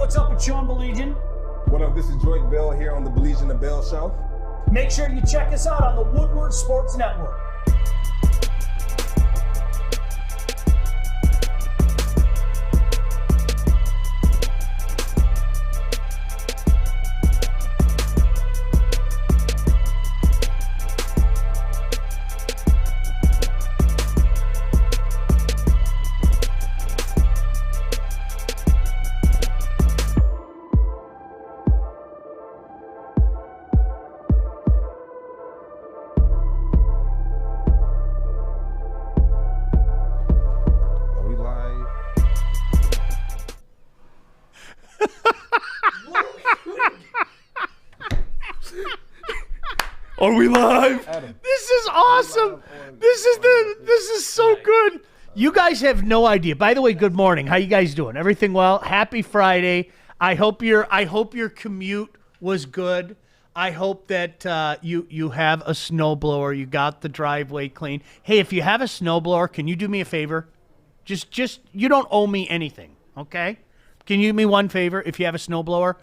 what's up with Sean Baligian? What up, this is Joint Bell here on the Baligian Bell Show. Make sure you check us out on the Woodward Sports Network. Are we live? Adam. This is awesome. This is so good. You guys have no idea. By the way, good morning. How you guys doing? Everything well? Happy Friday. I hope your commute was good. I hope that you have a snowblower. You got the driveway clean. Hey, if you have a snowblower, can you do me a favor? Just you don't owe me anything, okay? Can you do me one favor? If you have a snowblower,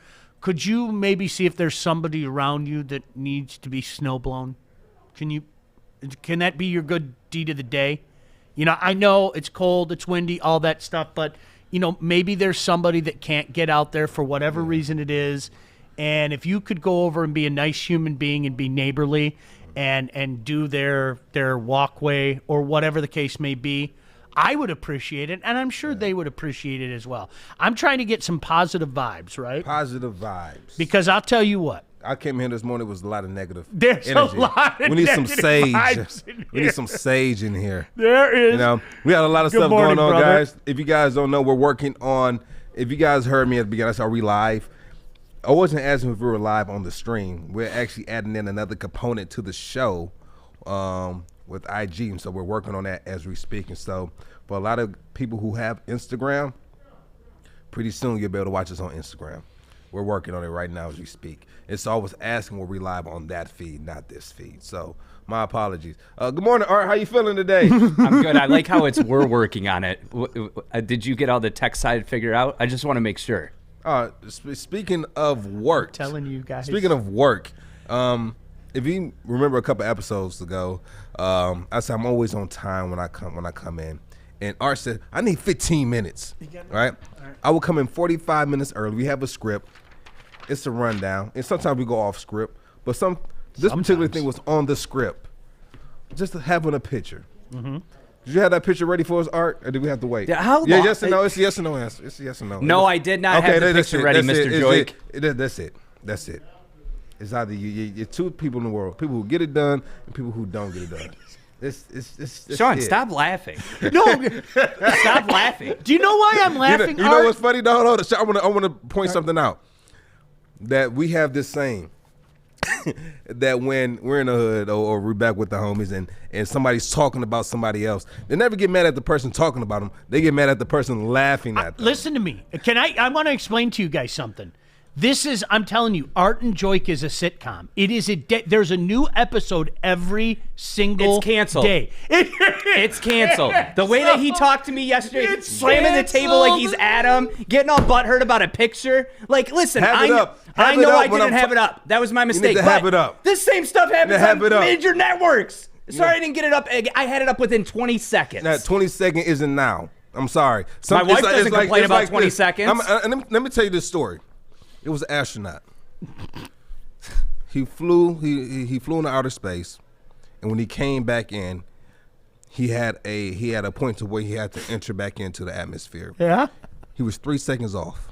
could you maybe see if there's somebody around you that needs to be snowblown? Can that be your good deed of the day? You know, I know it's cold, it's windy, all that stuff, but you know, maybe there's somebody that can't get out there for whatever reason it is. And if you could go over and be a nice human being and be neighborly and do their walkway or whatever the case may be, I would appreciate it, and I'm sure they would appreciate it as well. I'm trying to get some positive vibes, right? Positive vibes. Because I'll tell you what. I came here this morning, it was a lot of negative There's energy. a lot of We need some negative sage. vibes in We here. need some sage in here. There is. You know, we got a lot of Good stuff morning, going on, brother. guys. If you guys don't know, we're working on, if you guys heard me at the beginning, I said, are we live? I wasn't asking if we were live on the stream. We're actually adding in another component to the show with IG, and so we're working on that as we speak. And so for a lot of people who have Instagram, pretty soon you'll be able to watch us on Instagram. We're working on it right now as we speak. And so I was asking, were we live on that feed, not this feed? So my apologies. Good morning, Art. How you feeling today? I'm good. I like how we're working on it. Did you get all the tech side figured out? I just want to make sure. Speaking of work, Telling you guys. Speaking of work, if you remember a couple episodes ago, I said I'm always on time when I come in, and Art said I need 15 minutes. Right? I will come in 45 minutes early. We have a script. It's a rundown, and sometimes we go off script, but this particular thing was on the script. Just having a picture. Mm-hmm. Did you have that picture ready for us, Art, or did we have to wait? Yeah, how long? Yeah, yes or no. It's a yes or no answer. It's a yes or no. No, I did not have the picture ready, Mr. Joik. That's it. It's either you're two people in the world: people who get it done and people who don't get it done. It's Sean, it. stop laughing. No. Stop laughing. Do you know why I'm laughing, You know Art? what's funny? No, hold on. I want to point something out. That we have this saying that when we're in the hood or we're back with the homies and somebody's talking about somebody else, they never get mad at the person talking about them. They get mad at the person laughing at them. Listen to me. I want to explain to you guys something. I'm telling you, Art and Joik is a sitcom. It is there's a new episode every single It's canceled. day. It's canceled. The way that he talked to me yesterday, It's slamming the table like he's canceled. Adam, getting all butthurt about a picture. Like, listen, Have it up. I Have know it up I when didn't I'm have it up. That was my mistake. to but have it up. This same stuff happens have on it up. major networks. Sorry I didn't get it up. I had it up within 20 seconds. That 20-second isn't now. I'm sorry. My wife it's doesn't complain it's about 20 this. seconds. Let me tell you this story. It was an astronaut. He flew into outer space, and when he came back in, he had a point to where he had to enter back into the atmosphere. Yeah. He was 3 seconds off.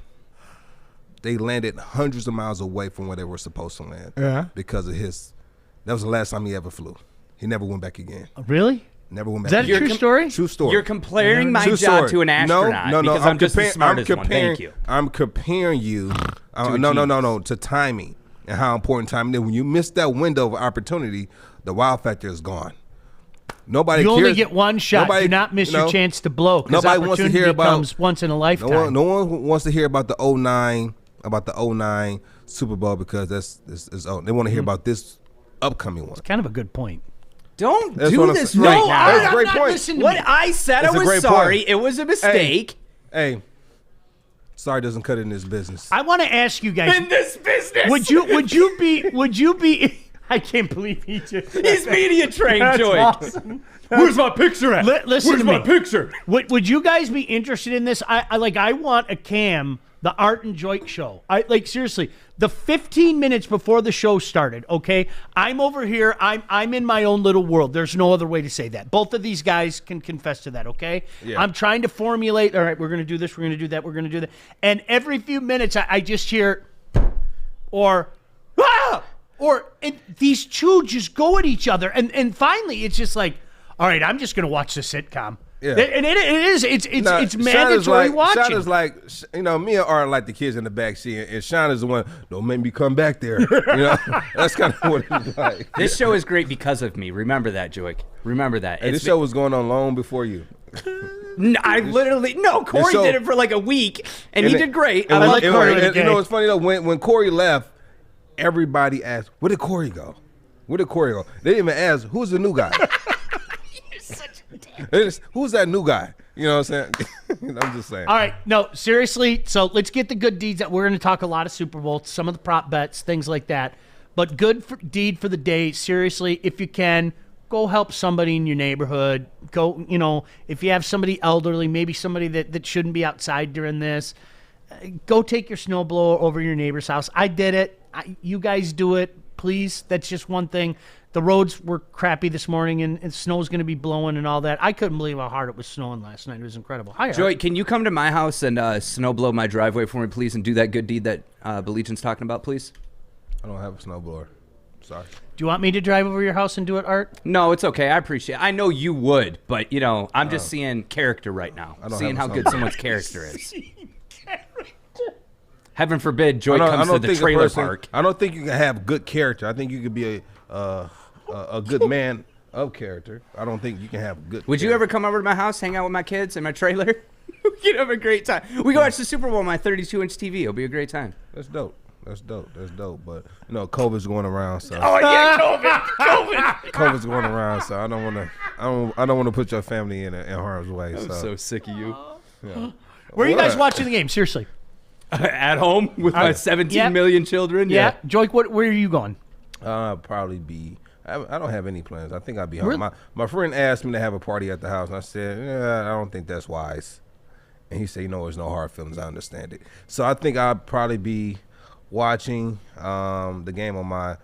They landed hundreds of miles away from where they were supposed to land. Yeah. Because of that was the last time he ever flew. He never went back again. Really? Never went Is back that a again. true story? True story. You're comparing my True job story. to an astronaut No, because I'm just the smartest one. Thank you. I'm comparing you. a No, to timing and how important timing is. When you miss that window of opportunity, the wow factor is gone. Nobody You cares. only get one shot. Nobody- Do not miss you your know, chance to blow. Because nobody wants to hear about- comes once in a lifetime. No one wants to hear about the 09 Super Bowl because that's they want to hear about this upcoming one. Kind of a good point. Don't That's do what I'm this saying. right No, now. that's a I'm great not point. listening to What me. I said, That's I a was great sorry. point. It was a mistake. Hey, Sorry doesn't cut in this business. I want to ask you guys. In this business. Would you be? I can't believe he just. He's media trained, That's Joy. awesome. Where's my picture at? Listen Where's to me. my picture? Would you guys be interested in this? I want a cam, the Art and Joy show. Seriously, the 15 minutes before the show started, okay? I'm over here. I'm in my own little world. There's no other way to say that. Both of these guys can confess to that, okay? Yeah. I'm trying to formulate, all right, we're going to do this, we're going to do that, we're going to do that. And every few minutes, I just hear, or these two just go at each other. And finally, it's just like, all right, I'm just going to watch the sitcom. Yeah. And it's mandatory watching. Shauna's like, me and Art are like the kids in the back seat, and Shauna's the one, don't make me come back there. That's kind of what it's like. This show is great because of me. Remember that, Joy. Remember that. And this show was going on long before you. Corey did it for like a week, and he did great. I like Corey. You know what's funny though? When Corey left, everybody asked, where did Corey go? Where did Corey go? They didn't even ask, who's the new guy? Who's that new guy? You know what I'm saying? I'm just saying. All right. No, seriously. So let's get the good deeds. We're going to talk a lot of Super Bowl, some of the prop bets, things like that. But deed for the day, seriously, if you can, go help somebody in your neighborhood. Go, if you have somebody elderly, maybe somebody that shouldn't be outside during this, go take your snowblower over your neighbor's house. I did it. You guys do it. Please. That's just one thing. The roads were crappy this morning, and snow's going to be blowing and all that. I couldn't believe how hard it was snowing last night. It was incredible. Hi, Joy, can you come to my house and snow blow my driveway for me, please, and do that good deed that Baligian's talking about, please? I don't have a snowblower. Sorry. Do you want me to drive over your house and do it, Art? No, it's okay. I appreciate it. I know you would, but, I'm just seeing character right now. Seeing how good someone's character is. Heaven forbid Joy comes to the trailer park. I don't think you can have good character. I think you could be a good man of character. I don't think you can have good Would character. you ever come over to my house, hang out with my kids in my trailer? We'd have a great time. We go watch the Super Bowl on my 32-inch TV. It'll be a great time. That's dope. That's dope. But, COVID's going around, so. Oh, yeah, COVID. COVID's going around, so I don't want to put your family in harm's way. I'm so sick of you. Yeah. Where are you guys watching the game? Seriously. At home with my 17 million children. Yeah. Joy, where are you going? Probably be. I don't have any plans. I think I'll be home. Really? My friend asked me to have a party at the house, and I said, I don't think that's wise. And he said, there's no hard feelings. I understand it. So I think I'll probably be watching the game on my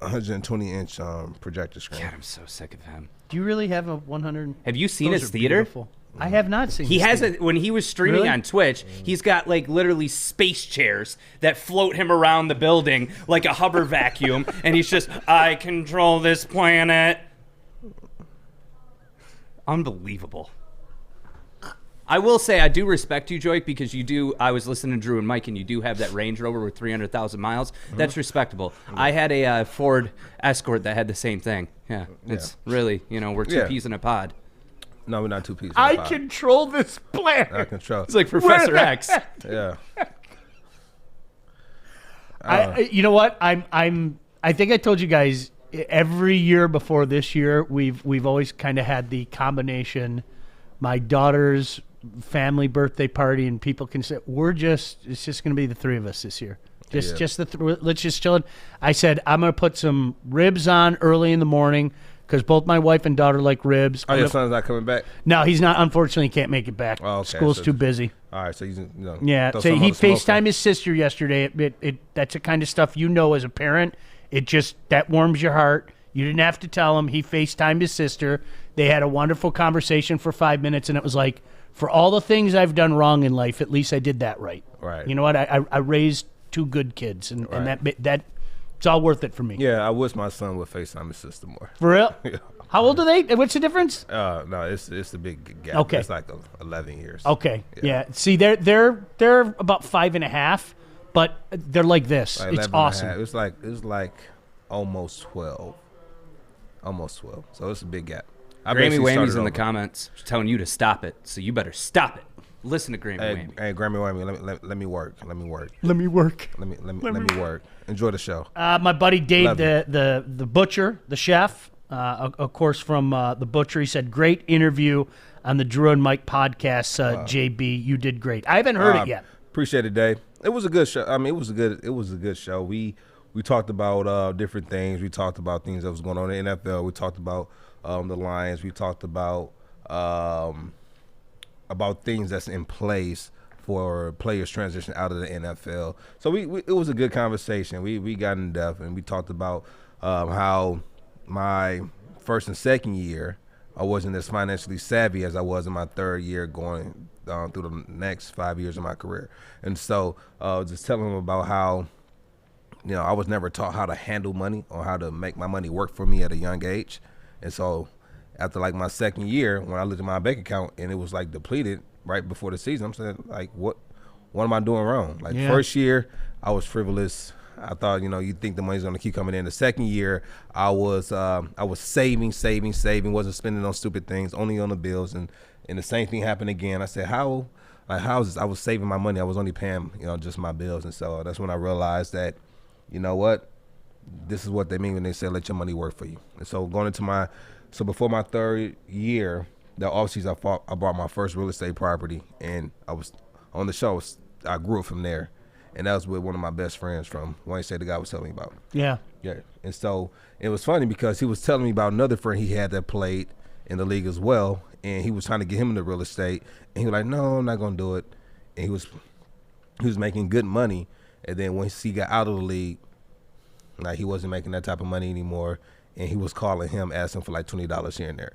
120-inch projector screen. God, I'm so sick of him. Do you really have a 100? Have you seen Those his are theater? beautiful. I have not seen. He has it when he was streaming on Twitch. He's got like literally space chairs that float him around the building like a hover vacuum, and he's just, I control this planet. Unbelievable. I will say I do respect you, Joy, because you do. I was listening to Drew and Mike, and you do have that Range Rover with 300,000 miles. That's respectable. I had a Ford Escort that had the same thing. Yeah, it's really, we're two peas in a pod. No, we're not two pieces. I control this planet. I control. It's like Professor X. Yeah. You know what? I think I told you guys every year before this year we've always kind of had the combination. My daughter's family birthday party, and people can say it's just going to be the three of us this year. Let's just chill. I said I'm going to put some ribs on early in the morning. Because both my wife and daughter like ribs. Oh, your son's not coming back? No, he's not. Unfortunately, he can't make it back. Oh, okay. School's too busy. All right, so he's yeah. So he FaceTimed his sister yesterday. That's the kind of stuff as a parent. It just that warms your heart. You didn't have to tell him. He FaceTimed his sister. They had a wonderful conversation for 5 minutes, and it was like, for all the things I've done wrong in life, at least I did that right. Right. You know what? I raised two good kids, and that. It's all worth it for me. Yeah, I wish my son would FaceTime his sister more. For real? Yeah. How old are they? What's the difference? No, it's a big gap. Okay. It's like 11 years. Okay. Yeah. See, they're about 5.5, but they're like this. Like it's awesome. It's like almost 12. Almost 12. So it's a big gap. Grammy Whammy's in the comments telling you to stop it. So you better stop it. Listen to Grammy Whammy. Hey, Grammy Whammy, let me work. Let me work. Let me work. Enjoy the show. My buddy Dave, the butcher, the chef, of course from the butcher, he said, great interview on the Drew and Mike podcast. JB, you did great. I haven't heard it yet. Appreciate it, Dave. It was a good show. I mean, it was a good show. We talked about different things. We talked about things that was going on in the NFL. We talked about the Lions. We talked about things that's in place for players transition out of the NFL. So it was a good conversation. We got in depth, and we talked about how my first and second year I wasn't as financially savvy as I was in my third year going through the next 5 years of my career. And so just telling them about how, I was never taught how to handle money or how to make my money work for me at a young age. And so after like my second year, when I looked at my bank account and it was like depleted right before the season, I'm saying like, what am I doing wrong? Like first year, I was frivolous. I thought, you'd think the money's going to keep coming in. The second year, I was saving, wasn't spending on stupid things, only on the bills. And the same thing happened again. I said, how is this? I was saving my money. I was only paying, just my bills. And so that's when I realized that, this is what they mean when they say let your money work for you. And so before my third year, the offseason, I bought my first real estate property, and I was on the show. I grew it from there. And that was with one of my best friends from Wayne State, the guy was telling me about. Yeah. Yeah. And so it was funny because he was telling me about another friend he had that played in the league as well. And he was trying to get him into real estate. And he was like, no, I'm not going to do it. And he was making good money. And then once he got out of the league, like he wasn't making that type of money anymore. And he was calling him, asking for like $20 here and there.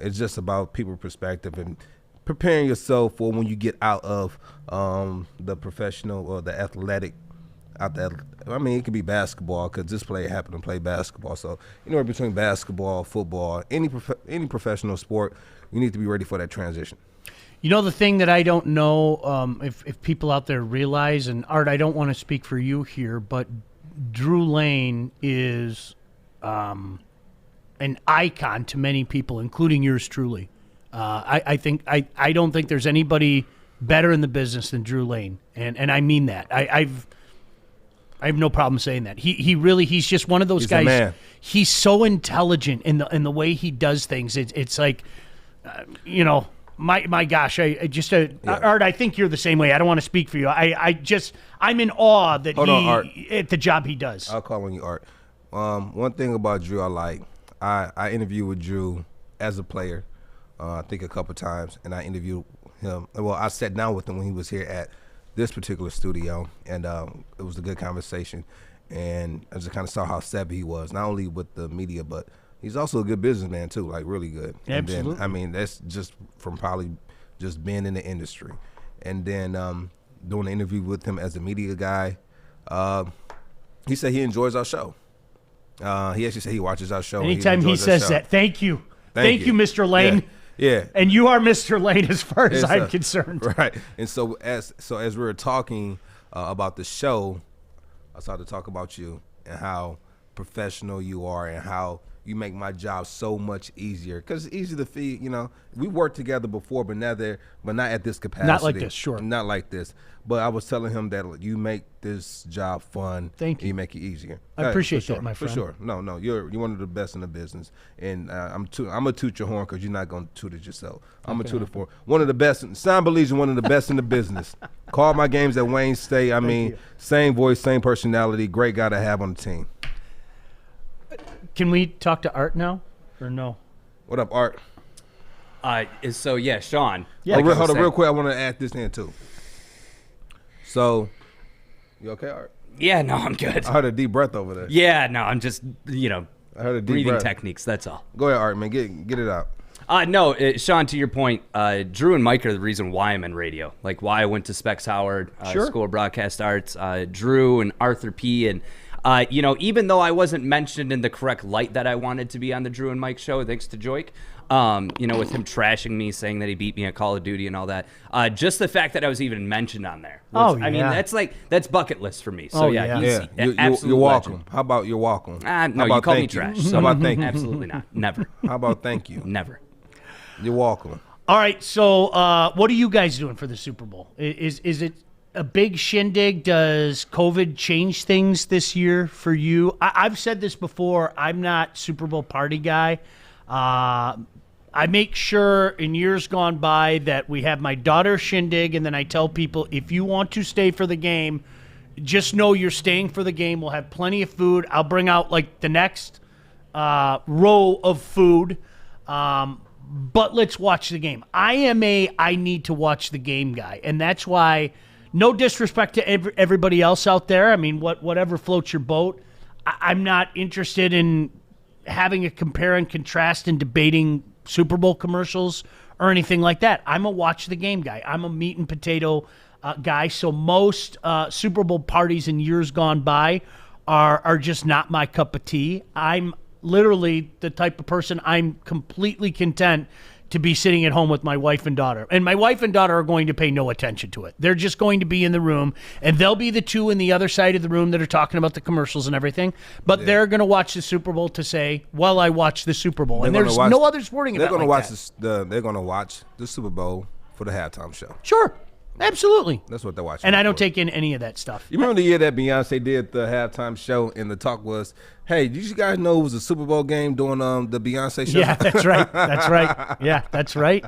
It's just about people's perspective and preparing yourself for when you get out of the professional or the athletic. I mean, it could be basketball because this player happened to play basketball. So anywhere between basketball, football, any professional sport, you need to be ready for that transition. The thing that I don't know if people out there realize, and Art, I don't want to speak for you here, but Drew Lane is an icon to many people, including yours truly. I don't think there's anybody better in the business than Drew Lane, and I mean that. I have no problem saying that. He's just one of those guys. Man. He's so intelligent in the way he does things. It's like, my gosh, Art, I think you're the same way. I don't want to speak for you. I'm in awe that at the job he does. I'll call on you, Art. One thing about Drew I interviewed with Drew as a player. I think a couple times, and I interviewed him. Well, I sat down with him when he was here at this particular studio, and it was a good conversation. And I just kind of saw how savvy he was, not only with the media, but he's also a good businessman too, like really good. Absolutely. And then, I mean, that's just from probably just being in the industry. And then doing an interview with him as a media guy, he said he enjoys our show. He actually said he watches our show. Anytime he says that, thank you. Thank you, Mr. Lane. Yeah. And you are Mr. Lane as far as I'm concerned. Right. And so as we were talking about the show, I started to talk about you and how professional you are and how you make my job so much easier because it's easy to feed. We worked together before, but not at this capacity. Not like this, sure. Not like this. But I was telling him that you make this job fun. Thank you. And you make it easier. I appreciate that, my friend. For sure. No, you're one of the best in the business, and I'm gonna toot your horn because you're not gonna toot it yourself. I'm gonna toot it for one of the best. Baligian, one of the best in the business. Called my games at Wayne State. I mean, same voice, same personality. Great guy to have on the team. Can we talk to Art now, or no? What up, Art? Sean. Yeah. Hold on, real quick. I want to add this in too. So, you okay, Art? Yeah, no, I'm good. I heard a deep breath over there. Yeah, no, I'm just, I heard a deep breathing breath. techniques, that's all. Go ahead, Art, man. Get it out. No, Sean, to your point, Drew and Mike are the reason why I'm in radio, like why I went to Specs Howard School of Broadcast Arts. Drew and Arthur P. And, even though I wasn't mentioned in the correct light that I wanted to be on the Drew and Mike show, thanks to Joik, with him trashing me, saying that he beat me at Call of Duty and all that. Just the fact that I was even mentioned on there. I mean, that's bucket list for me. So, You're welcome. Legend. How about you're welcome? No, you called me trash. So how about thank you? Absolutely not. Never. How about thank you? Never. You're welcome. All right, so what are you guys doing for the Super Bowl? Is it a big shindig? Does COVID change things this year for I've said this before. I'm not Super Bowl party guy. I make sure in years gone by that we have my daughter shindig, and then I tell people, if you want to stay for the game, just know you're staying for the game. We'll have plenty of food. I'll bring out like the next row of food, but let's watch the game. I am I need to watch the game guy, and that's why, no disrespect to everybody else out there. I mean, whatever floats your boat. I'm not interested in having a compare and contrast and debating Super Bowl commercials or anything like that. I'm a watch the game guy. I'm a meat and potato guy. So most Super Bowl parties in years gone by are just not my cup of tea. I'm literally the type of person, I'm completely content to be sitting at home with my wife and daughter. And my wife and daughter are going to pay no attention to it. They're just going to be in the room, and they'll be the two in the other side of the room that are talking about the commercials and everything. But they're going to watch the Super Bowl to say, well, I watched the Super Bowl. And there's no other sporting event like that. They're going to watch the Super Bowl for the halftime show. Sure. Absolutely. That's what they're watching. And I don't take in any of that stuff. You remember the year that Beyonce did the halftime show, and the talk was, hey, did you guys know it was a Super Bowl game during the Beyonce show? Yeah, that's right. That's right. Yeah, that's right.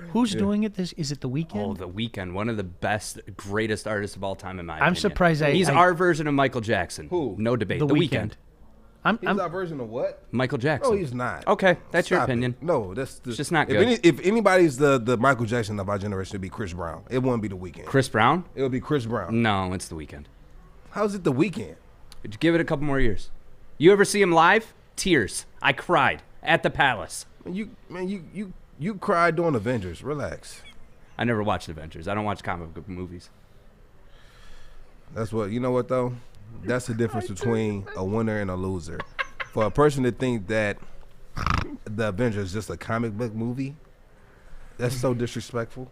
Who's doing it? Is it The Weeknd? Oh, The Weeknd, one of the best, greatest artists of all time in my opinion. I'm surprised He's our version of Michael Jackson. Who? No debate. The Weeknd. He's our version of what? Michael Jackson. No, he's not. Okay, that's your Stop opinion. it. No, that's just not good. If anybody's the Michael Jackson of our generation, it'd be Chris Brown. It wouldn't be The Weeknd. Chris Brown? It would be Chris Brown. No, it's The Weeknd. How's it The Weeknd? Give it a couple more years. You ever see him live? Tears. I cried at the Palace. You cried during Avengers. Relax. I never watched Avengers. I don't watch comic book movies. That's what, you know what though? That's the difference between a winner and a loser. For a person to think that the Avengers is just a comic book movie, that's so disrespectful.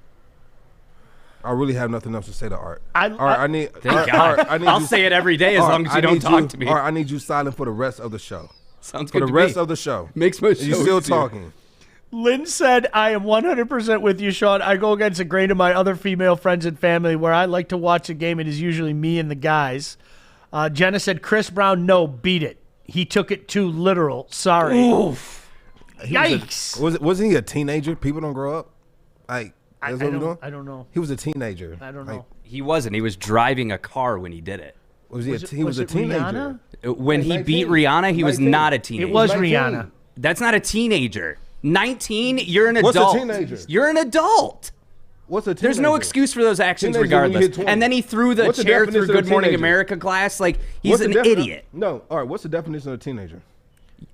I really have nothing else to say to Art. I'll say it every day as long as you don't talk to me. Art, I need you silent for the rest of the show. Sounds good for the rest of the show. Makes my show You're still easier. talking. Lynn said, I am 100% with you, Sean. I go against the grain of my other female friends and family where I like to watch a game. It is usually me and the guys. Jenna said, Chris Brown, no, beat it. He took it too literal. Sorry. Oof. Yikes. Wasn't he a teenager? People don't grow up. Like, I that's what we're doing? don't know. He was a teenager. I don't know. He wasn't. He was driving a car when he did it. He was a teenager. Rihanna? When he 19? beat Rihanna, he was 19. not a teenager. It was 19. Rihanna. That's not a teenager. 19, you're an What's adult. a teenager? You're an adult. What's a teenager? There's no excuse for those actions Teenager when you regardless. hit 20. And then he threw the What's the chair through definition of Good Morning teenager? America class. Like, he's What's an the idiot. No, all right. What's the definition of a teenager?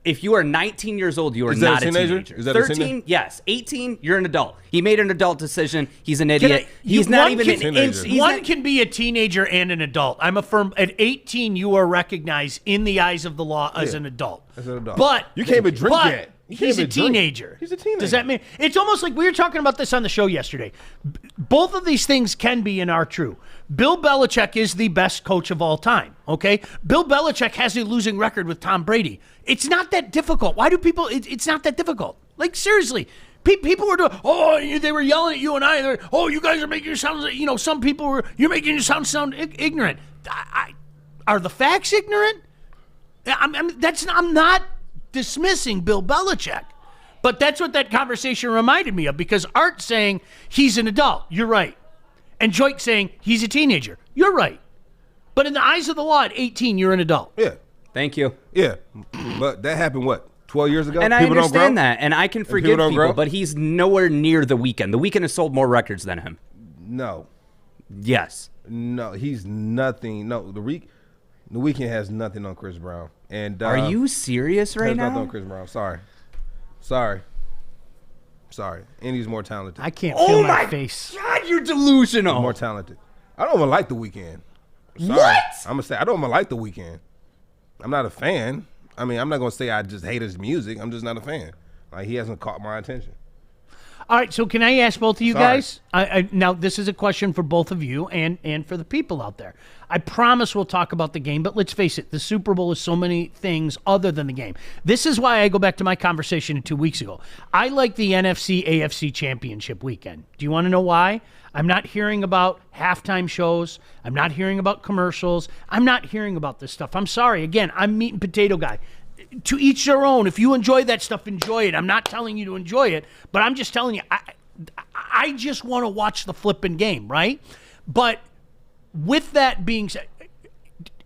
If you are 19 years old, you are Is that not a a teenager? teenager. Is that a 13, teenager? yes. 18, you're an adult. He made an adult decision. He's an idiot. He's not even an teenager. inch. One can be a teenager and an adult. I'm a firm. At 18, you are recognized in the eyes of the law as an adult. As an adult. But You can't even drink yet. You can't He's a even drink. teenager. He's a teenager. Does that mean it's almost like we were talking about this on the show yesterday? Both of these things can be and are true. Bill Belichick is the best coach of all time. Okay, Bill Belichick has a losing record with Tom Brady. It's not that difficult. Why do people? It's not that difficult. Like seriously. People were doing, they were yelling at you and I. You guys are making you sound, some people were, you're making you sound ignorant. Are the facts ignorant? I'm not dismissing Bill Belichick, but that's what that conversation reminded me of because Art's saying he's an adult. You're right. And Joik saying he's a teenager. You're right. But in the eyes of the law at 18, you're an adult. Yeah. Thank you. Yeah. But that happened, what, 12 years ago? And I People don't grow? understand that, and I can forgive don't people, grow? but he's nowhere near The Weeknd. The Weeknd has sold more records than him. No. Yes. No, he's nothing. No, the Weeknd has nothing on Chris Brown. And Are you serious right has nothing now? on Chris Brown. Sorry. And he's more talented. I can't Oh feel my my face. God, you're delusional. More talented. I don't even like The Weeknd. Sorry. What? I'm gonna say I don't even like The Weeknd. I'm not a fan. I mean, I'm not gonna say I just hate his music. I'm just not a fan. Like he hasn't caught my attention. All right, so can I ask both of you Sorry. guys? Now, this is a question for both of you and for the people out there. I promise we'll talk about the game, but let's face it, the Super Bowl is so many things other than the game. This is why I go back to my conversation 2 weeks ago. I like the NFC-AFC championship weekend. Do you want to know why? I'm not hearing about halftime shows. I'm not hearing about commercials. I'm not hearing about this stuff. I'm sorry. Again, I'm meat and potato guy. to each their own. If you enjoy that stuff, enjoy it. I'm not telling you to enjoy it, but I'm just telling you, I just want to watch the flipping game, right? But with that being said,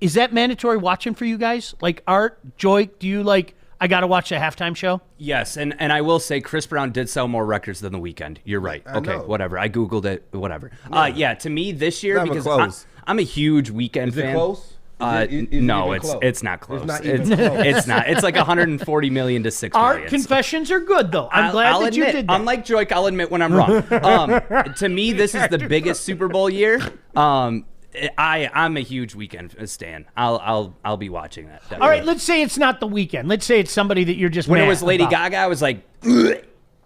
is that mandatory watching for you guys? Like Art, Joy, do you like, I got to watch the halftime show? Yes, and I will say Chris Brown did sell more records than The Weeknd. You're right. Okay, know. whatever. I Googled it, whatever. Yeah. To me this year, Not even because close. I'm a huge Weeknd Is fan. it close? No, it's not close. It's not even close. It's not. It's like 140 million to 6 million. Art confessions are good, though. I'm glad I'll that admit, you did that. Unlike Joik, I'll admit when I'm wrong. To me, this is the biggest Super Bowl year. I'm a huge Weeknd stan. I'll be watching that. Definitely. All right, let's say it's not The Weeknd. Let's say it's somebody that you're just When mad it was Lady about. Gaga, I was like, Yeah.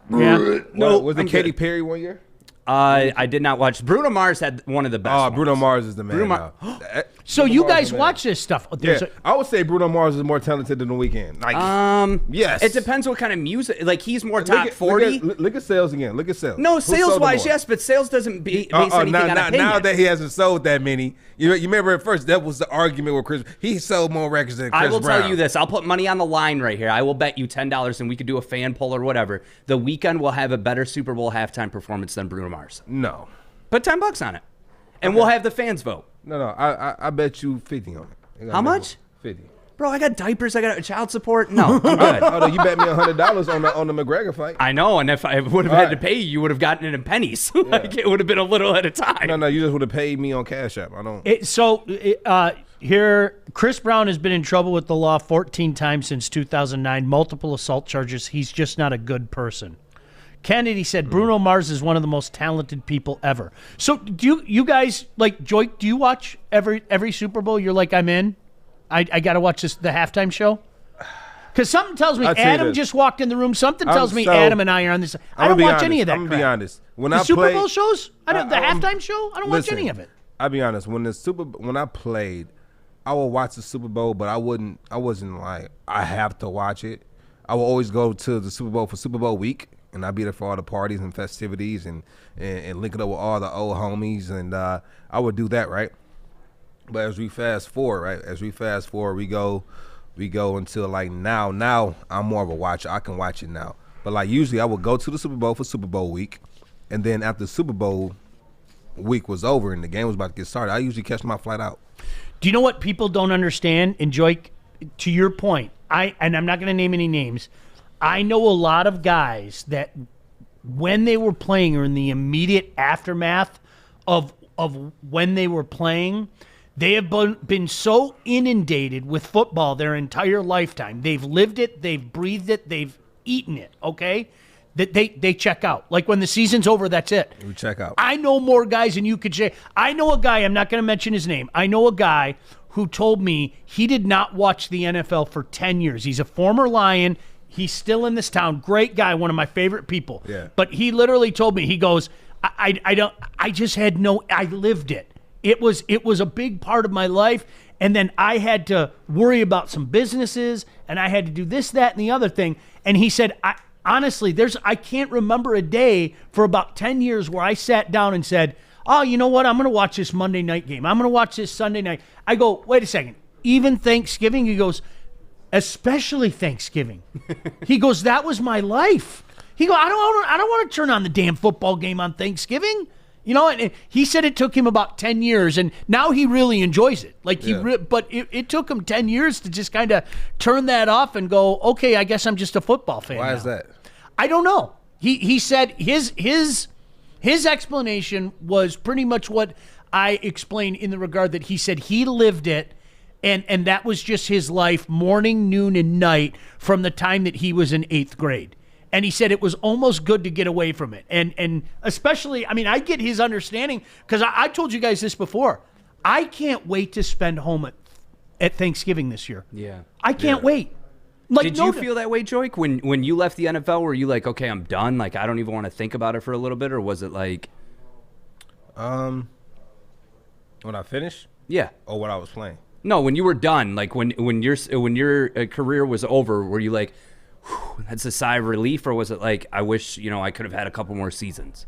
No, was it I'm Katy good. Perry one year? I did not watch. Bruno Mars had one of the best. Oh, Bruno ones. Mars is the man. Bruno now. So Bruno you Mars is guys the man. watch this stuff. Yeah, There's a- I would say Bruno Mars is more talented than The Weeknd. Like, yes. It depends what kind of music. Like he's more Look top at- 40. Look at sales again. Look at sales. No, Who sold sales them wise, more? yes, but sales doesn't base anything now, on now, opinion. now that he hasn't sold that many, you remember at first that was the argument with Chris. He sold more records than Chris I will Brown. tell you this. I'll put money on the line right here. I will bet you $10 and we could do a fan poll or whatever. The Weeknd will have a better Super Bowl halftime performance than Bruno Mars. No, Put $10 on it. And we'll have the fans vote. no. I bet you 50 on it. How much? 50. Bro, I got diapers. I got child support. No, I'm good. Although you bet me $100 on the McGregor fight. I know, and if I would have had to pay you, you would have gotten it in pennies. Like it would have been a little at a time. No, you just would have paid me on Cash App. I don't. Here, Chris Brown has been in trouble with the law 14 times since 2009, multiple assault charges. He's just not a good person. Kennedy said Bruno Mars is one of the most talented people ever. So do you guys, like, Joy, do you watch every Super Bowl? You're like, I'm in? I got to watch the halftime show? Because something tells me I'll tell you Adam this. just walked in the room. Something tells me so- Adam and I are on this. I don't watch any of that I'm going to be crap. honest. When The I Super played, Bowl shows? The I'm- halftime show? I don't watch any of it. I'll be honest. When I played, I would watch the Super Bowl, but I wasn't like, I have to watch it. I would always go to the Super Bowl for Super Bowl week, and I'd be there for all the parties and festivities and link it up with all the old homies, and I would do that, right? But as we fast forward, we go until like now. Now I'm more of a watcher. I can watch it now. But like usually I would go to the Super Bowl for Super Bowl week, and then after Super Bowl week was over and the game was about to get started, I usually catch my flight out. Do you know what people don't understand? And Joy, to your point, and I'm not going to name any names, I know a lot of guys that when they were playing or in the immediate aftermath of when they were playing, they have been so inundated with football their entire lifetime. They've lived it, they've breathed it, they've eaten it, okay? That they check out. Like when the season's over, that's it. We check out. I know more guys than you could say. I know a guy, I'm not going to mention his name. I know a guy who told me he did not watch the NFL for 10 years. He's a former Lion. He's still in this town. Great guy, one of my favorite people. Yeah. But he literally told me, he goes, I lived it. It was a big part of my life. And then I had to worry about some businesses and I had to do this, that, and the other thing. And he said, honestly, I can't remember a day for about 10 years where I sat down and said, oh, you know what? I'm going to watch this Monday night game. I'm going to watch this Sunday night. I go, wait a second. Even Thanksgiving? He goes, especially Thanksgiving. He goes, that was my life. He goes, I don't want to turn on the damn football game on Thanksgiving. You know, and he said it took him about 10 years, and now he really enjoys it. Like but it took him 10 years to just kind of turn that off and go, okay, I guess I'm just a football fan. Why now. is that? I don't know. He said his explanation was pretty much what I explained in the regard that he said he lived it, and that was just his life, morning, noon, and night from the time that he was in 8th grade. And he said it was almost good to get away from it. And especially, I mean, I get his understanding because I told you guys this before. I can't wait to spend home at Thanksgiving this year. Yeah. I can't wait. Like, Did you feel that way, Joik, when you left the NFL? Were you like, okay, I'm done? Like, I don't even want to think about it for a little bit? Or was it like... When I finished? Yeah. Or when I was playing? No, when you were done, like when your career was over, were you like, whew, that's a sigh of relief? Or was it like, I wish, I could have had a couple more seasons?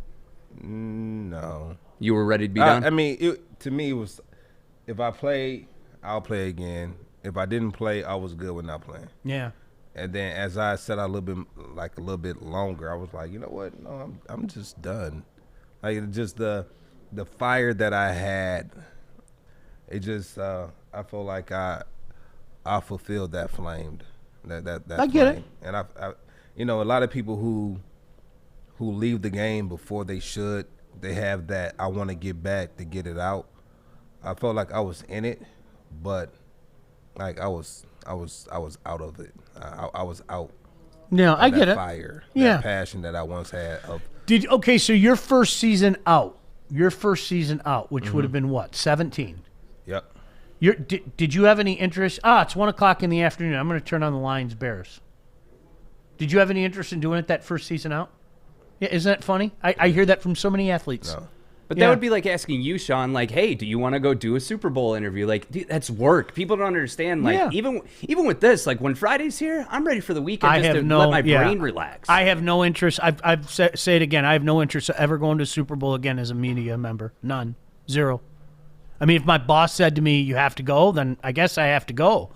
No. You were ready to be done? I mean, to me, it was, if I play, I'll play again. If I didn't play, I was good with not playing. Yeah. And then as I sat out a little bit longer, I was like, you know what? No, I'm just done. Like just the fire that I had, it just I feel like I fulfilled that flame. That I get flame. it. And I a lot of people who leave the game before they should, they have that I want to get back to get it out. I felt like I was in it, but like I was out of it. I was out. No, I get it. Fire, Yeah. that passion that I once had. Okay, so your first season out, which would have been what, 17? Yep. Did you have any interest? It's 1:00 in the afternoon. I'm going to turn on the Lions Bears. Did you have any interest in doing it that first season out? Yeah, isn't that funny? I hear that from so many athletes. No. But that would be like asking you, Sean, like, hey, do you want to go do a Super Bowl interview? Like, dude, that's work. People don't understand. Like, even with this, like, when Friday's here, I'm ready for the weekend just to let my brain relax. I have no interest. I've say it again. I have no interest ever going to a Super Bowl again as a media member. None. Zero. I mean, if my boss said to me, you have to go, then I guess I have to go.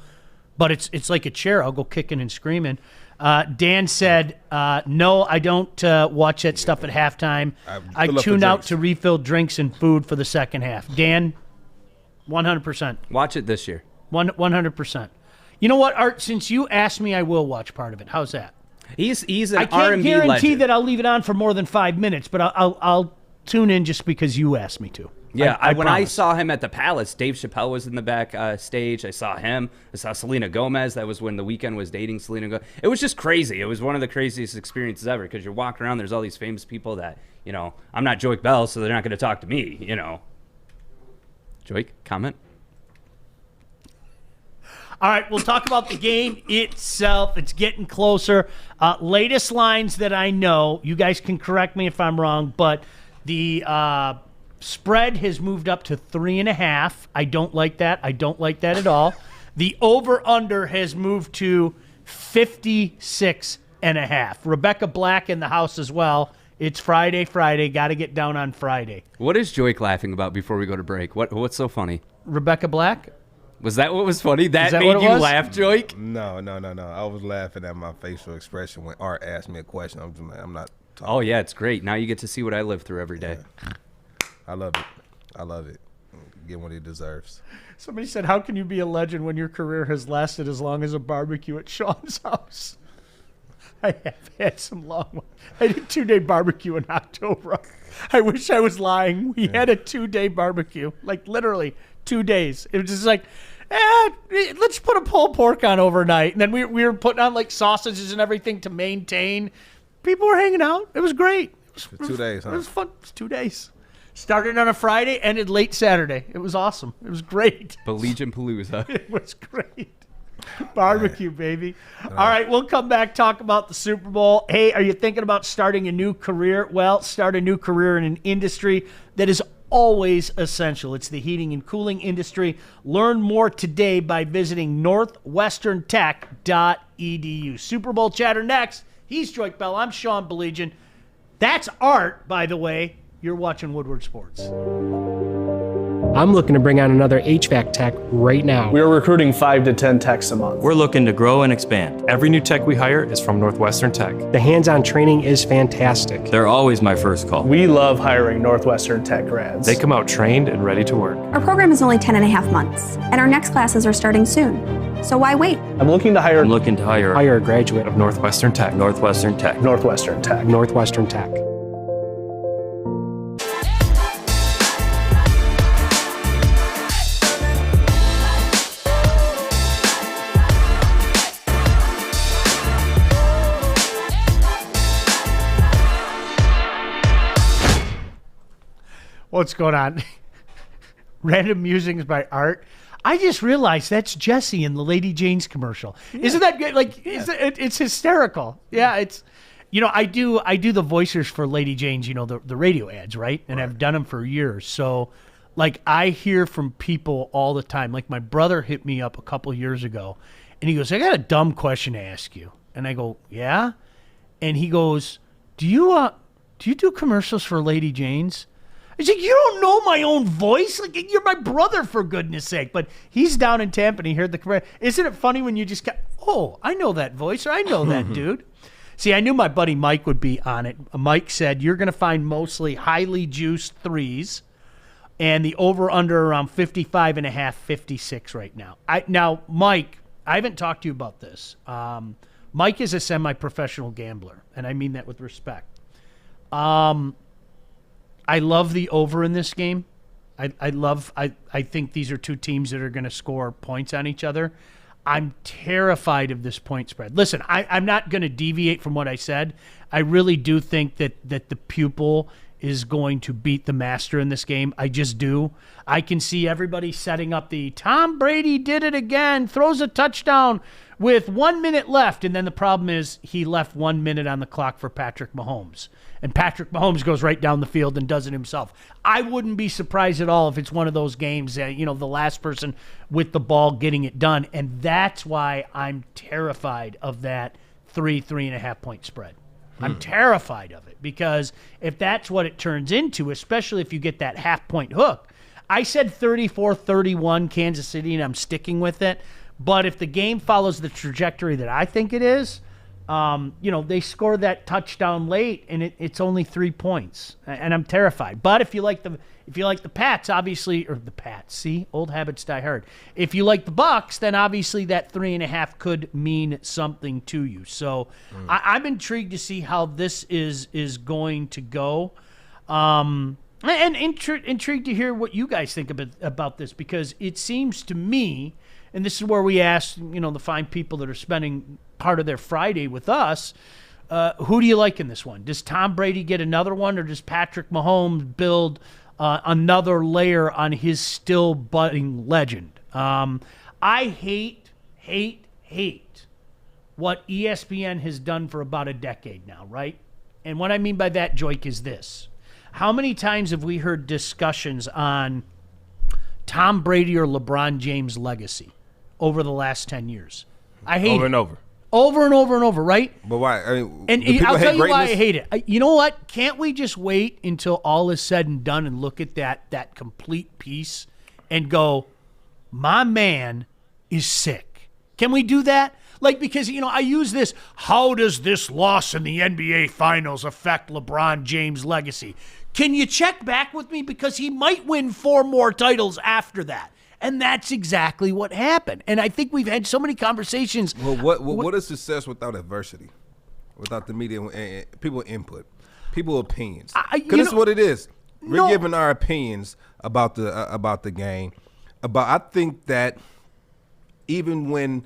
But it's like a chair. I'll go kicking and screaming. Dan said, no, I don't watch that stuff at halftime. I tune out to refill drinks and food for the second half. Dan, 100%. Watch it this year. 100%. You know what, Art? Since you asked me, I will watch part of it. How's that? He's an I can't R&B guarantee legend. that I'll leave it on for more than 5 minutes, but I'll tune in just because you asked me to. Yeah, when I promise. saw him at the Palace, Dave Chappelle was in the back stage. I saw him. I saw Selena Gomez. That was when The Weeknd was dating Selena Gomez. It was just crazy. It was one of the craziest experiences ever because you're walking around, there's all these famous people that, I'm not Joik Bell, so they're not going to talk to me, Joik, comment? All right, we'll talk about the game itself. It's getting closer. Latest lines that I know, you guys can correct me if I'm wrong, but the spread has moved up to 3.5. I don't like that. I don't like that at all. The over-under has moved to 56.5. Rebecca Black in the house as well. It's Friday. Got to get down on Friday. What is Joik laughing about before we go to break? What's so funny? Rebecca Black? Was that what was funny? That what made it you was? laugh, Joik? No. I was laughing at my facial expression when Art asked me a question. I'm just like, I'm not talking. Oh, yeah, it's great. Now you get to see what I live through every day. Yeah. I love it. Get what he deserves. Somebody said, how can you be a legend when your career has lasted as long as a barbecue at Sean's house? I have had some long ones. I did a 2-day barbecue in October. I wish I was lying. We had a 2-day barbecue, like literally 2 days. It was just like, let's put a pulled pork on overnight. And then we were putting on like sausages and everything to maintain. People were hanging out. It was great. For 2 days, huh? It was fun. It was 2 days. Started on a Friday, ended late Saturday. It was awesome. It was great. Baligian Palooza. It was great. Barbecue, baby. All right, we'll come back, talk about the Super Bowl. Hey, are you thinking about starting a new career? Well, start a new career in an industry that is always essential. It's the heating and cooling industry. Learn more today by visiting northwesterntech.edu. Super Bowl chatter next. He's Joik Bell. I'm Sean Baligian. That's Art, by the way. You're watching Woodward Sports. I'm looking to bring on another HVAC tech right now. We are recruiting 5 to 10 techs a month. We're looking to grow and expand. Every new tech we hire is from Northwestern Tech. The hands-on training is fantastic. They're always my first call. We love hiring Northwestern Tech grads. They come out trained and ready to work. Our program is only 10.5 months, and our next classes are starting soon. So why wait? I'm looking to hire Hire a graduate of Northwestern Tech. Northwestern Tech. Northwestern Tech. Northwestern Tech. What's going on? Random musings by Art. I just realized that's Jesse in the Lady Jane's commercial. Yeah. Isn't that good? Like, it's hysterical. Yeah, it's, I do the voicers for Lady Jane's, the radio ads, right? And I've done them for years. So, like, I hear from people all the time. Like, my brother hit me up a couple years ago, and he goes, I got a dumb question to ask you. And I go, yeah? And he goes, do you do commercials for Lady Jane's? He's like, you don't know my own voice? Like, you're my brother, for goodness sake. But he's down in Tampa, and he heard the command. Isn't it funny when you just go, oh, I know that voice, or I know that dude? See, I knew my buddy Mike would be on it. Mike said, you're going to find mostly highly juiced threes, and the over-under around 55.5, 56 right now. Now, Mike, I haven't talked to you about this. Mike is a semi-professional gambler, and I mean that with respect. I love the over in this game. I think these are two teams that are going to score points on each other. I'm terrified of this point spread. Listen, I'm not going to deviate from what I said. I really do think that the pupil is going to beat the master in this game. I just do. I can see everybody setting up the Tom Brady did it again, throws a touchdown with 1 minute left, and then the problem is he left 1 minute on the clock for Patrick Mahomes. And Patrick Mahomes goes right down the field and does it himself. I wouldn't be surprised at all if it's one of those games, the last person with the ball getting it done. And that's why I'm terrified of that 3.5 point spread. I'm terrified of it because if that's what it turns into, especially if you get that half-point hook, I said 34-31 Kansas City, and I'm sticking with it. But if the game follows the trajectory that I think it is, they score that touchdown late, and it's only 3 points, and I'm terrified. But if you like the Pats, obviously, or the Pats, see, old habits die hard. If you like the Bucs, then obviously that 3.5 could mean something to you. So I'm intrigued to see how this is going to go, and intrigued to hear what you guys think about this, because it seems to me, and this is where we ask, the fine people that are spending part of their Friday with us, who do you like in this one? Does Tom Brady get another one, or does Patrick Mahomes build another layer on his still budding legend? I hate what ESPN has done for about a decade now, right? And what I mean by that, Joik, is this. How many times have we heard discussions on Tom Brady or LeBron James' legacy over the last 10 years? I hate over it. and over. Over and over and over, right? But why? I mean, and I'll tell you why I hate it. You know what? Can't we just wait until all is said and done and look at that complete piece and go, my man is sick? Can we do that? Because, I use this, how does this loss in the NBA Finals affect LeBron James' legacy? Can you check back with me? Because he might win 4 more titles after that. And that's exactly what happened. And I think we've had so many conversations. Well, what is success without adversity? Without the media and people input, people opinions? Because this is what it is. We're giving our opinions about the game. I think that even when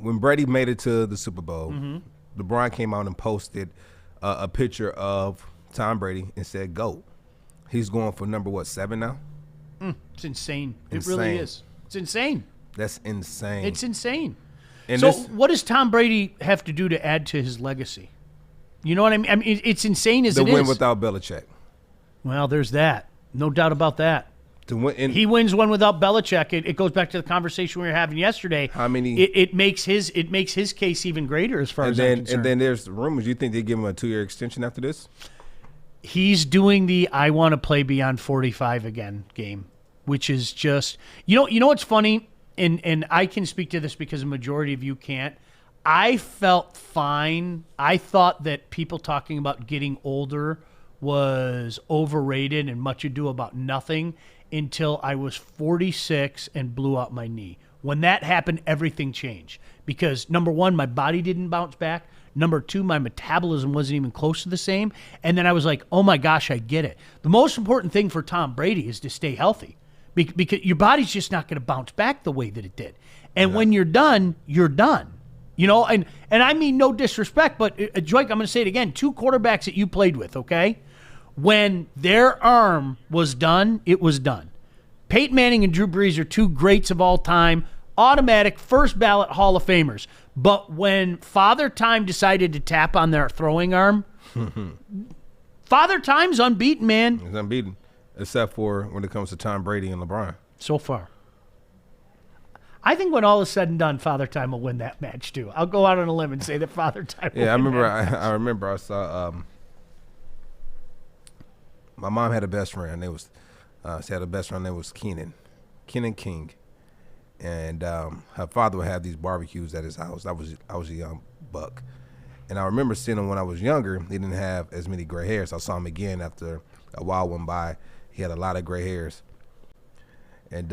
Brady made it to the Super Bowl, LeBron came out and posted a picture of Tom Brady and said, "GOAT." He's going for number 7 now? It's insane. It really is. It's insane. That's insane. It's insane. And so what does Tom Brady have to do to add to his legacy? You know what I mean? I mean, it's insane as it is. The win without Belichick. Well, there's that. No doubt about that. He wins one without Belichick. It goes back to the conversation we were having yesterday. How many? It makes his case even greater as far as I'm concerned. And then there's the rumors. You think they give him a 2-year extension after this? He's doing the I want to play beyond 45 again game, which is just you know what's funny, and I can speak to this because a majority of you can't. I felt fine. I thought that people talking about getting older was overrated and much ado about nothing until I was 46 and blew out my knee. When that happened, everything changed because, number one, my body didn't bounce back. Number two, my metabolism wasn't even close to the same. And then I was like, oh, my gosh, I get it. The most important thing for Tom Brady is to stay healthy because your body's just not going to bounce back the way that it did. And when you're done, you're done. You know, and I mean no disrespect, but, Joik, I'm going to say it again. 2 quarterbacks that you played with, okay? When their arm was done, it was done. Peyton Manning and Drew Brees are 2 greats of all time, automatic first-ballot Hall of Famers. But when Father Time decided to tap on their throwing arm, Father Time's unbeaten, man. He's unbeaten, except for when it comes to Tom Brady and LeBron. So far. I think when all is said and done, Father Time will win that match, too. I'll go out on a limb and say that Father Time will win I remember I saw my mom had a best friend. She had a best friend. It was Kenan King, and her father would have these barbecues at his house. I was a young buck, and I remember seeing him when I was younger. He didn't have as many gray hairs. I saw him again after a while went by. He had a lot of gray hairs, and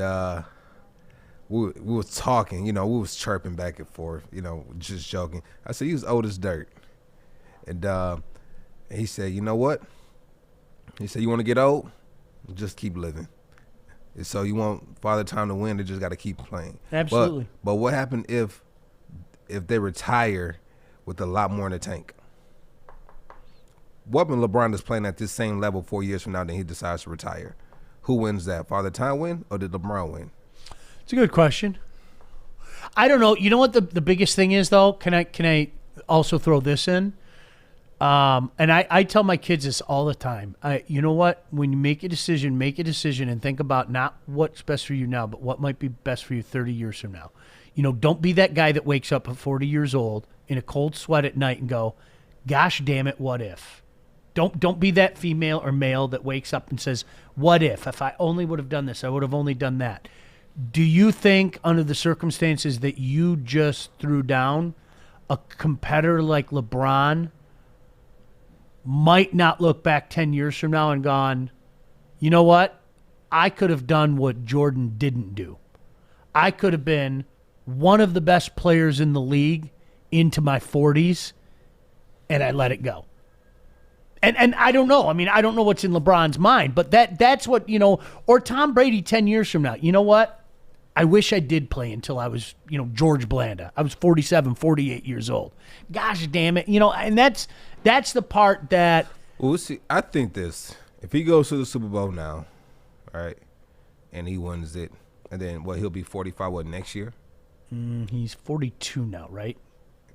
we was talking. We was chirping back and forth. Just joking. I said he was old as dirt, and he said, "You know what?" He said, "You want to get old? Just keep living. So you want Father Time to win, they just got to keep playing." Absolutely. But what happened if they retire with a lot more in the tank? What when LeBron is playing at this same level 4 years from now, then he decides to retire? Who wins that? Father Time win or did LeBron win? It's a good question. I don't know. You know what the biggest thing is, though? Can I also throw this in? And I tell my kids this all the time. You know what? When you make a decision and think about not what's best for you now, but what might be best for you 30 years from now. Don't be that guy that wakes up at 40 years old in a cold sweat at night and go, gosh damn it, what if? Don't be that female or male that wakes up and says, what if I only would have done this, I would have only done that. Do you think under the circumstances that you just threw down, a competitor like LeBron might not look back 10 years from now and gone, you know what? I could have done what Jordan didn't do. I could have been one of the best players in the league into my 40s, and I let it go. And I don't know. I mean, I don't know what's in LeBron's mind, but that's what, or Tom Brady 10 years from now. You know what? I wish I did play until I was, George Blanda. I was 47, 48 years old. Gosh damn it. And that's the part that. Well, see, I think this. If he goes to the Super Bowl now, all right, and he wins it, and then, he'll be 45, next year? He's 42 now, right?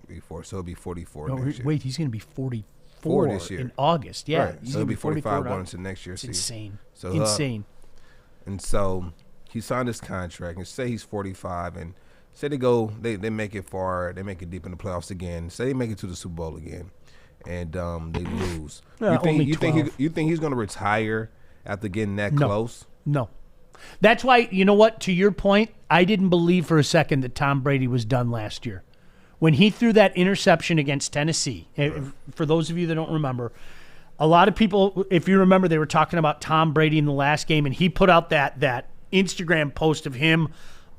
So he'll be 44 no, next year. Wait, he's going to be 44 this year. in August. Yeah. Right. So he'll be 45 going into next year. It's insane. So insane. And so he signed his contract, and say he's 45, and say they make it far, they make it deep in the playoffs again. Say they make it to the Super Bowl again, and they lose. You think he's going to retire after getting that close? No. That's why, you know what, to your point, I didn't believe for a second that Tom Brady was done last year. When he threw that interception against Tennessee, for those of you that don't remember, a lot of people, if you remember, they were talking about Tom Brady in the last game, and he put out that Instagram post of him,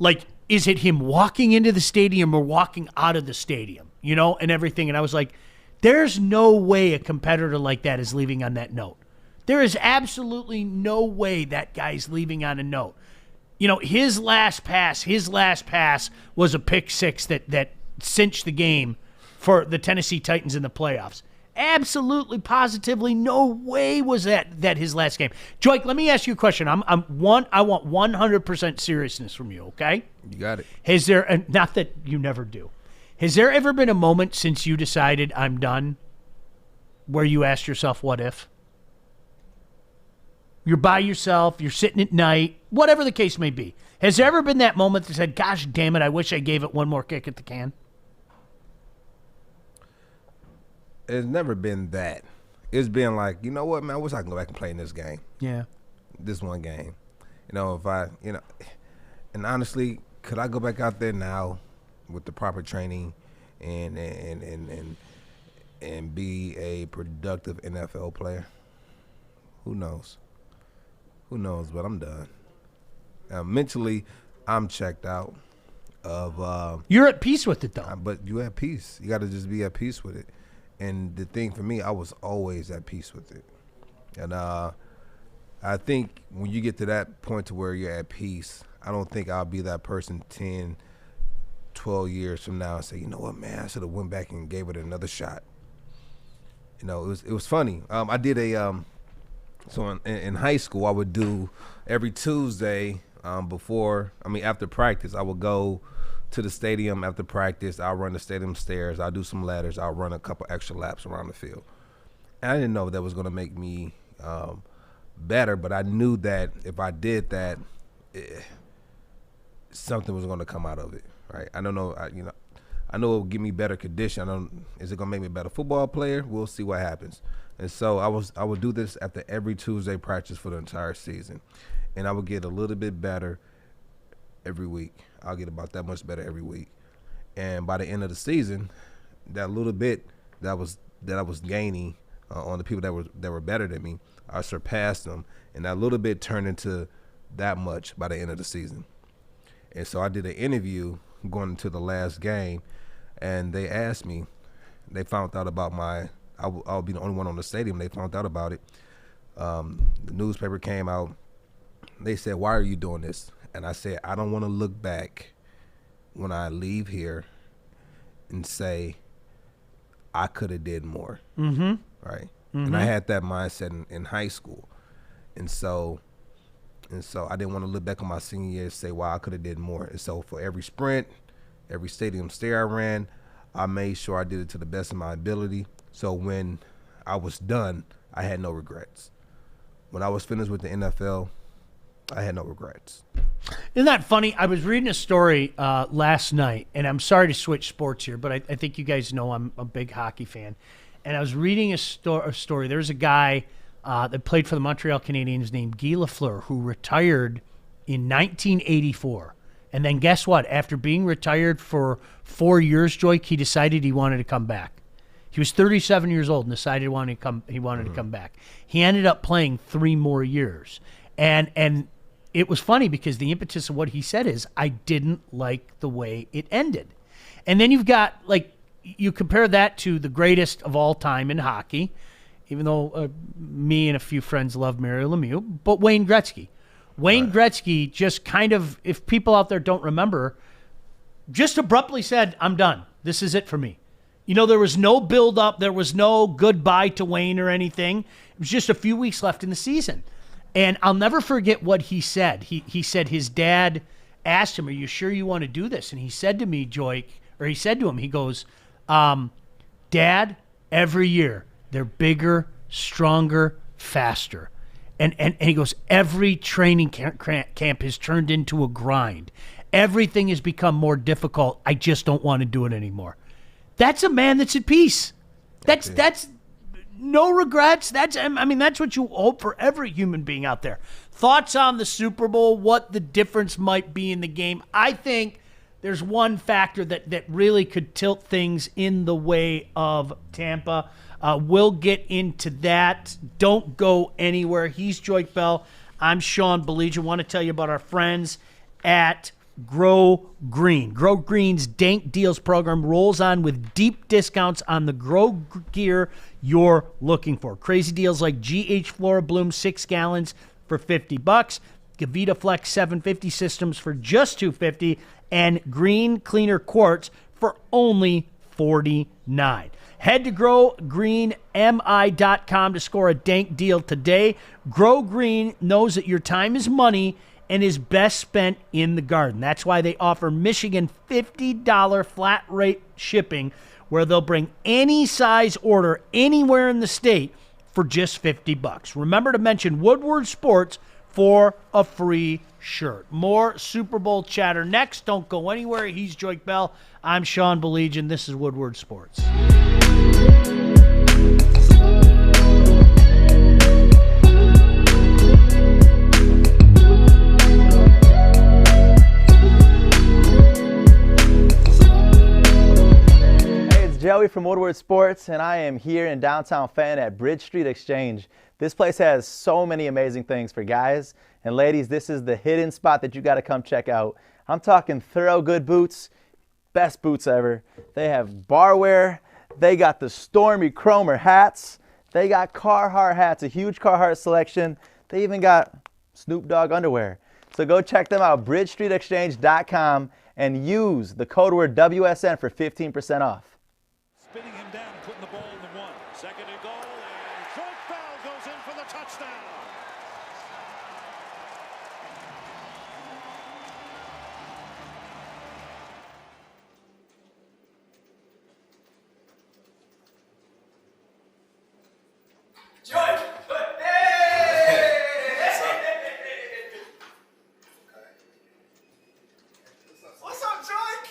like, is it him walking into the stadium or walking out of the stadium, and everything. And I was like, there's no way a competitor like that is leaving on that note. There is absolutely no way that guy's leaving on a note. His last pass was a pick six that cinched the game for the Tennessee Titans in the playoffs. Absolutely, positively, no way was that his last game. Joik, let me ask you a question. I want 100% seriousness from you, okay? You got it. Has there, and not that you never do, has there ever been a moment since you decided I'm done where you asked yourself, what if? You're by yourself, you're sitting at night, whatever the case may be. Has there ever been that moment that said, gosh damn it, I wish I gave it one more kick at the can? It's never been that. It's been like, you know what, man, I wish I could go back and play in this game. Yeah. This one game. If I, and honestly, could I go back out there now with the proper training and be a productive NFL player? Who knows? But I'm done. Mentally, I'm checked out of. You're at peace with it, though. But you at peace. You got to just be at peace with it. And the thing for me, I was always at peace with it. And I think when you get to that point to where you're at peace, I don't think I'll be that person 10, 12 years from now and say, you know what, man, I should have went back and gave it another shot. It was funny. I did so in high school, I would do every Tuesday after practice, I would go to the stadium after practice. I'll run the stadium stairs. I'll do some ladders. I'll run a couple extra laps around the field. And I didn't know that was going to make me better, but I knew that if I did that, something was going to come out of it, right? I don't know. I know it will give me better condition. Is it gonna make me a better football player? We'll see what happens. And so I would do this after every Tuesday practice for the entire season, and I would get a little bit better every week. I'll get about that much better every week, and by the end of the season, that little bit that I was gaining on the people that were better than me, I surpassed them, and that little bit turned into that much by the end of the season. And so I did an interview going into the last game, and they asked me, they found out about I'll be the only one on the stadium. They found out about it. The newspaper came out. They said, "Why are you doing this?" And I said, "I don't want to look back when I leave here and say I could have did more." Mm-hmm. Right. Mm-hmm. And I had that mindset in high school, and so I didn't want to look back on my senior year and say, "Wow, I could have did more." And so for every sprint, every stadium stare I ran, I made sure I did it to the best of my ability. So when I was done, I had no regrets. When I was finished with the NFL, I had no regrets. Isn't that funny? I was reading a story last night, and I'm sorry to switch sports here, but I think you guys know I'm a big hockey fan. And I was reading a story. There's a guy that played for the Montreal Canadiens named Guy Lafleur who retired in 1984. And then guess what? After being retired for 4 years, Joik, he decided he wanted to come back. He was 37 years old and decided he wanted to come back. He ended up playing 3 more years. And it was funny because the impetus of what he said is, I didn't like the way it ended. And then you've got, like, you compare that to the greatest of all time in hockey, even though me and a few friends love Mario Lemieux, but Wayne Gretzky. Wayne Gretzky just kind of, if people out there don't remember, just abruptly said, I'm done. This is it for me. You know, there was no build-up. There was no goodbye to Wayne or anything. It was just a few weeks left in the season. And I'll never forget what he said. He said his dad asked him, are you sure you want to do this? And he said to me, Joik, or he said to him, he goes, Dad, every year they're bigger, stronger, faster. And he goes, every training camp has turned into a grind. Everything has become more difficult. I just don't want to do it anymore. That's a man that's at peace. That's no regrets. That's what you hope for every human being out there. Thoughts on the Super Bowl, what the difference might be in the game. I think there's one factor that really could tilt things in the way of Tampa. We'll get into that. Don't go anywhere. He's Joik Bell. I'm Sean Baligian. I want to tell you about our friends at Grow Green. Grow Green's Dank Deals program rolls on with deep discounts on the grow gear you're looking for. Crazy deals like GH Flora Bloom 6 gallons for $50, Gavita Flex 750 systems for just $250, and Green Cleaner Quartz for only $49. Head to growgreenmi.com to score a dank deal today. Grow Green knows that your time is money and is best spent in the garden. That's why they offer Michigan $50 flat rate shipping, where they'll bring any size order anywhere in the state for just $50. Remember to mention Woodward Sports for a free shirt. More Super Bowl chatter next. Don't go anywhere. He's Joik Bell. I'm Sean Baligian. This is Woodward Sports. Joey from Woodward Sports, and I am here in downtown Fenton at Bridge Street Exchange. This place has so many amazing things for guys and ladies. This is the hidden spot that you got to come check out. I'm talking thorough good boots, best boots ever. They have barware. They got the Stormy Cromer hats. They got Carhartt hats, a huge Carhartt selection. They even got Snoop Dogg underwear. So go check them out, bridgestreetexchange.com, and use the code word WSN for 15% off. Spinning him down, putting the ball in the 1. Second and goal, and Joik Bell goes in for the touchdown. Joik! Hey! What's up, Joik?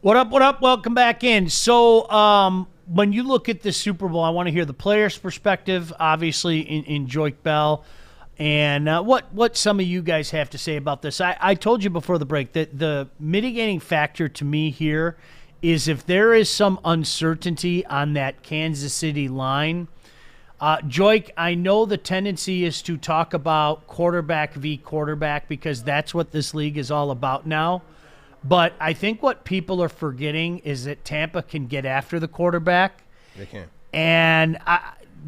What up, what up? Welcome back in. So when you look at the Super Bowl, I want to hear the players' perspective, obviously, in Joik Bell, and what some of you guys have to say about this. I told you before the break that the mitigating factor to me here is if there is some uncertainty on that Kansas City line. Joik, I know the tendency is to talk about quarterback v. quarterback because that's what this league is all about now. But I think what people are forgetting is that Tampa can get after the quarterback. They can. And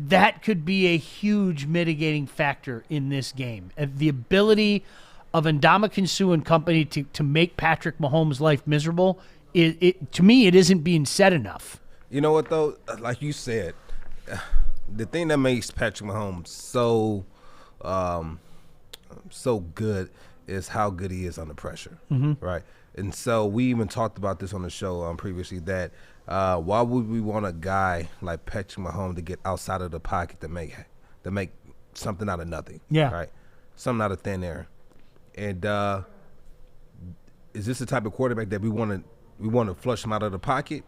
that could be a huge mitigating factor in this game. The ability of Ndamukong Suh and company to make Patrick Mahomes' life miserable, to me, it isn't being said enough. You know what, though? Like you said, the thing that makes Patrick Mahomes so good is how good he is under pressure, right? And so we even talked about this on the show previously that why would we want a guy like Patrick Mahomes to get outside of the pocket to make something out of nothing? Yeah. Right? Something out of thin air. And is this the type of quarterback that we want to flush him out of the pocket,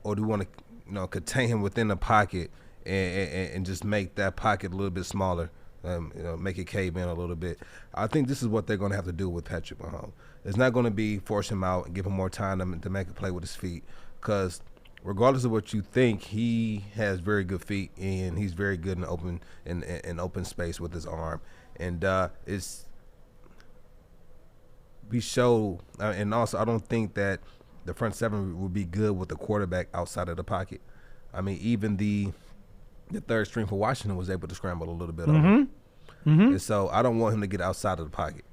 or do we want to contain him within the pocket and just make that pocket a little bit smaller? Make it cave in a little bit. I think this is what they're going to have to do with Patrick Mahomes. It's not going to be force him out and give him more time to make a play with his feet, because regardless of what you think, he has very good feet and he's very good in open space with his arm. And and also I don't think that the front seven would be good with the quarterback outside of the pocket. I mean, even the third string for Washington was able to scramble a little bit on him. And so I don't want him to get outside of the pocket.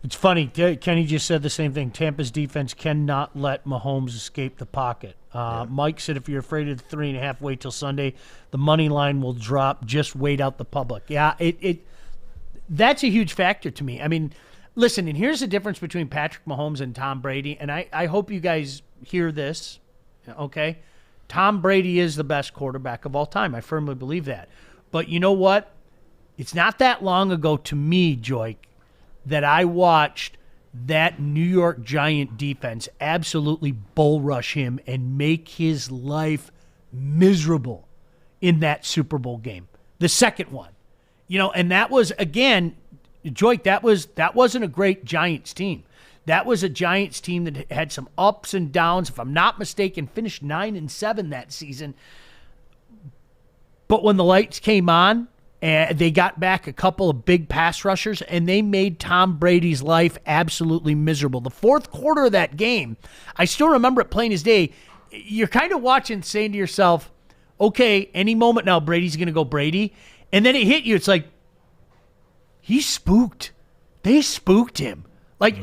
It's funny. Kenny just said the same thing. Tampa's defense cannot let Mahomes escape the pocket. Mike said if you're afraid of the 3.5, wait till Sunday. The money line will drop. Just wait out the public. Yeah, that's a huge factor to me. I mean, listen, and here's the difference between Patrick Mahomes and Tom Brady, and I hope you guys hear this, okay? Tom Brady is the best quarterback of all time. I firmly believe that. But you know what? It's not that long ago to me, Joik, that I watched that New York Giant defense absolutely bull rush him and make his life miserable in that Super Bowl game, the second one. And that was, again, Joik, that wasn't a great Giants team. That was a Giants team that had some ups and downs. If I'm not mistaken, finished 9-7 that season. But when the lights came on, and they got back a couple of big pass rushers, and they made Tom Brady's life absolutely miserable. The fourth quarter of that game, I still remember it plain as day. You're kind of watching, saying to yourself, okay, any moment now, Brady's going to go Brady. And then it hit you. It's like, he's spooked. They spooked him. Like,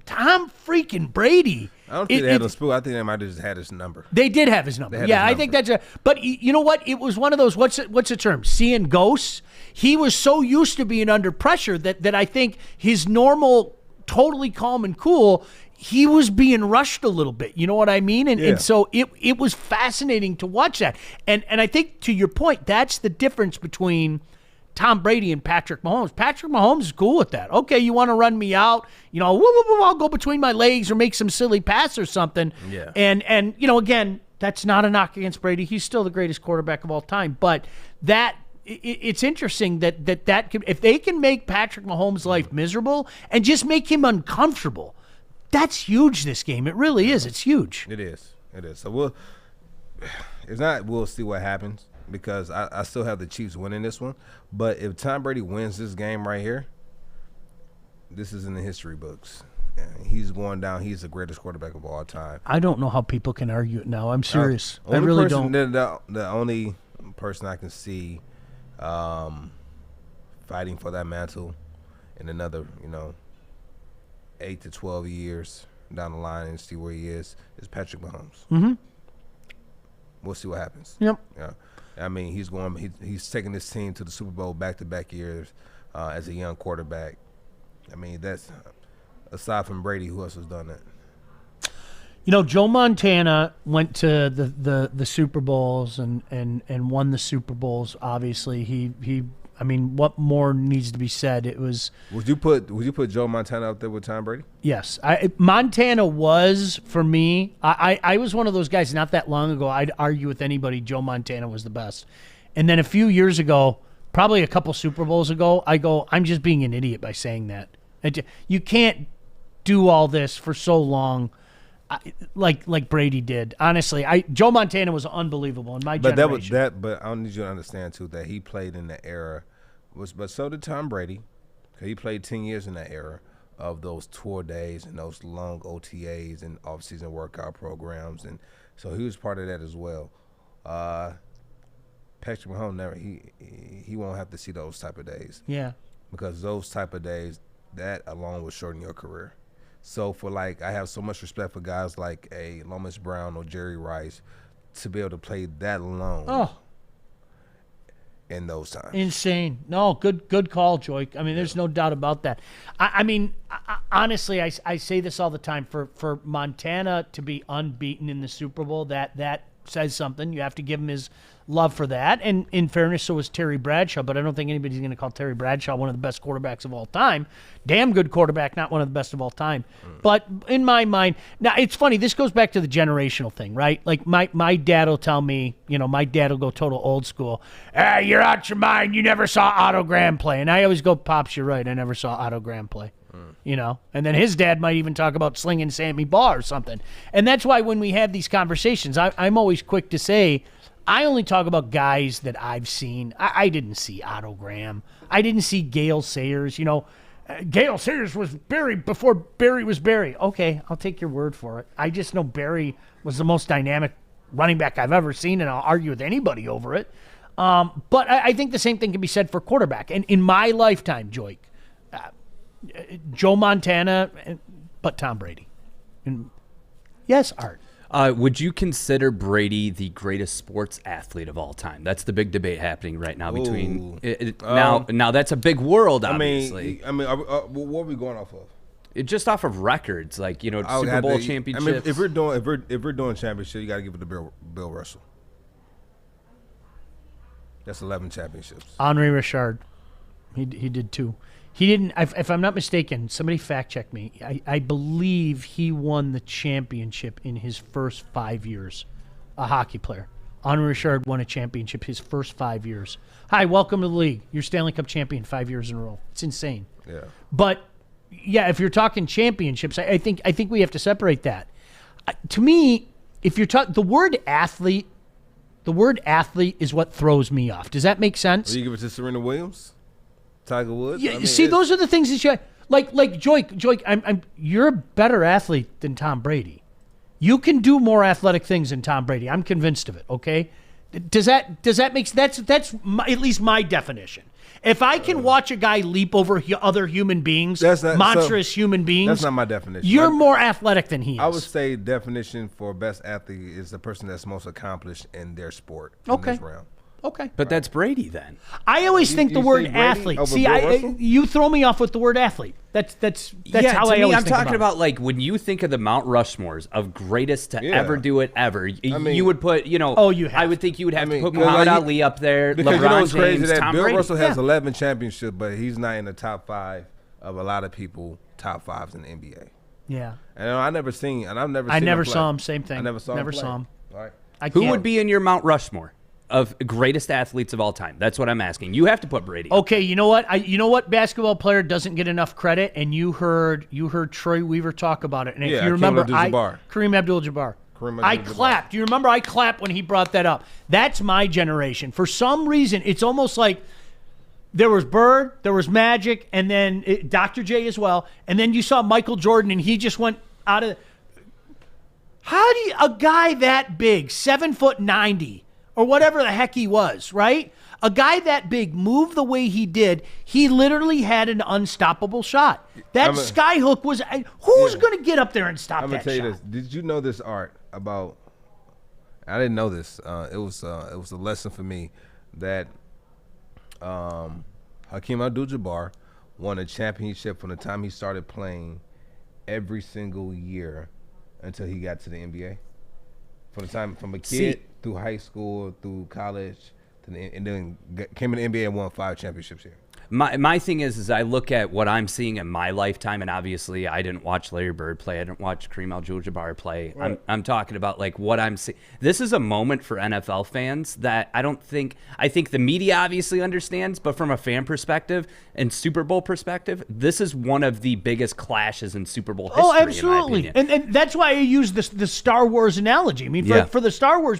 Tom freaking Brady. I don't think they had him spooked. I think they might have just had his number. They did have his number. Yeah, I think that's but you know what? It was one of those, what's the term? Seeing ghosts. He was so used to being under pressure that I think his normal, totally calm and cool, he was being rushed a little bit. You know what I mean? And so it was fascinating to watch that. And I think, to your point, that's the difference between Tom Brady and Patrick Mahomes. Patrick Mahomes is cool with that. Okay, you want to run me out, I'll go between my legs or make some silly pass or something. Yeah. And again, that's not a knock against Brady. He's still the greatest quarterback of all time. But it's interesting that could, if they can make Patrick Mahomes' life miserable and just make him uncomfortable, that's huge this game. It really is. It's huge. It is. So we'll see what happens, because I still have the Chiefs winning this one. But if Tom Brady wins this game right here, this is in the history books. He's going down. He's the greatest quarterback of all time. I don't know how people can argue it now. I'm serious. I really don't. The only person I can see fighting for that mantle in another, 8 to 12 years down the line and see where he is Patrick Mahomes. We'll see what happens. Yep. Yeah. I mean, he's taking this team to the Super Bowl back-to-back years as a young quarterback. I mean, that's aside from Brady, who else has done that? Joe Montana went to the Super Bowls and won the Super Bowls. Obviously, he I mean, what more needs to be said? It was. Would you put Joe Montana up there with Tom Brady? Yes, Montana was for me. I was one of those guys not that long ago. I'd argue with anybody. Joe Montana was the best, and then a few years ago, probably a couple Super Bowls ago, I go, I'm just being an idiot by saying that. You can't do all this for so long, like Brady did. Honestly, Joe Montana was unbelievable in my generation. But I need you to understand too that he played in the era, but so did Tom Brady. He played 10 years in that era of those tour days and those long OTAs and off-season workout programs, and so he was part of that as well. Patrick Mahomes he won't have to see those type of days. Yeah, because those type of days, that alone will shorten your career. So I have so much respect for guys like a Lomas Brown or Jerry Rice to be able to play that long in those times. Insane. No, good call, Joik. I mean, there's no doubt about that. I mean, honestly, I say this all the time. For Montana to be unbeaten in the Super Bowl, that says something. You have to give him his love for that. And in fairness, so was Terry Bradshaw, but I don't think anybody's going to call Terry Bradshaw one of the best quarterbacks of all time. Damn good quarterback, not one of the best of all time. But in my mind, now it's funny, this goes back to the generational thing, right? Like my dad will tell me, my dad will go total old school. You're out your mind. You never saw Otto Graham play. And I always go, Pops, you're right. I never saw Otto Graham play. And then his dad might even talk about slinging Sammy Baugh or something. And that's why when we have these conversations, I'm always quick to say, I only talk about guys that I've seen. I didn't see Otto Graham. I didn't see Gale Sayers. Gale Sayers was Barry before Barry was Barry. Okay, I'll take your word for it. I just know Barry was the most dynamic running back I've ever seen, and I'll argue with anybody over it. But I think the same thing can be said for quarterback. And in my lifetime, Joik, Joe Montana, but Tom Brady. And yes, Art. Would you consider Brady the greatest sports athlete of all time? That's the big debate happening right now between now that's a big world, obviously. I mean, what are we going off of? Just off of records, like Super Bowl championships. I mean, if we're doing championship, you got to give it to Bill Russell. That's 11 championships. Henri Richard, he did too. He didn't, if I'm not mistaken, somebody fact check me. I believe he won the championship in his first 5 years, a hockey player. Henri Richard won a championship his first 5 years. Hi, welcome to the league. You're Stanley Cup champion 5 years in a row. It's insane. Yeah. But, yeah, if you're talking championships, I think we have to separate that. To me, if you're talking, the word athlete is what throws me off. Does that make sense? Will you give it to Serena Williams? Tiger Woods. Yeah, those are the things that you like. Joik, you're a better athlete than Tom Brady. You can do more athletic things than Tom Brady. I'm convinced of it. Okay, does that make that's at least my definition. If I can watch a guy leap over other human beings, monstrous human beings, that's not my definition. You're more athletic than he is. I would say definition for best athlete is the person that's most accomplished in their sport. In this round. Okay. But that's Brady then. I always think the word athlete. See, you throw me off with the word athlete. That's how I always I'm talking about like when you think of the Mount Rushmores of greatest to ever do it ever, you would put, I would think you would have to put Muhammad Ali up there, because LeBron it's crazy James, that Tom Bill Brady. Russell has 11 championships, but he's not in the top 5 of a lot of people, top 5s in the NBA. Yeah. And I never saw him. Same thing. I never saw him. All right. Who would be in your Mount Rushmore of greatest athletes of all time? That's what I'm asking. You have to put Brady. Okay, you know what basketball player doesn't get enough credit, and you heard Troy Weaver talk about it. And if you remember, Kareem Abdul-Jabbar. I clapped. Do you remember I clapped when he brought that up? That's my generation. For some reason, it's almost like there was Bird, there was Magic, and then Dr. J as well, and then you saw Michael Jordan, and he just went out of. How do a guy that big, 7'90", or whatever the heck he was, right? A guy that big move the way he did, he literally had an unstoppable shot. That skyhook was, who's going to get up there and stop that shot? I'm going to tell you this. Did you know this, Art, about, I didn't know this. It was a lesson for me that Hakeem Abdul-Jabbar won a championship from the time he started playing every single year until he got to the NBA. From a kid through high school, through college, and then came in the NBA and won 5 championships here. My thing is I look at what I'm seeing in my lifetime, and obviously I didn't watch Larry Bird play. I didn't watch Kareem Abdul-Jabbar play. Right. I'm talking about like what I'm seeing. This is a moment for NFL fans that I think the media obviously understands, but from a fan perspective and Super Bowl perspective, this is one of the biggest clashes in Super Bowl history. Oh, absolutely. In my opinion. And that's why I use the Star Wars analogy. I mean, for the Star Wars,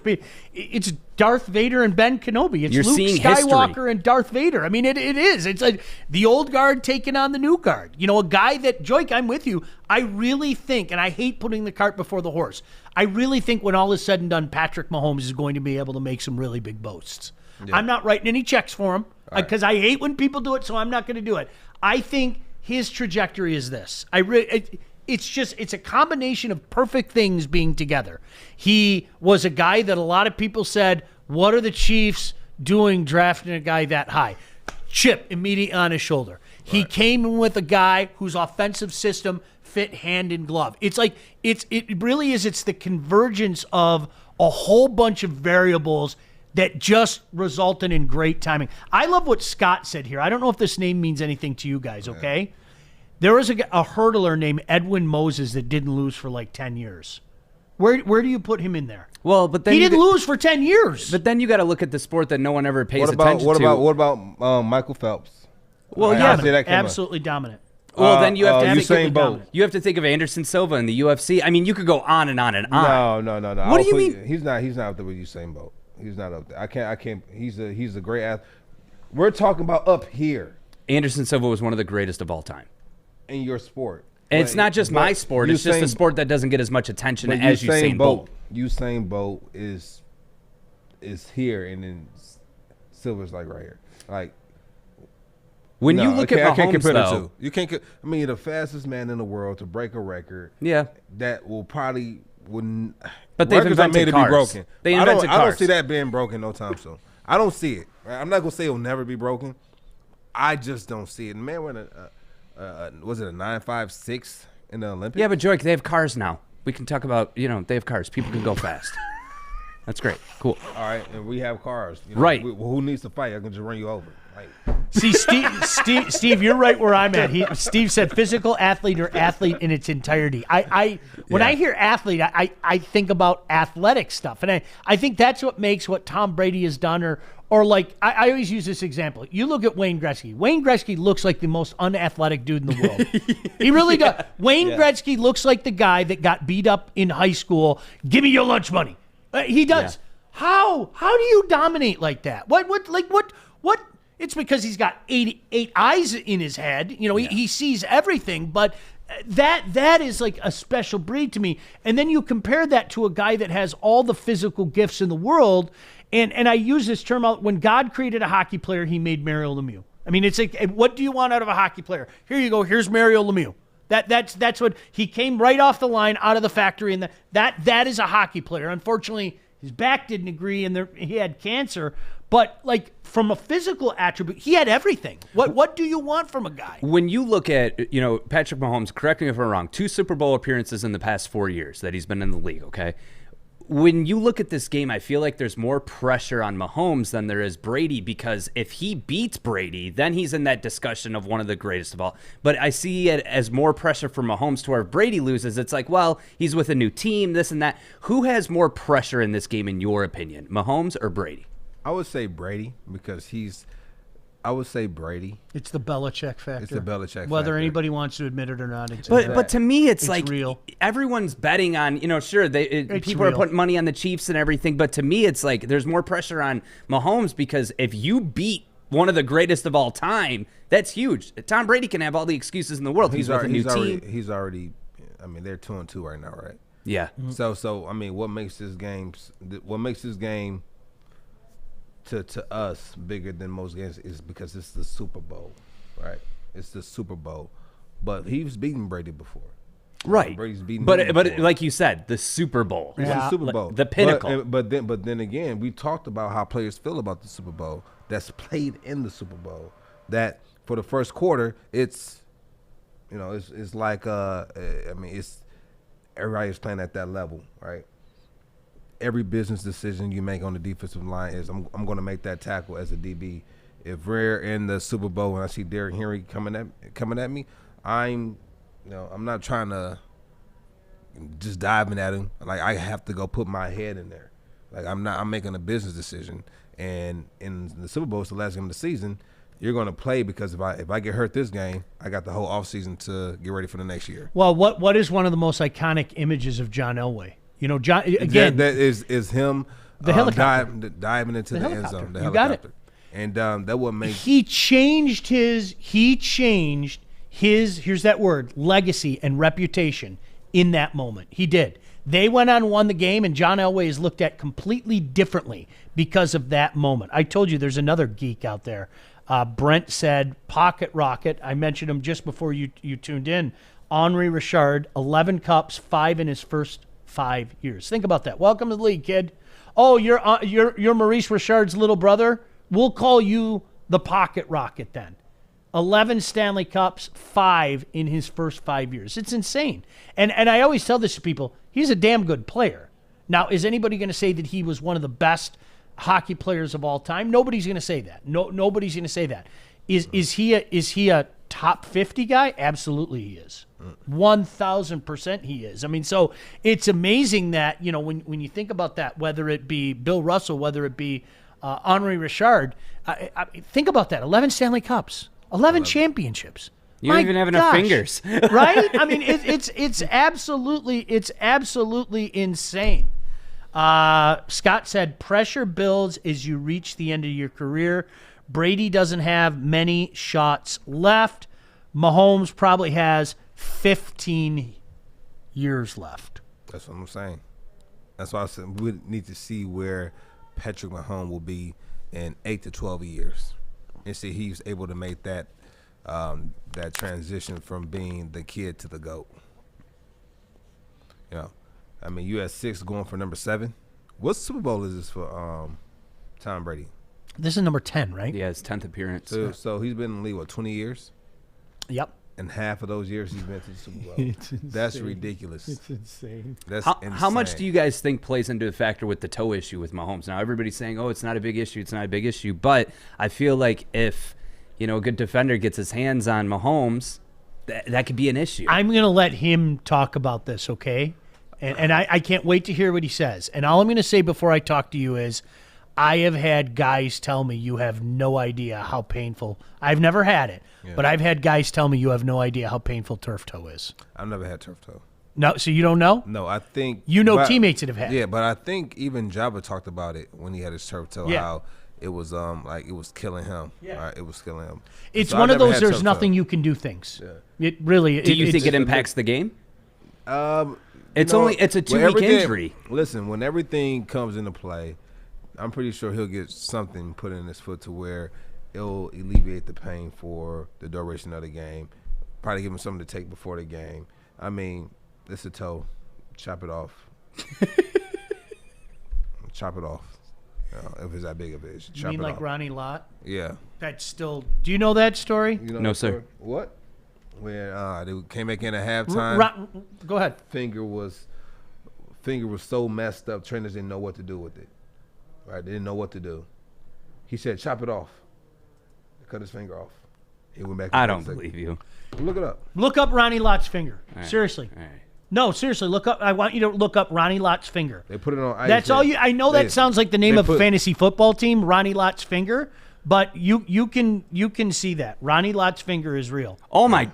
it's Darth Vader and Ben Kenobi. It's You're Luke seeing Skywalker history. and Darth Vader. I mean, it is. It's like the old guard taking on the new guard. You know, a guy that, Joik, I'm with you. I really think, and I hate putting the cart before the horse, I really think when all is said and done, Patrick Mahomes is going to be able to make some really big boasts. Yeah. I'm not writing any checks for him because I hate when people do it, so I'm not going to do it. I think his trajectory is this. It's a combination of perfect things being together. He was a guy that a lot of people said, what are the Chiefs doing drafting a guy that high? Chip immediately on his shoulder. Right. He came in with a guy whose offensive system fit hand in glove. It's like it really is. It's the convergence of a whole bunch of variables that just resulted in great timing. I love what Scott said here. I don't know if this name means anything to you guys, okay? There was a hurdler named Edwin Moses that didn't lose for like 10 years. Where do you put him in there? Well, but then he didn't lose for 10 years. But then you got to look at the sport that no one ever pays attention to. What about Michael Phelps? Well, absolutely dominant. Well, then you have to Usain Bolt. You have to think of Anderson Silva in the UFC. I mean, you could go on and on and on. No. What do you mean? He's not up there with Usain Bolt. He's not up there. I can't. He's a great athlete. We're talking about up here. Anderson Silva was one of the greatest of all time in your sport. And it's not just my sport. It's just a sport that doesn't get as much attention as Usain Bolt. Usain Bolt is here, and then Silver's like right here. Like when you look at Mahomes, I can't compare though, the two. You can't. I mean, the fastest man in the world to break a record. Yeah, that will probably wouldn't. But they've invented cars. Be broken. They invented cars. I don't see that being broken no time soon. I don't see it. I'm not gonna say it'll never be broken. I just don't see it. Man, we're in was it a 9.56 in the Olympics? Yeah, but Joik, they have cars now. We can talk about, they have cars. People can go fast. That's great. Cool. All right, and we have cars. Right. Who needs to fight? I can just run you over. Like. See, Steve, you're right where I'm at. Steve said physical athlete or athlete in its entirety. When I hear athlete, I think about athletic stuff, and I think that's what makes what Tom Brady has done, or like I always use this example. You look at Wayne Gretzky. Wayne Gretzky looks like the most unathletic dude in the world. He really does. Wayne Gretzky looks like the guy that got beat up in high school. Give me your lunch money. He does. Yeah. How do you dominate like that? What? It's because he's got eight eyes in his head. He sees everything, but that is like a special breed to me. And then you compare that to a guy that has all the physical gifts in the world. And I use this term out. When God created a hockey player, he made Mario Lemieux. I mean, it's like, what do you want out of a hockey player? Here you go. Here's Mario Lemieux. That's what he came right off the line, out of the factory, and that is a hockey player. Unfortunately, his back didn't agree, and he had cancer. But like from a physical attribute, he had everything. What do you want from a guy? When you look at Patrick Mahomes, correct me if I'm wrong, 2 Super Bowl appearances in the past 4 years that he's been in the league. Okay. When you look at this game, I feel like there's more pressure on Mahomes than there is Brady, because if he beats Brady, then he's in that discussion of one of the greatest of all. But I see it as more pressure for Mahomes to where if Brady loses, it's like, well, he's with a new team, this and that. Who has more pressure in this game, in your opinion, Mahomes or Brady? I would say Brady, because I would say Brady. It's the Belichick factor. It's the Belichick factor. Whether anybody wants to admit it or not. But to me, it's like real. Everyone's betting on, sure, people are putting money on the Chiefs and everything, but to me, it's like there's more pressure on Mahomes, because if you beat one of the greatest of all time, that's huge. Tom Brady can have all the excuses in the world. He's with a new team. He's already, they're 2-2 right now, right? Yeah. Mm-hmm. So what makes this game to us bigger than most games is because it's the Super Bowl, right? It's the Super Bowl, but he's beaten Brady before, right? Brady's beaten, but like you said, the Super Bowl, it's the Super Bowl, the pinnacle. But then again, we talked about how players feel about the Super Bowl. That's played in the Super Bowl. That for the first quarter, it's like it's everybody's playing at that level, right? every business decision you make on the defensive line is I'm going to make that tackle as a DB. If we're in the Super Bowl and I see Derrick Henry coming at me, I'm not trying to just diving at him. Like, I have to go put my head in there. Like, I'm making a business decision. And in the Super Bowl, it's the last game of the season. You're going to play because if I get hurt this game, I got the whole offseason to get ready for the next year. Well, what is one of the most iconic images of John Elway? You know, John again. That is him the helicopter. diving into the end zone. The you helicopter. got it. And that would make he changed his here's that word, legacy and reputation in that moment. He did. They went on and won the game, and John Elway is looked at completely differently because of that moment. I told you there's another geek out there. Brent said pocket rocket. I mentioned him just before you tuned in. Henri Richard, 11 cups, 5 in his first 5 years. Think about that. Welcome to the league, kid. Oh, you're Maurice Richard's little brother? We'll call you the pocket rocket then. 11 Stanley Cups, 5 in his first 5 years. It's insane. And I always tell this to people, he's a damn good player. Now, is anybody going to say that he was one of the best hockey players of all time? Nobody's going to say that. Nobody's going to say that. Is he a top 50 guy? Absolutely he is. 1,000% he is. I mean, so it's amazing that, when you think about that, whether it be Bill Russell, whether it be Henri Richard, think about that. 11 Stanley Cups. 11 championships. You don't even have enough fingers, right? I mean, it's absolutely insane. Scott said pressure builds as you reach the end of your career. Brady doesn't have many shots left. Mahomes probably has 15 years left. That's what I'm saying. That's why I said we need to see where Patrick Mahomes will be in 8 to 12 years. And see he's able to make that transition from being the kid to the GOAT. I mean, you had 6 going for number 7. What Super Bowl is this for Tom Brady? This is number 10, right? Yeah, his 10th appearance. So he's been in the league, 20 years? Yep. And half of those years he's been to the Super Bowl. That's ridiculous. It's insane. That's insane. How much do you guys think plays into the factor with the toe issue with Mahomes? Now, everybody's saying, oh, it's not a big issue. It's not a big issue. But I feel like if, a good defender gets his hands on Mahomes, that could be an issue. I'm going to let him talk about this, okay? And I can't wait to hear what he says. And all I'm going to say before I talk to you is I have had guys tell me you have no idea how painful. I've never had it, but I've had guys tell me you have no idea how painful turf toe is. I've never had turf toe. No, so you don't know? No, I think teammates that have had it. Yeah, but I think even Jabba talked about it when he had his turf toe. How it was like it was killing him. Yeah, right? It was killing him. It's so one of those. There's nothing you can do things. Yeah. It really. Do you think it impacts the game? It's a 2-week injury. Listen, when everything comes into play, I'm pretty sure he'll get something put in his foot to where it'll alleviate the pain for the duration of the game. Probably give him something to take before the game. I mean, it's a toe. Chop it off. Chop it off. If it's that big of it. You mean like Ronnie Lott? Yeah. That's still. Do you know that story? No, sir. What? Where they came back in at halftime. Go ahead. Finger was so messed up. Trainers didn't know what to do with it. Right? They didn't know what to do. He said, "Chop it off." They cut his finger off. He went back. I don't believe you. Look it up. Look up Ronnie Lott's finger. Right. Seriously. All right. No, seriously. Look up. I want you to look up Ronnie Lott's finger. They put it on ice. That's all you. I know that sounds like the name of a fantasy football team, Ronnie Lott's finger, but you can see that Ronnie Lott's finger is real. Oh my.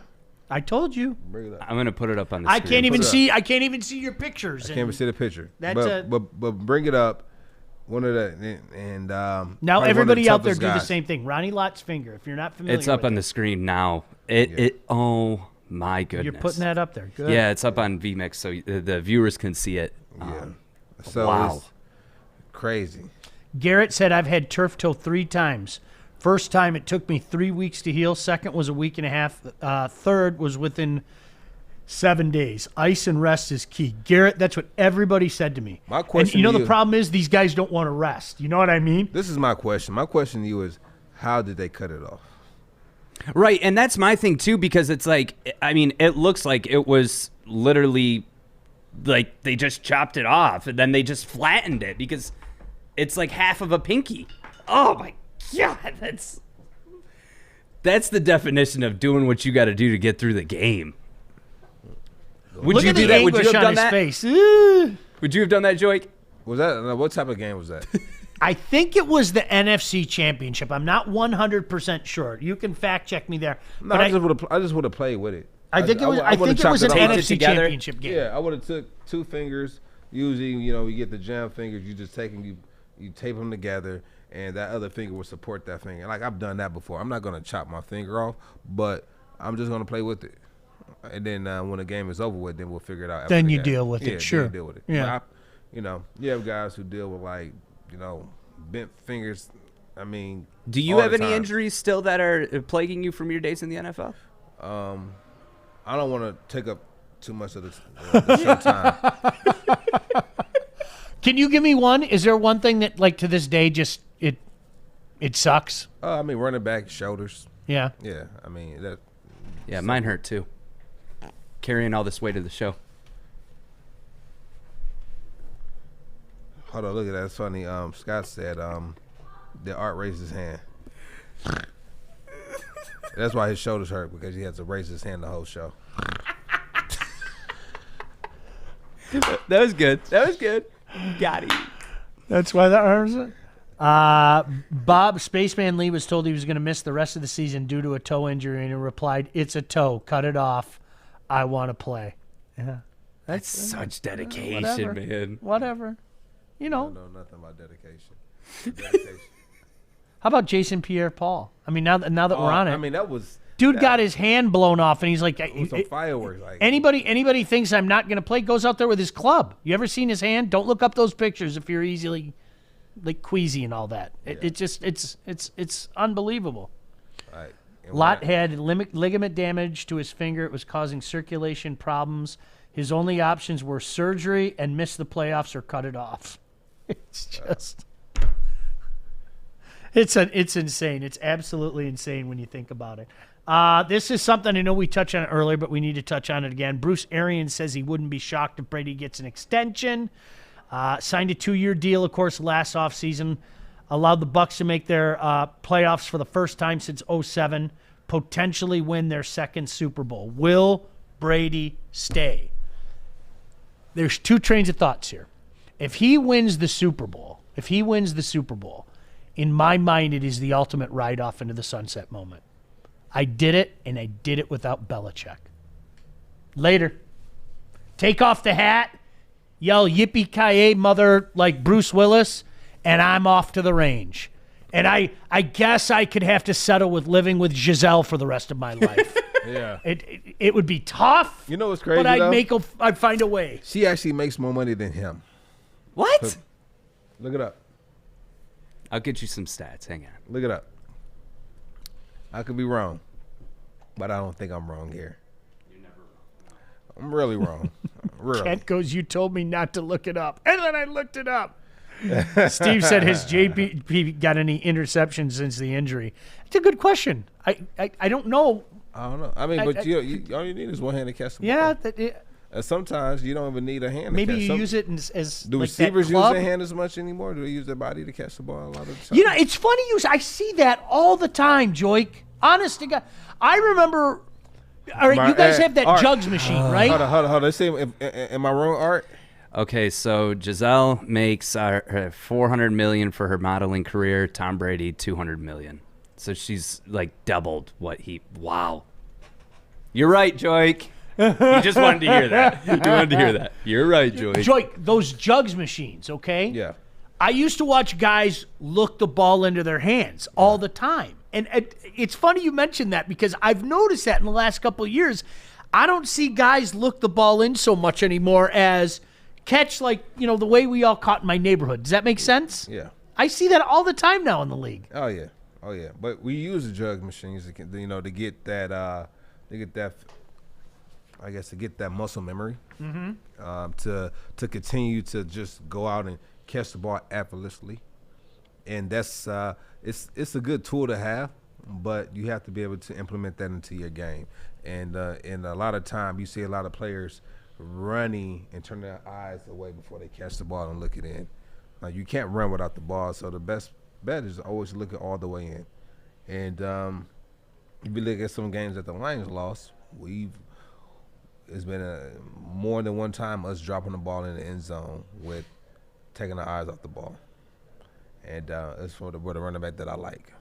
I told you. Bring it up. I'm gonna put it up on the screen. I can't even see your pictures. I can't even see the picture. That's but bring it up. One of the and now everybody out there do the same thing. Ronnie Lott's finger. If you're not familiar, it's up on the screen now. Oh my goodness. You're putting that up there. Good. Yeah, it's up on VMix, so the viewers can see it. Yeah. So wow. It's crazy. Garrett said, "I've had turf toe 3 times. First time it took me 3 weeks to heal. Second was a week and a half. Third was within 7 days. Ice and rest is key." Garrett, that's what everybody said to me. My question the problem is these guys don't want to rest. You know what I mean? This is my question. My question to you is, how did they cut it off? Right, and that's my thing too, because it's like, I mean, it looks like it was literally like they just chopped it off and then they just flattened it because it's like half of a pinky. Oh my God, that's the definition of doing what you got to do to get through the game. Would you do that? Would you have done that? Face. Would you have done that, Joik? Was that what type of game was that? I think it was the NFC Championship. I'm not 100% sure. You can fact check me there. No, but I just would have played with it. I think it was an NFC Championship game. Yeah, I would have took 2 fingers. Usually, you get the jam fingers. You just take them, you tape them together, and that other finger will support that finger. Like I've done that before. I'm not gonna chop my finger off, but I'm just gonna play with it. And then when the game is over with, then we'll figure it out. Then you deal with it. Sure. Then you deal with it. Yeah. You have guys who deal with bent fingers. I mean, do you have any injuries still that are plaguing you from your days in the NFL? I don't want to take up too much of the show time. Can you give me one? Is there one thing that, like, to this day, just it sucks? I mean, running back shoulders. Yeah. Yeah. I mean that. Yeah, mine hurt too. Carrying all this weight of the show. Hold on, look at that. It's funny. Scott said that Art raised his hand. That's why his shoulders hurt, because he had to raise his hand the whole show. That was good. Got it. That's why that hurts it. Bob Spaceman Lee was told he was going to miss the rest of the season due to a toe injury, and he replied, "It's a toe. Cut it off. I want to play." Yeah, that's such dedication, man. Whatever. I don't know nothing about dedication. How about Jason Pierre-Paul? I mean, now that we're on it. I mean, that was... Dude got his hand blown off, and he's like... It was some fireworks. Like, anybody thinks I'm not going to play goes out there with his club. You ever seen his hand? Don't look up those pictures if you're easily, like, queasy and all that. Yeah. It's unbelievable. Right. Lott had ligament damage to his finger. It was causing circulation problems. His only options were surgery and miss the playoffs or cut it off. It's just... It's insane. It's absolutely insane when you think about it. This is something I know we touched on it earlier, but we need to touch on it again. Bruce Arians says he wouldn't be shocked if Brady gets an extension. Signed a 2-year deal, of course, last offseason. Allowed the Bucs to make their playoffs for the first time since 2007. Potentially win their second Super Bowl. Will Brady stay? There's 2 trains of thoughts here. If he wins the Super Bowl, in my mind, it is the ultimate ride-off into the sunset moment. I did it, and I did it without Belichick. Later. Take off the hat, yell yippee-ki-yay, mother, like Bruce Willis, and I'm off to the range. And I guess I could have to settle with living with Giselle for the rest of my life. Yeah. It would be tough. You know what's crazy, but I'd find a way. She actually makes more money than him. What? Look it up. I'll get you some stats. Hang on. Look it up. I could be wrong, but I don't think I'm wrong here. You're never wrong. I'm really wrong. Really. Kent goes, "You told me not to look it up." And then I looked it up. Steve said, "Has JP got any interceptions since the injury?" It's a good question. I don't know. I don't know. I mean, but all you need is one hand to catch the ball. Yeah. And sometimes you don't even need a hand. Maybe to catch you use it as do like receivers use their hand as much anymore? Do they use their body to catch the ball a lot of the time? You know, it's funny. I see that all the time, Joik. Honest to God, I remember. All right, you guys have that Art, jugs machine, right? Hold on. Let's see. Am I wrong, Art? Okay, so Giselle makes $400 million for her modeling career. Tom Brady $200 million. So she's like doubled what he. Wow. You're right, Joik. You just wanted to hear that. You wanted to hear that. You're right, Joik. Joik, those jugs machines, okay? Yeah. I used to watch guys look the ball into their hands all the time. And it's funny you mentioned that because I've noticed that in the last couple of years. I don't see guys look the ball in so much anymore as catch like, the way we all caught in my neighborhood. Does that make sense? Yeah. I see that all the time now in the league. Oh, yeah. But we use the jug machines to get that I guess to get that muscle memory, to continue to just go out and catch the ball effortlessly, and that's it's a good tool to have, but you have to be able to implement that into your game. And a lot of time you see a lot of players running and turning their eyes away before they catch the ball and look it in. Like, you can't run without the ball, so the best bet is always look it all the way in. And if you look at some games that the Lions lost, it's been more than one time us dropping the ball in the end zone with taking our eyes off the ball. And it's for the running back that I like.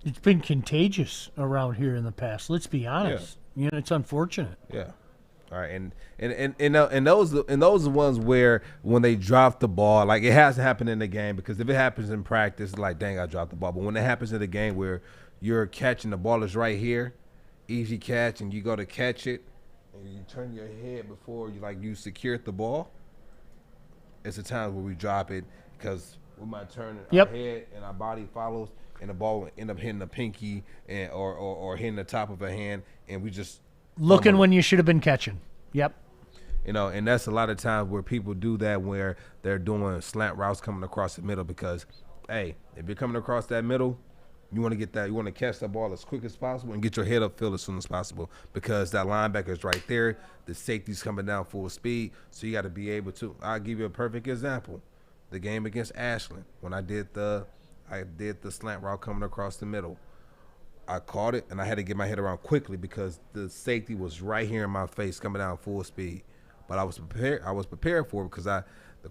It's been contagious around here in the past. Let's be honest. Yeah. You know, it's unfortunate. Yeah. All right, and those are the ones where when they drop the ball, like, it has to happen in the game, because if it happens in practice, it's like, dang, I dropped the ball. But when it happens in the game where you're catching, the ball is right here, easy catch, and you go to catch it, and you turn your head before you secured the ball, it's the times where we drop it, because we might turn our head and our body follows, and the ball will end up hitting the pinky or hitting the top of a hand, and we just looking when you should have been catching. Yep. You know, and that's a lot of times where people do that, where they're doing slant routes coming across the middle, because, hey, if you're coming across that middle, you want to catch that ball as quick as possible and get your head upfield as soon as possible, because that linebacker is right there. The safety's coming down full speed, so you got to be able to. I'll give you a perfect example. The game against Ashland, when I did the slant route coming across the middle. I caught it, and I had to get my head around quickly because the safety was right here in my face coming down full speed. But I was prepared for it, because the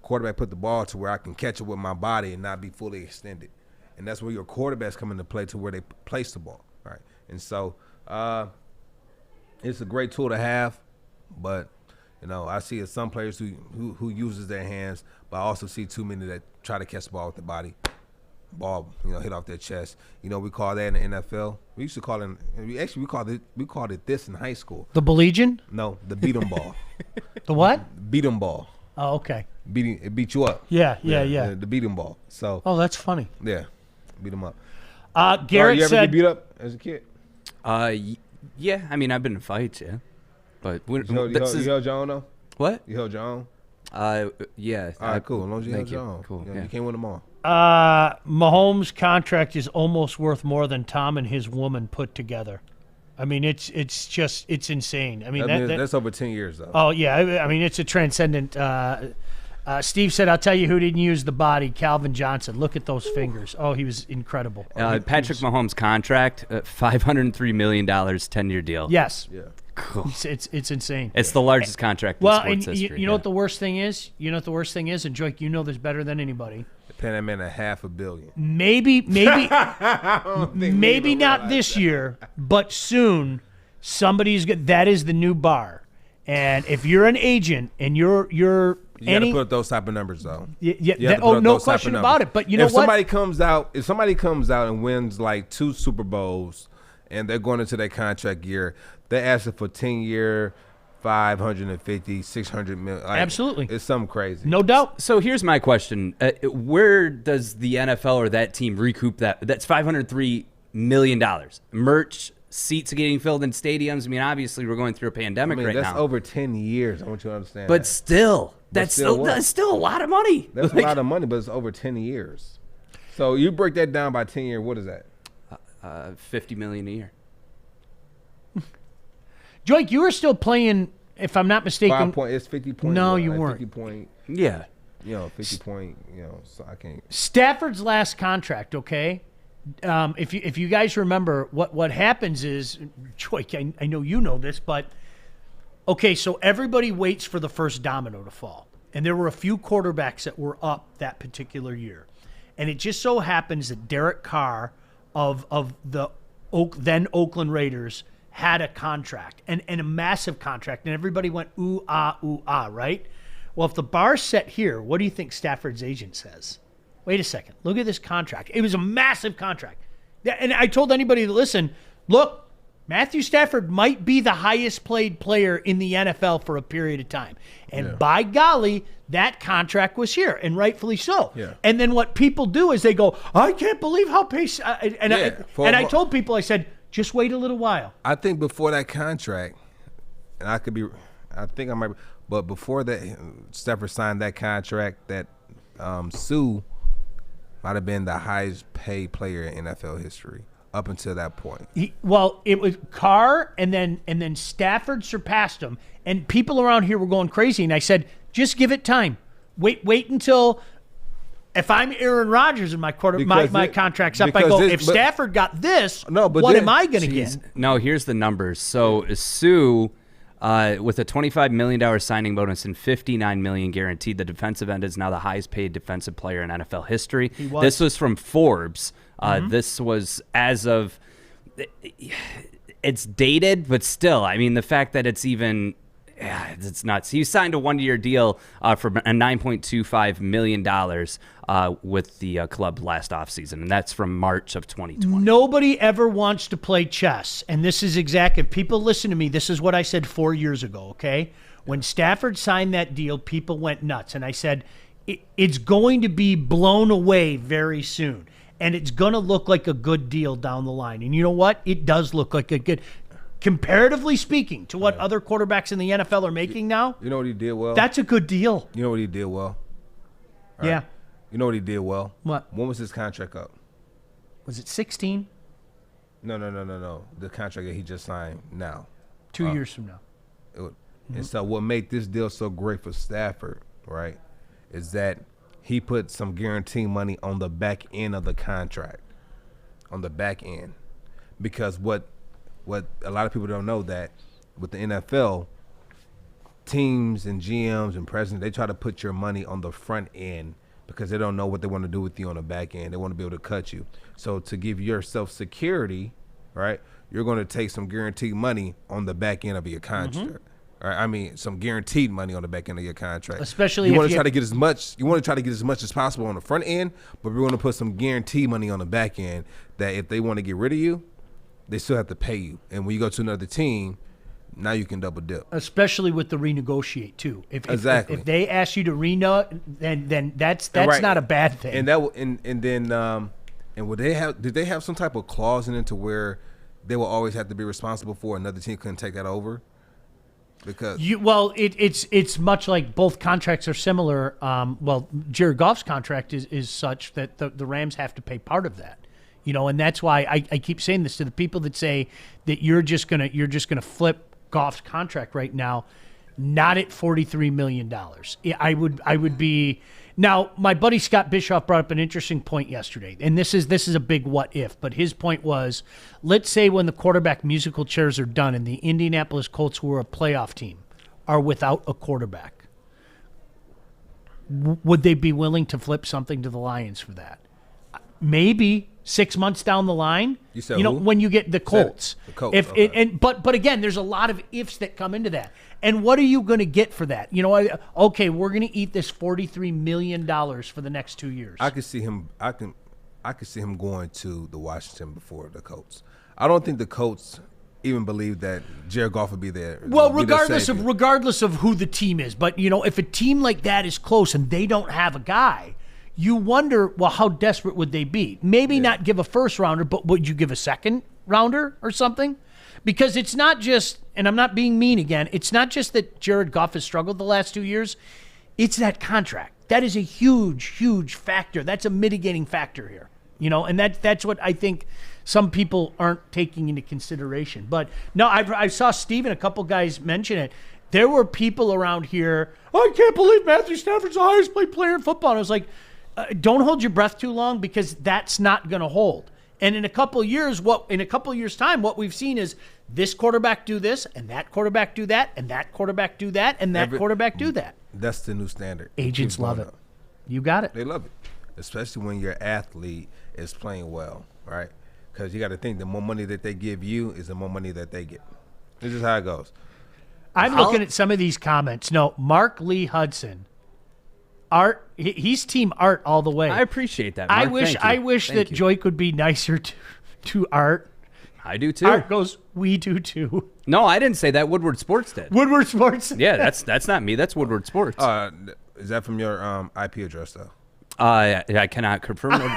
quarterback put the ball to where I can catch it with my body and not be fully extended. And that's where your quarterbacks come into play, to where they place the ball. Right. And so it's a great tool to have, but, you know, I see some players who uses their hands, but I also see too many that try to catch the ball with the body. Ball, hit off their chest. We call that in the NFL. We used to call it. We called it this in high school. The Baligian? No, the beat 'em ball. The what? Beat 'em ball. Oh, okay. It beat you up. Yeah. The beat 'em ball. So. Oh, that's funny. Yeah, beat 'em up. Garrett you ever said, get beat up as a kid? Yeah. I mean, I've been in fights. Yeah, but you held your own though? What? You held your own? Yeah. All right, cool. As long as you held your you. own. Cool. You can't win them all. Mahomes' contract is almost worth more than Tom and his woman put together. I mean, it's insane. I mean, that's over 10 years, though. Oh, yeah. I mean, it's a transcendent. Steve said, I'll tell you who didn't use the body, Calvin Johnson. Look at those fingers. Oh, he was incredible. Patrick Mahomes' contract, $503 million, 10-year deal. Yes. Yeah. Cool. It's insane. It's the largest contract in sports history. You know what the worst thing is? And Joik, you know this better than anybody. Paying that man $500 million. Maybe not this year, but soon somebody's good. That is the new bar. And if you're an agent and you got to put up those type of numbers, though. No question about it. But you know what? If somebody comes out and wins like 2 Super Bowls and they're going into their contract year, they're asking for 10-year, 550, 600 million. Like, absolutely. It's something crazy. No doubt. So here's my question. Where does the NFL or that team recoup that? That's $503 million. Merch, seats getting filled in stadiums. I mean, obviously, we're going through a pandemic right now. That's over 10 years. I want you to understand But that. still, that's still a lot of money. That's a lot of money, but it's over 10 years. So you break that down by 10 years, what is that? $50 million a year. Joik, you were still playing, if I'm not mistaken. It's 50 points. No, you weren't. 50 point. Yeah. 50 point, so I can't. Stafford's last contract, okay? If you guys remember, what happens is, Joik, I know you know this, but, okay, so everybody waits for the first domino to fall. And there were a few quarterbacks that were up that particular year. And it just so happens that Derek Carr of the then Oakland Raiders had a contract, and a massive contract, and everybody went, ooh, ah, right? Well, if the bar's set here, what do you think Stafford's agent says? Wait a second. Look at this contract. It was a massive contract. And I told anybody to listen, look, Matthew Stafford might be the highest paid player in the NFL for a period of time. And by golly, that contract was here, and rightfully so. Yeah. And then what people do is they go, I can't believe how pace. And I told people, I said, just wait a little while. I think before that contract, and I think I might, but before that, Stafford signed that contract, that Sue might have been the highest paid player in NFL history. up until that point. Well, it was Carr, and then Stafford surpassed him, and people around here were going crazy. And I said, just give it time. Wait until. If I'm Aaron Rodgers and my contract's up, I go, if Stafford got this, what am I going to get? No, here's the numbers. So Sue, with a $25 million signing bonus and $59 million guaranteed, the defensive end is now the highest paid defensive player in NFL history. This was from Forbes. This was as of – it's dated, but still, I mean, the fact that it's even – yeah, it's nuts. He signed a one-year deal for $9.25 million with the club last offseason, and that's from March of 2020. Nobody ever wants to play chess, and this is exactly – if people listen to me, this is what I said 4 years ago, okay? When Stafford signed that deal, people went nuts, and I said it's going to be blown away very soon, and it's going to look like a good deal down the line. And you know what? It does look like a good – comparatively speaking to what other quarterbacks in the NFL are making now. You know what he did well? That's a good deal. You know what he did well? Yeah. You know what he did well? What? When was his contract up? Was it 16? No. The contract that he just signed now. 2 years from now. And so what made this deal so great for Stafford, right, is that he put some guarantee money on the back end of the contract. On the back end. Because what a lot of people don't know, that with the NFL, teams and GMs and presidents, they try to put your money on the front end because they don't know what they want to do with you on the back end. They want to be able to cut you. So to give yourself security, right, you're going to take some guaranteed money on the back end of your contract. Right? I mean, some guaranteed money on the back end of your contract. Especially you if want to try to get as much. You want to try to get as much as possible on the front end, but we're going to put some guaranteed money on the back end that if they want to get rid of you, they still have to pay you. And when you go to another team, now you can double dip. Especially with the renegotiate too. Exactly. If they ask you to then that's right. Not a bad thing. And would they have? Did they have some type of clause in it to where they will always have to be responsible for another team couldn't take that over? Because it's much like both contracts are similar. Jared Goff's contract is such that the Rams have to pay part of that. You know, and that's why I keep saying this to the people that say that you're just gonna flip Goff's contract right now, not at $43 million. I would be now. My buddy Scott Bischoff brought up an interesting point yesterday, and this is a big what if. But his point was, let's say when the quarterback musical chairs are done, and the Indianapolis Colts, who are a playoff team, are without a quarterback, would they be willing to flip something to the Lions for that? Maybe 6 months down the line, when you get the Colts. The Colts. But again, there's a lot of ifs that come into that. And what are you going to get for that? You know, okay, we're going to eat this $43 million for the next 2 years. I could see him. I could see him going to the Washington before the Colts. I don't think the Colts even believe that Jared Goff would be there. Well, regardless of who the team is, but you know, if a team like that is close and they don't have a guy, you wonder, well, how desperate would they be? Maybe not give a first rounder, but would you give a second rounder or something? Because it's not just, and I'm not being mean again, it's not just that Jared Goff has struggled the last 2 years. It's that contract. That is a huge, huge factor. That's a mitigating factor here. You know, and that's what I think some people aren't taking into consideration. But no, I saw Steve and a couple guys mention it. There were people around here, I can't believe Matthew Stafford's the highest paid player in football. And I was like, don't hold your breath too long, because that's not going to hold. And in a couple of years time, what we've seen is this quarterback do this, and that quarterback do that, and that quarterback do that, and that quarterback do that. That's the new standard. Agents love it. You got it. They love it, especially when your athlete is playing well, right? Because you got to think, the more money that they give you is the more money that they get. This is how it goes. I'm looking at some of these comments. No, Mark Lee Hudson. Art, he's team Art all the way. I appreciate that, Mark. I wish that Joy could be nicer to Art. I do too. Art goes, we do too. No, I didn't say that. Woodward Sports did. Woodward Sports. Yeah, that's not me. That's Woodward Sports. Is that from your IP address though? I cannot confirm or deny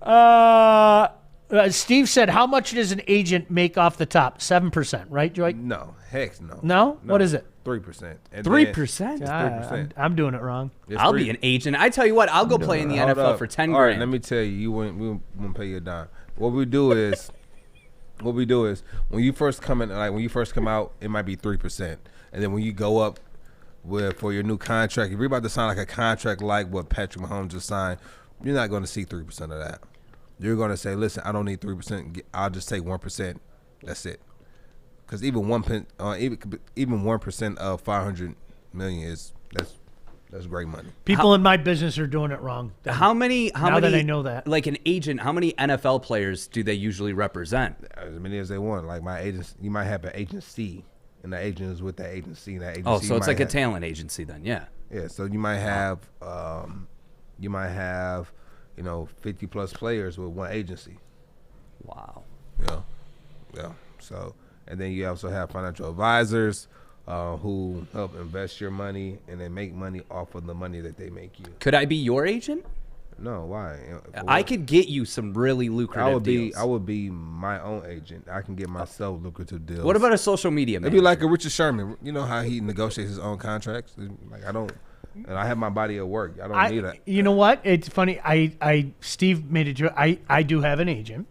that. Steve said, how much does an agent make off the top? 7%, right, Joy? No, heck no. No? What is it? 3%. 3%? It's 3%. I'm doing it wrong. I'll be an agent. I tell you what, I'll go play in the NFL for 10 grand. All right, let me tell you, we won't pay you a dime. What we do is when you first come in, like when you first come out, it might be 3%, and then when you go up for your new contract, if you're about to sign like a contract like what Patrick Mahomes just signed, you're not going to see 3% of that. You're going to say, listen, I don't need 3%. I'll just take 1%. That's it. Because even 1% of 500 million that's great money. People in my business are doing it wrong. How many? Now that I know that, like an agent, how many NFL players do they usually represent? As many as they want. Like my agents, you might have an agency, and the agent is with that agency. And that agency. Oh, so it's like a talent agency then, yeah. Yeah. So you might have, 50 plus players with one agency. Wow. Yeah. So, and then you also have financial advisors who help invest your money and then make money off of the money that they make you. Could I be your agent? No, why? I could get you some really lucrative deals. I would be my own agent. I can get myself lucrative deals. What about a social media manager? It'd be like a Richard Sherman. You know how he negotiates his own contracts? Like and I have my body at work. I don't need that. You know what? It's funny. Steve made a joke. I do have an agent.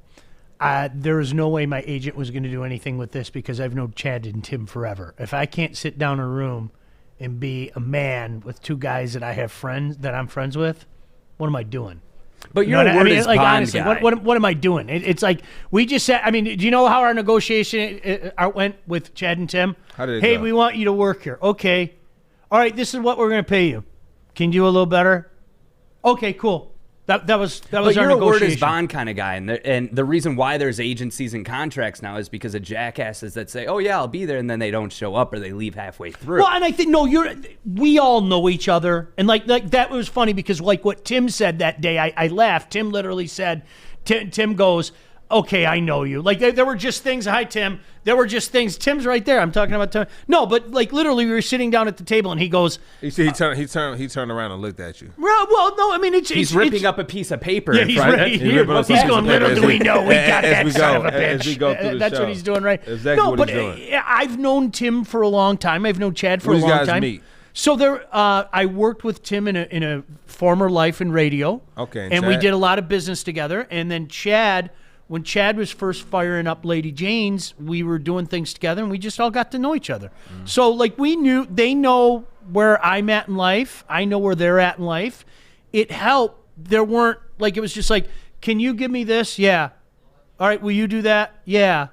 There is no way my agent was going to do anything with this because I've known Chad and Tim forever. If I can't sit down in a room and be a man with two guys that I'm friends with, what am I doing? But you're a word is bond honestly, guy. what am I doing? It's like we just said. I mean, do you know how our negotiation went with Chad and Tim? How did it Hey, go? we want you to work here. Okay. All right, this is what we're going to pay you. Can you do a little better? Okay, cool. That was But our you're a word negotiation. is bond kind of guy, and the reason why there's agencies and contracts now is because of jackasses that say, "Oh yeah, I'll be there," and then they don't show up or they leave halfway through. Well, and I think we all know each other, and like that was funny because like what Tim said that day, I laughed. Tim literally said, Tim goes, "Okay, I know you." Like there were just things. Hi, Tim. There were just things. Tim's right there. I'm talking about Tim. No, but like literally, we were sitting down at the table, and he goes. He turned around and looked at you. Well, no, I mean he's ripping up a piece of paper. Yeah, in he's front. right He's here. ripping up He's a piece going. of paper Little do we know, we got that son of a bitch. As we go through the That's show. what he's doing, right? Exactly what but he's doing. I've known Tim for a long time. I've known Chad for Where a these long guys time. meet? So I worked with Tim in a former life in radio. Okay, and we Chad? did a lot of business together. And then Chad, when Chad was first firing up Lady Jane's, we were doing things together, and we just all got to know each other. So like they know where I'm at in life. I know where they're at in life. It helped. There weren't like it was just like, can you give me this? Yeah. All right. Will you do that? Yeah.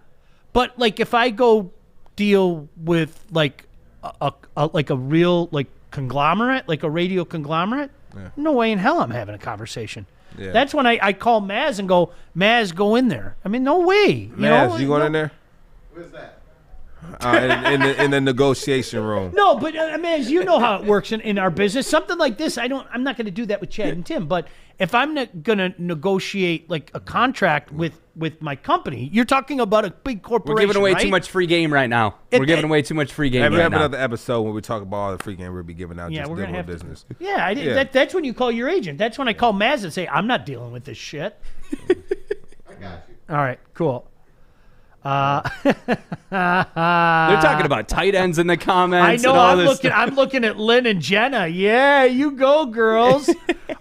But like if I go deal with like a real like conglomerate, like a radio conglomerate, no way in hell I'm having a conversation. Yeah. That's when I call Maz and go, Maz, go in there. I mean, no way. Maz, you going in there? Where's that? In the negotiation room. No, but Maz, you know how it works in our business. Something like this, I'm not going to do that with Chad and Tim. But if I'm going to negotiate like a contract with my company, you're talking about a big corporation. We're giving away right? too much free game right now. We're giving away too much free game Every right now. another episode when we talk about all the free game we'll be giving out. Yeah, just we're gonna dealing have with to- business. Yeah, that's when you call your agent. That's when I call Maz and say, I'm not dealing with this shit. I got you. All right, cool. They're talking about tight ends in the comments. I know. And all this I'm looking at Lynn and Jenna. Yeah, you go, girls.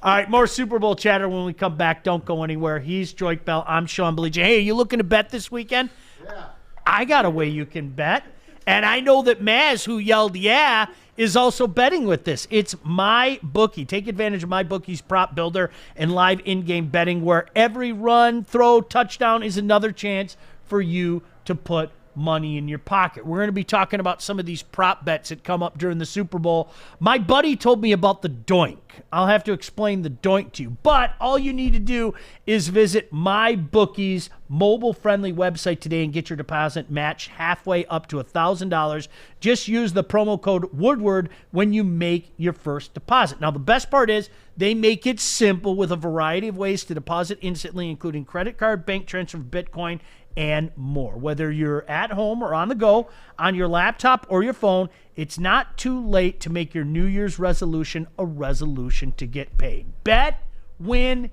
All right, more Super Bowl chatter when we come back. Don't go anywhere. He's Joy Bell. I'm Sean Baligian. Hey, are you looking to bet this weekend? Yeah. I got a way you can bet. And I know that Maz, who yelled yeah, is also betting with this. It's my bookie. Take advantage of my bookie's prop builder and live in-game betting where every run, throw, touchdown is another chance for you to put money in your pocket. We're going to be talking about some of these prop bets that come up during the Super Bowl. My buddy told me about the doink. I'll have to explain the doink to you. But all you need to do is visit MyBookie's mobile-friendly website today and get your deposit matched halfway up to $1,000. Just use the promo code Woodward when you make your first deposit. Now, the best part is they make it simple with a variety of ways to deposit instantly, including credit card, bank transfer, Bitcoin, and more. Whether you're at home or on the go, on your laptop or your phone, it's not too late to make your New Year's resolution a resolution to get paid. Bet, win,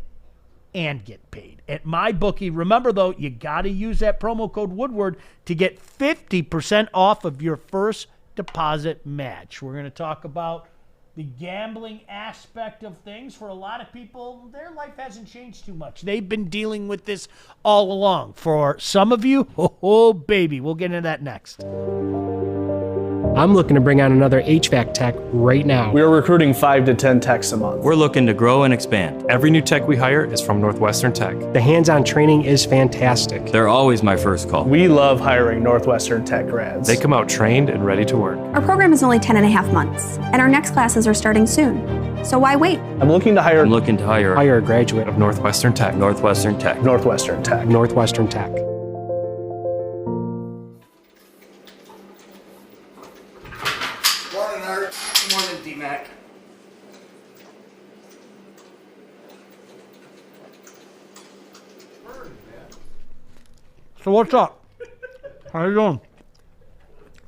and get paid at MyBookie. Remember, though, you got to use that promo code Woodward to get 50% off of your first deposit match. We're going to talk about the gambling aspect of things. For a lot of people, their life hasn't changed too much. They've been dealing with this all along. For some of you, oh baby, we'll get into that next. I'm looking to bring on another HVAC tech right now. We are recruiting 5 to 10 techs a month. We're looking to grow and expand. Every new tech we hire is from Northwestern Tech. The hands-on training is fantastic. They're always my first call. We love hiring Northwestern Tech grads. They come out trained and ready to work. Our program is only 10.5 months, and our next classes are starting soon. So why wait? I'm looking to hire Hire a graduate of Northwestern Tech. Northwestern Tech. Northwestern Tech. Northwestern Tech. Morning, Art. Morning, D-Mac. So what's up? How you doing?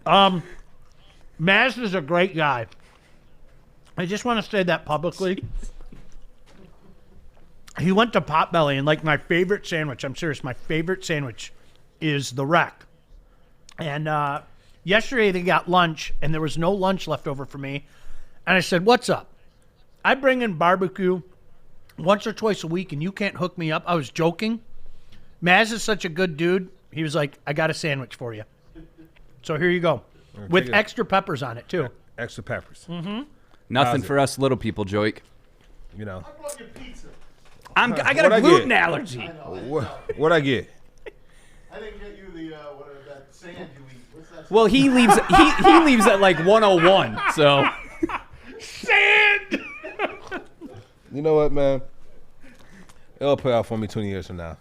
Maz is a great guy. I just want to say that publicly. He went to Potbelly, and like my favorite sandwich, I'm serious, my favorite sandwich is the Wreck. And yesterday they got lunch, and there was no lunch left over for me. And I said, what's up? I bring in barbecue once or twice a week, and you can't hook me up. I was joking. Maz is such a good dude. He was like, I got a sandwich for you. So here you go. With extra peppers on it, too. Extra peppers. Mm-hmm. Nothing for us little people, Joik. You know. I brought you pizza. I got a gluten allergy. What'd I get? I didn't get you that sand you eat. What's that? Well, he leaves. he leaves at like 101. So. Sand. You know what, man? It'll pay off for me 20 years from now.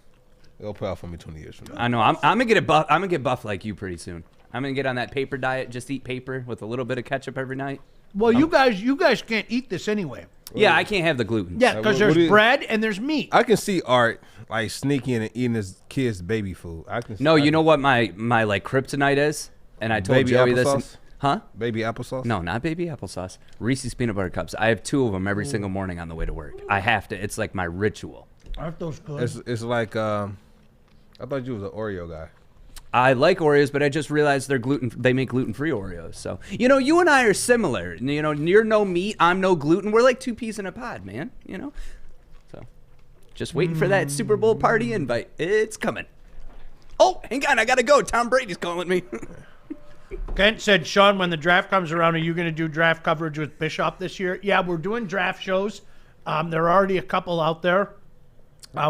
It'll pay off for me 20 years from now. I know. I'm gonna get buff. I'm gonna get buff like you pretty soon. I'm gonna get on that paper diet. Just eat paper with a little bit of ketchup every night. Well, you guys can't eat this anyway. Yeah, I can't have the gluten. Yeah, because there's bread and there's meat. I can see Art like sneaking in and eating his kid's baby food. No, you know what my like kryptonite is, and I told baby Joey applesauce? this. Huh? Baby applesauce? No, not baby applesauce. Reese's peanut butter cups. I have 2 of them every single morning on the way to work. I have to. It's like my ritual. Aren't those good? It's like I thought you was an Oreo guy. I like Oreos, but I just realized they make gluten-free Oreos. So, you know, you and I are similar. You know, you're no meat, I'm no gluten. We're like 2 peas in a pod, man. You know? So, just waiting for that Super Bowl party invite. It's coming. Oh, hang on, I got to go. Tom Brady's calling me. Kent said, Sean, when the draft comes around, are you going to do draft coverage with Bischoff this year? Yeah, we're doing draft shows. There are already a couple out there.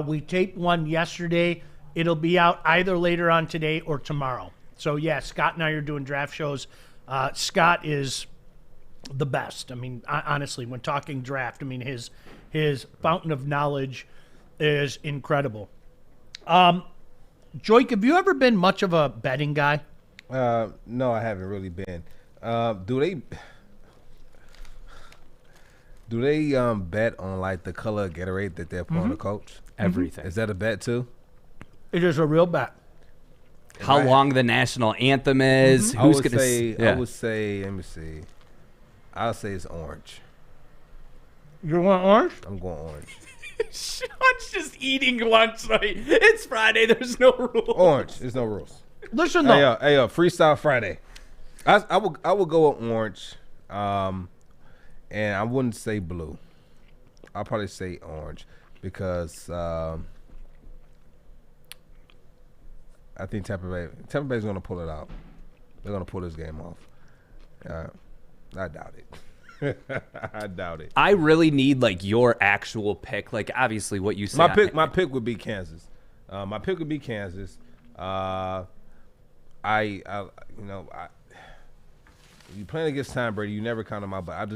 We taped one yesterday. It'll be out either later on today or tomorrow. So, yeah, Scott and I are doing draft shows. Scott is the best. I mean, honestly, when talking draft, I mean, his fountain of knowledge is incredible. Joik, have you ever been much of a betting guy? No, I haven't really been. Do they bet on like the color of Gatorade that they're pouring the coach? Everything. Is that a bet too? It is a real bet. How long the national anthem is? I Who's would gonna say. yeah. I would say. Let me see. I'll say it's orange. You're going orange? I'm going orange. Sean's just eating lunch. Like, it's Friday. There's no rules. Orange. There's no rules. Listen though. Hey, Freestyle Friday. I will go with orange. And I wouldn't say blue. I'll probably say orange because I think Tampa Bay's going to pull it out. They're going to pull this game off. I doubt it. I doubt it. I really need like your actual pick. Like obviously what you say. My pick would be Kansas. My pick would be Kansas. You playing against Tom Brady, you never count him out. But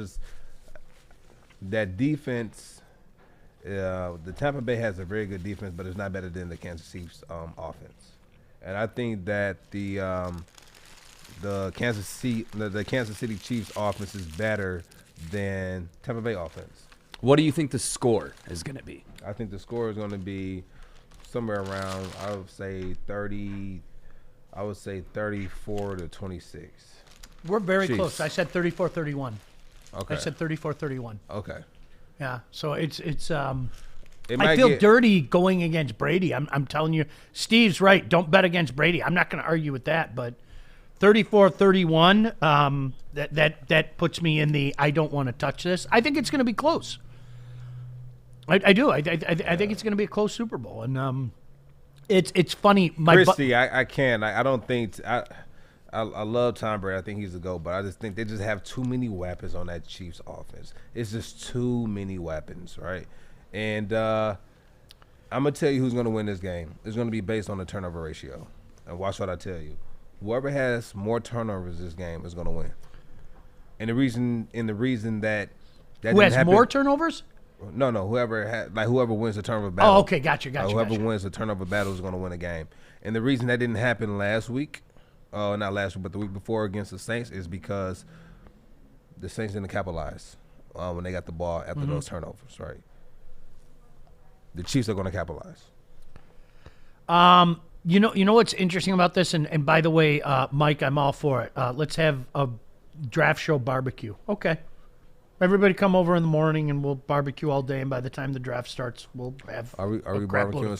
that defense. The Tampa Bay has a very good defense, but it's not better than the Kansas Chiefs offense. And I think that the Kansas City Chiefs offense is better than Tampa Bay offense. What do you think the score is going to be? I think the score is going to be somewhere around, I would say 34 to 26. We're very Chiefs. close. I said 34-31. Okay. I said 34-31. Okay. Yeah. So it's If I feel dirty going against Brady. I'm telling you, Steve's right. Don't bet against Brady. I'm not going to argue with that, but 34-31, that puts me in the I don't want to touch this. I think it's going to be close. I do. I think it's going to be a close Super Bowl, and it's funny. Christy, I can't. I don't think. I love Tom Brady. I think he's the GOAT, but I just think they just have too many weapons on that Chiefs offense. It's just too many weapons, right? And I'm going to tell you who's going to win this game. It's going to be based on the turnover ratio. And watch what I tell you. Whoever has more turnovers this game is going to win. And the reason that who has more turnovers? No. Whoever wins the turnover battle. Oh, okay, gotcha. Whoever wins the turnover battle is going to win a game. And the reason that didn't happen last week, not last week, but the week before against the Saints, is because the Saints didn't capitalize when they got the ball after those turnovers, right? The Chiefs are going to capitalize. You know what's interesting about this, and by the way, Mike, I'm all for it. Let's have a draft show barbecue. Okay. Everybody come over in the morning and we'll barbecue all day, and by the time the draft starts, we'll have. Are we barbecuing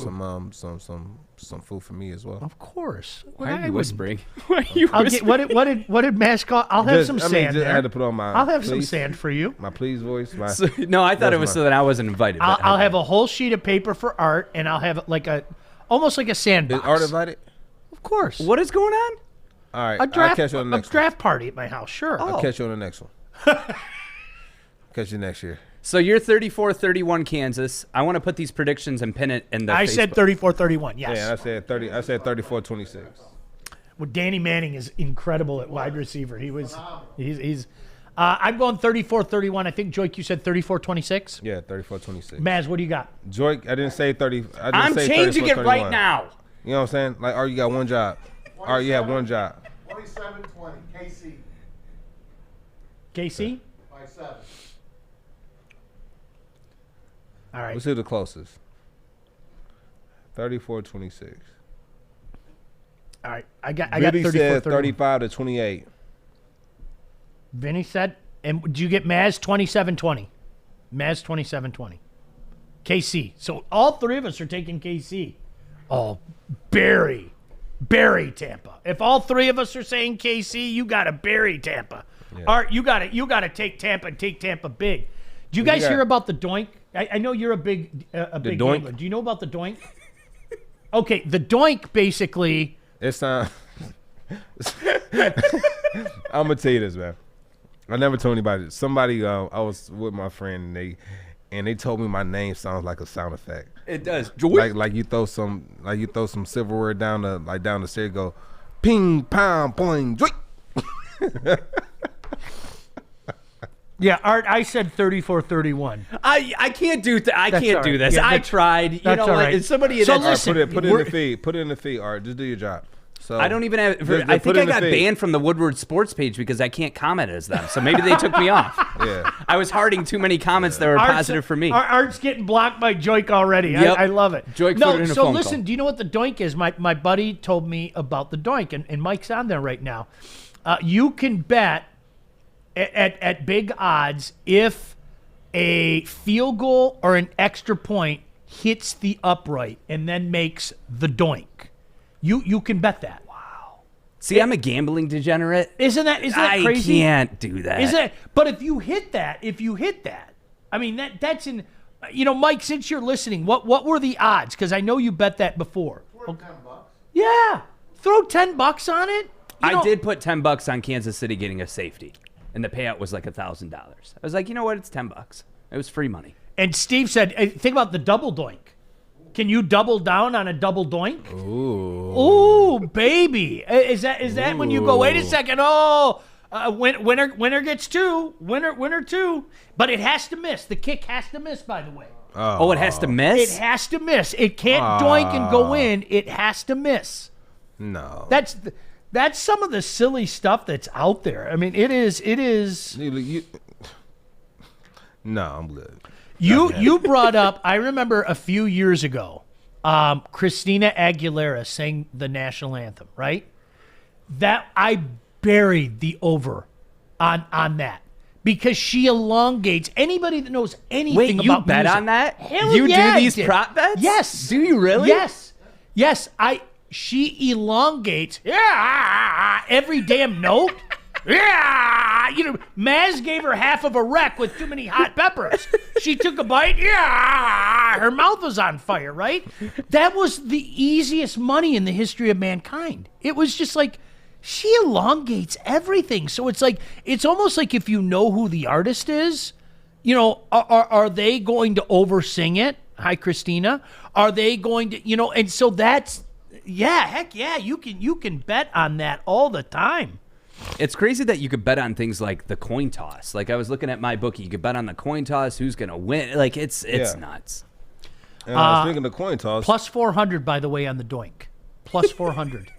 some food for me as well? Of course. Why are you whispering? What did Mash call? I'll have some sand there. I had to put on my. I'll have some sand for you. My please voice. No, I thought it was so that I wasn't invited. I'll have a whole sheet of paper for Art, and I'll have almost like a sandbox. Is Art invited? Of course. What is going on? All right. I'll catch you on the next draft party at my house. Sure. I'll catch you on the next one. Catch you next year. So you're 34-31 Kansas. I want to put these predictions and pin it in the I Facebook. said 34-31, yes. Yeah, I said 34-26. Well, Danny Manning is incredible at wide receiver. I'm going 34-31. I think, Joik, you said 34-26? Yeah, 34-26. Maz, what do you got? Joik, I didn't say 30. I'm changing it right now. You know what I'm saying? Like, you got one job. You have one job. 27-20, KC. KC? By 7. All right. Let's do the closest. 34-26. All right. I got 34-31. said 35-28. Vinny said, and did you get Maz 27-20? Maz 27-20. KC. So all three of us are taking KC. Oh, bury Tampa. If all three of us are saying KC, you got to bury Tampa. Yeah. Art, you got to take Tampa and take Tampa big. Do you guys hear about the doink? I know you're a big gambler. Do you know about the doink? Okay, the doink basically. It's I'm gonna tell you this, man. I never told anybody. Somebody, I was with my friend, and they told me my name sounds like a sound effect. It does. Like you throw some silverware down the stairs. Go, ping, pong, boing, joink. Yeah, Art, I said 34-31. I can't do I can't do this. Yeah, I tried. You know what? Right. Somebody so listen, put it in the feed. Put it in the feed, Art. Just do your job. So I don't even have. I think I got banned from the Woodward Sports page because I can't comment as them. So maybe they took me off. Yeah. I was hearting too many comments that were positive for me. Art's getting blocked by Joik already. Yep. I love it. Joik put it in a phone listen, call. do you know what the doink is? My buddy told me about the doink, and Mike's on there right now. You can bet at big odds if a field goal or an extra point hits the upright and then makes the doink. You can bet that. Wow. See, I'm a gambling degenerate. Isn't that crazy? I can't do that. Is it? But if you hit that, I mean that's in. Mike, since you're listening, what were the odds? Because I know you bet that before. $10. Yeah, throw $10 on it. I did put $10 on Kansas City getting a safety, and the payout was like $1,000. I was like, you know what? It's $10. It was free money. And Steve said, hey, think about the double doink. Can you double down on a double doink? Ooh, baby. Is that when you go, wait a second, winner gets two, winner two. But it has to miss. The kick has to miss, by the way. Oh, it has to miss? It has to miss. It can't doink and go in. It has to miss. No. That's some of the silly stuff that's out there. I mean, it is. No, I'm good. You brought up, I remember a few years ago, Christina Aguilera sang the national anthem, right? That I buried the over on that because she elongates. Anybody that knows anything Wait, about you bet music, on that? Hell You yeah, do I these did. prop bets? Yes. Do you really? Yes. She elongates every damn note. Maz gave her half of a wreck with too many hot peppers. She took a bite. Her mouth was on fire, right? That was the easiest money in the history of mankind. It was just like, she elongates everything. So it's almost like if you know who the artist is, are they going to oversing it? Hi, Christina. Are they going to, and so that's, heck yeah, you can bet on that all the time. It's crazy that you could bet on things like the coin toss. Like I was looking at my bookie, you could bet on the coin toss, who's going to win. Like it's nuts. Speaking of coin toss, plus 400 by the way on the doink. Plus 400.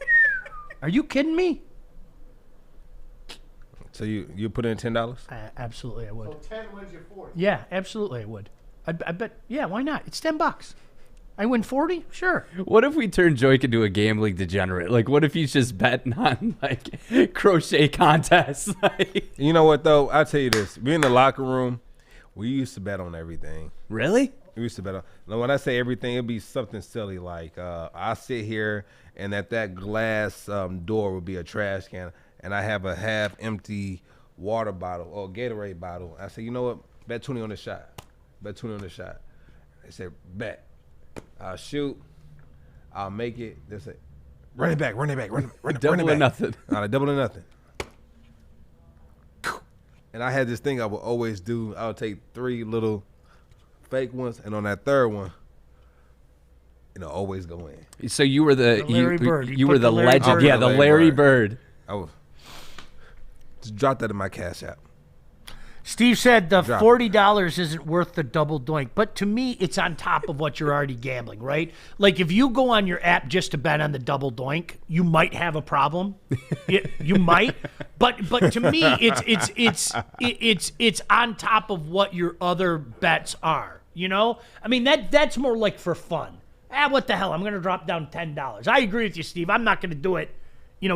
Are you kidding me? So you put in $10? Absolutely, I would. So 10 wins you 40. Yeah, absolutely, I would. I bet. Yeah, why not? It's $10. I win 40? Sure. What if we turn Joik into a gambling degenerate? Like, what if he's just betting on, like, crochet contests? You know what, though? I'll tell you this. We in the locker room, we used to bet on everything. Really? We used to bet on. Now, when I say everything, it'd be something silly like I sit here and at that glass door would be a trash can, and I have a half-empty water bottle or Gatorade bottle. I say, you know what? Bet 20 on the shot. Bet 20 on the shot. They said, bet. I'll shoot. I'll make it. They say, run it back. Double or nothing. Double or nothing. And I had this thing I would always do. I would take 3 little fake ones, and on that third one, always go in. So you were the Larry Bird. You were the legend. Yeah, the Larry Bird. I would just drop that in my Cash App. Steve said the $40 isn't worth the double doink, but to me, it's on top of what you're already gambling, right? Like if you go on your app just to bet on the double doink, you might have a problem. You might, but to me, it's on top of what your other bets are. I mean that's more like for fun. What the hell? I'm going to drop down $10. I agree with you, Steve. I'm not going to do it,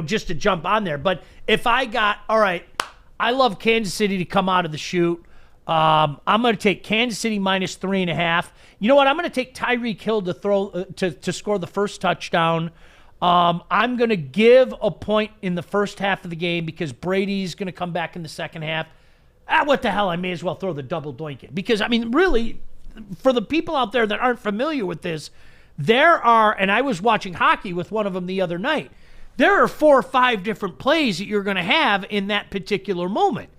just to jump on there. But if I got all right. I love Kansas City to come out of the chute. I'm going to take Kansas City minus 3.5. You know what? I'm going to take Tyreek Hill to throw to score the first touchdown. I'm going to give a point in the first half of the game because Brady's going to come back in the second half. What the hell? I may as well throw the double doink in because I mean, really, for the people out there that aren't familiar with this, there are, and I was watching hockey with one of them the other night. There are 4 or 5 different plays that you're going to have in that particular moment.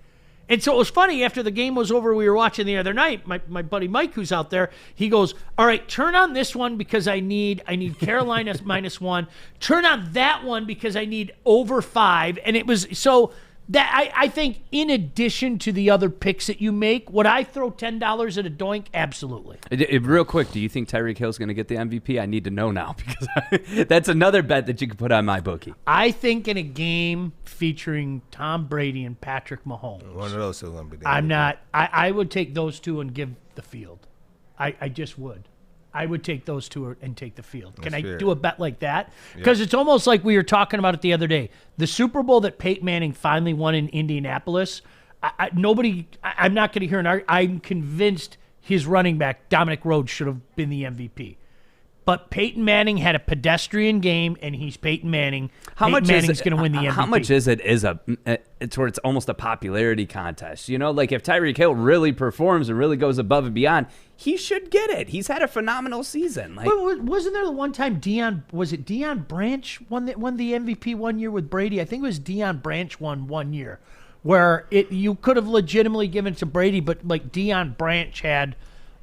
And so it was funny, after the game was over, we were watching the other night, my buddy Mike, who's out there, he goes, all right, turn on this one because I need Carolina minus 1. Turn on that one because I need over 5. And it was, so that I think in addition to the other picks that you make, would I throw $10 at a doink? Absolutely. Real quick, do you think Tyreek Hill's going to get the MVP? I need to know now because that's another bet that you can put on my bookie. I think in a game featuring Tom Brady and Patrick Mahomes, one of those two going to be there. I'm not. I would take those two and give the field. I just would. I would take those two and take the field. Can I do a bet like that? Because it's almost like we were talking about it the other day. The Super Bowl that Peyton Manning finally won in Indianapolis, I'm not going to hear an argument. I'm convinced his running back, Dominic Rhodes, should have been the MVP. But Peyton Manning had a pedestrian game, and he's Peyton Manning. Peyton Manning's going to win the MVP. How much is it? It's where it's almost a popularity contest. Like if Tyreek Hill really performs and really goes above and beyond, he should get it. He's had a phenomenal season. Wasn't there the one time Deion Branch won the MVP one year with Brady? I think it was Deion Branch won one year, where you could have legitimately given it to Brady, but like Deion Branch had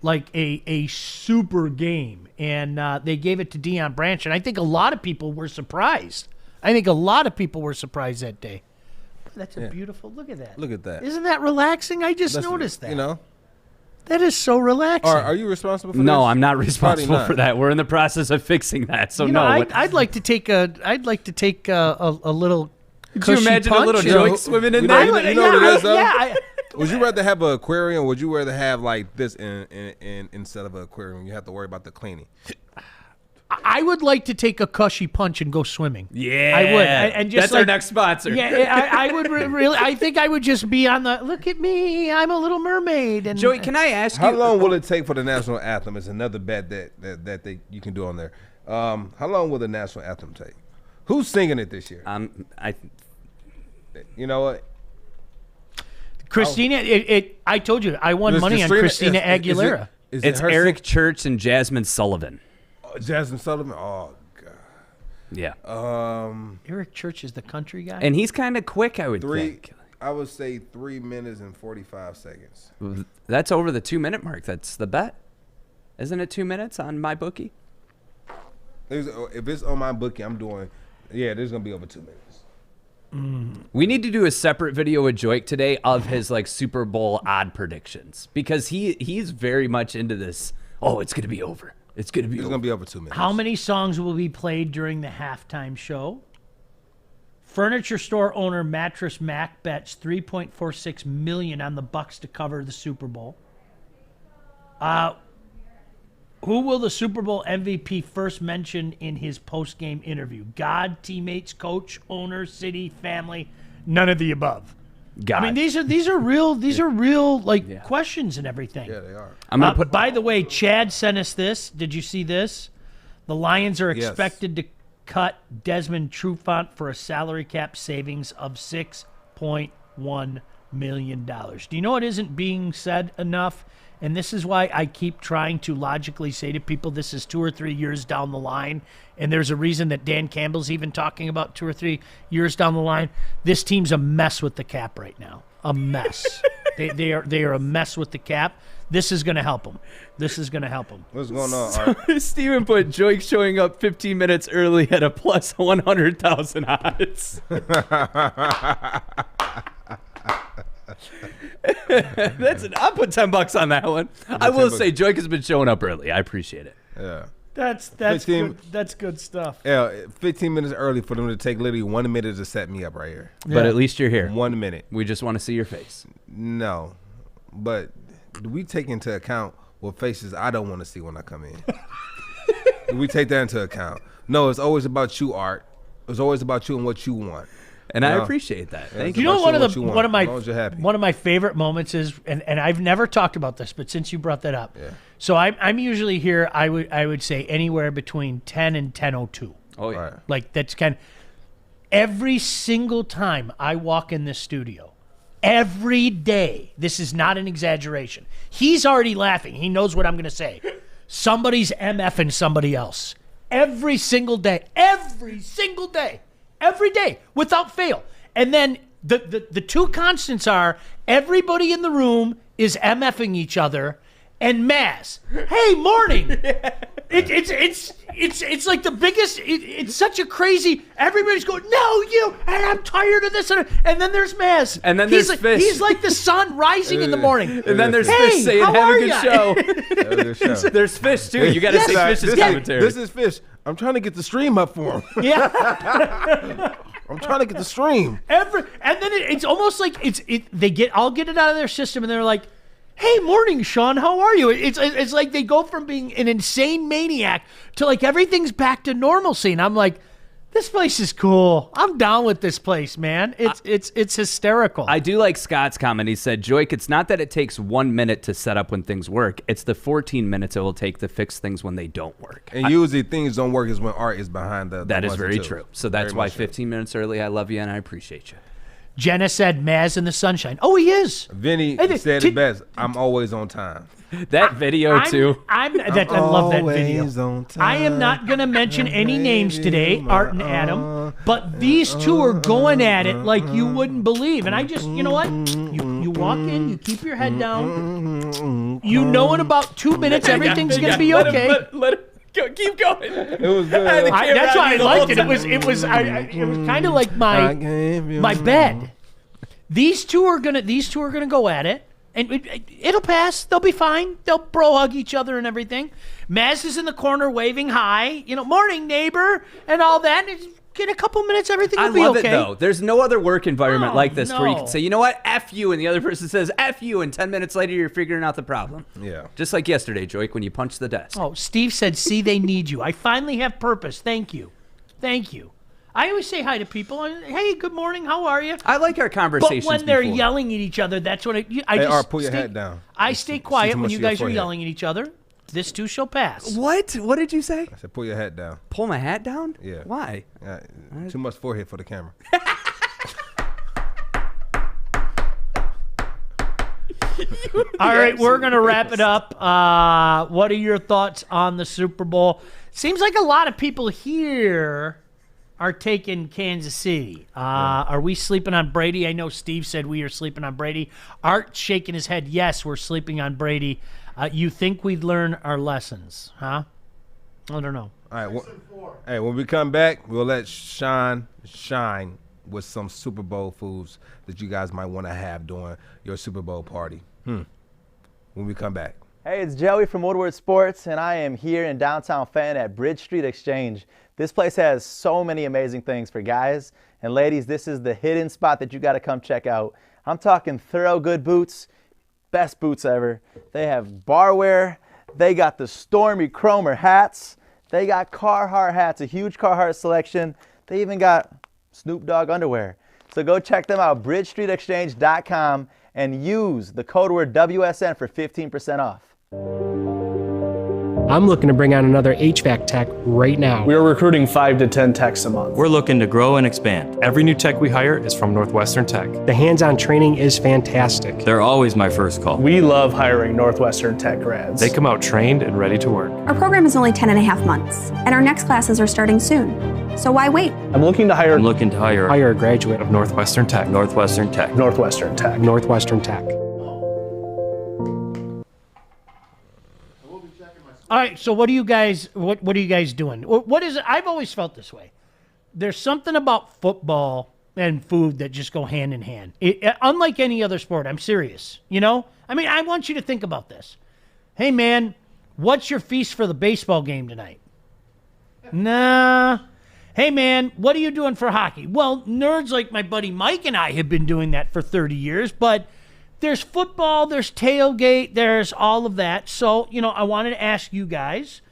like a super game, and they gave it to Deion Branch, and I think a lot of people were surprised. That day. That's a beautiful, look at that. Look at that. Isn't that relaxing? I just noticed that. That is so relaxing. Are you responsible for this? No, I'm not responsible for that. We're in the process of fixing that. So I'd like to take a little. Could you imagine a little joke swimming in there? What it is, though? Would you rather have an aquarium, or would you rather have like this instead of an aquarium? You have to worry about the cleaning. I would like to take a cushy punch and go swimming. Yeah, I would. And just that's our next sponsor. Yeah, I would really. I think I would just be on the look at me. I'm a little mermaid. And Joey, can I ask How you long will it take for the national anthem? It's another bet that you can do on there. How long will the national anthem take? Who's singing it this year? You know what? Christina, I told you I won money on Christina Aguilera. It's Eric Church and Jasmine Sullivan. Jasmine Sullivan. Oh God. Yeah. Eric Church is the country guy, and he's kind of quick. I would think. I would say 3 minutes and 45 seconds. That's over the 2-minute mark. That's the bet, isn't it? 2 minutes on my bookie. If it's on my bookie, I'm doing. Yeah, there's gonna be over 2 minutes. We need to do a separate video with Joik today of his like Super Bowl odd predictions because he's very much into this. Oh, it's gonna be over. It's gonna be over 2 minutes. How many songs will be played during the halftime show? Furniture store owner Mattress Mac bets $3.46 million on the Bucs to cover the Super Bowl. Who will the Super Bowl MVP first mention in his post-game interview? God, teammates, coach, owner, city, family, none of the above. God. I mean, these are real like questions and everything. Yeah, they are. I'm gonna put. By the way, Chad sent us this. Did you see this? The Lions are expected to cut Desmond Trufant for a salary cap savings of $6.1 million. Do you know what isn't being said enough? And this is why I keep trying to logically say to people this is 2 or 3 years down the line. And there's a reason that Dan Campbell's even talking about 2 or 3 years down the line. This team's a mess with the cap right now. A mess. They are a mess with the cap. This is going to help them. This is going to help them. What's going on, Art? Steven put Joik showing up 15 minutes early at a plus 100,000 odds. I'll put $10 on that one. I will say Joik has been showing up early. I appreciate it. Yeah. That's 15, good. That's good stuff. Yeah, 15 minutes early for them to take literally 1 minute to set me up right here. But at least you're here. 1 minute. We just want to see your face. No, but do we take into account what faces I don't want to see when I come in? Do we take that into account? No, it's always about you, Art. It's always about you and what you want. And I appreciate that. Thank you. You know, one of my favorite moments is, and I've never talked about this, but since you brought that up, so I'm usually here. I would say anywhere between 10 and 10:02. Oh yeah, right. Like that's kind of every single time I walk in this studio. Every day, this is not an exaggeration. He's already laughing. He knows what I'm going to say. Somebody's MFing somebody else. Every single day. Every single day. Every day, without fail. And then the two constants are everybody in the room is MFing each other, and Maz, hey, morning. It's like the biggest. It's such a crazy. Everybody's going, no, you, and I'm tired of this. And then there's Maz, and then there's Fish. He's like the sun rising in the morning. And then there's Fish saying, "Have a good show." There's Fish too. You got to say Fish's commentary. This is Fish. I'm trying to get the stream up for him. Yeah. I'm trying to get the stream. And then it's almost like I'll get it out of their system, and they're like, hey, morning, Sean, how are you? It's like they go from being an insane maniac to like everything's back to normalcy. And I'm like, this place is cool. I'm down with this place, man. It's hysterical. I do like Scott's comment. He said, Joik, it's not that it takes 1 minute to set up when things work. It's the 14 minutes it will take to fix things when they don't work. And usually things don't work is when Art is behind the That is very too. True. So that's why 15 minutes early, I love you and I appreciate you. Jenna said Maz in the sunshine. Oh, he is. Vinny said it best. I'm always on time. That video, too. I love that video. I am not going to mention any names today, Art and Adam, but these two are going at it like you wouldn't believe. And I just, you know what? You walk in, you keep your head down. You know in about 2 minutes everything's going to be okay. Let it go. Keep going. It was good. That's why I liked it. It was kind of like my bed. These two are gonna go at it, and it'll pass. They'll be fine. They'll bro hug each other and everything. Maz is in the corner waving hi, morning neighbor, and all that. And in a couple minutes, everything will I be love okay. it, though. There's no other work environment like this where you no. can say, you know what, F you, and the other person says F you, and 10 minutes later you're figuring out the problem. Yeah. Just like yesterday, Joik, when you punched the desk. Oh, Steve said, see, they need you. I finally have purpose. Thank you. Thank you. I always say hi to people. Hey, good morning. How are you? I like our conversations But when they're before. yelling at each other, that's when I Hey, just Art, pull your stay, hat down. I stay quiet too when much you of your guys are forehead. yelling at each other. This too shall pass. What? What did you say? I said, pull your hat down. Pull my hat down? Yeah. Why? Too much forehead for the camera. All right, we're going to wrap it up. What are your thoughts on the Super Bowl? Seems like a lot of people here are taking Kansas City. Are we sleeping on Brady? I know Steve said we are sleeping on Brady. Art shaking his head, yes, we're sleeping on Brady. You think we'd learn our lessons, huh? I don't know. All right. Hey, when we come back, we'll let Sean shine with some Super Bowl foods that you guys might want to have during your Super Bowl party. When we come back. Hey, it's Joey from Woodward Sports, and I am here in downtown Fan at Bridge Street Exchange. This place has so many amazing things for guys and ladies. This is the hidden spot that you got to come check out. I'm talking thorough good boots, best boots ever. They have barware. They got the Stormy Cromer hats. They got Carhartt hats, a huge Carhartt selection. They even got Snoop Dogg underwear. So go check them out, bridgestreetexchange.com, and use the code word WSN for 15% off. I'm looking to bring on another HVAC tech right now. We are recruiting 5 to 10 techs a month. We're looking to grow and expand. Every new tech we hire is from Northwestern Tech. The hands-on training is fantastic. They're always my first call. We love hiring Northwestern Tech grads. They come out trained and ready to work. Our program is only 10.5 months, and our next classes are starting soon. So why wait? I'm looking to hire Hire a graduate of Northwestern Tech. Northwestern Tech. Northwestern Tech. Northwestern Tech. All right, so what are you guys doing? What is it? I've always felt this way. There's something about football and food that just go hand in hand. Unlike any other sport, I'm serious. You know? I mean, I want you to think about this. Hey, man, what's your feast for the baseball game tonight? Nah. Hey, man, what are you doing for hockey? Well, nerds like my buddy Mike and I have been doing that for 30 years, but there's football, there's tailgate, there's all of that. So, I wanted to ask you guys,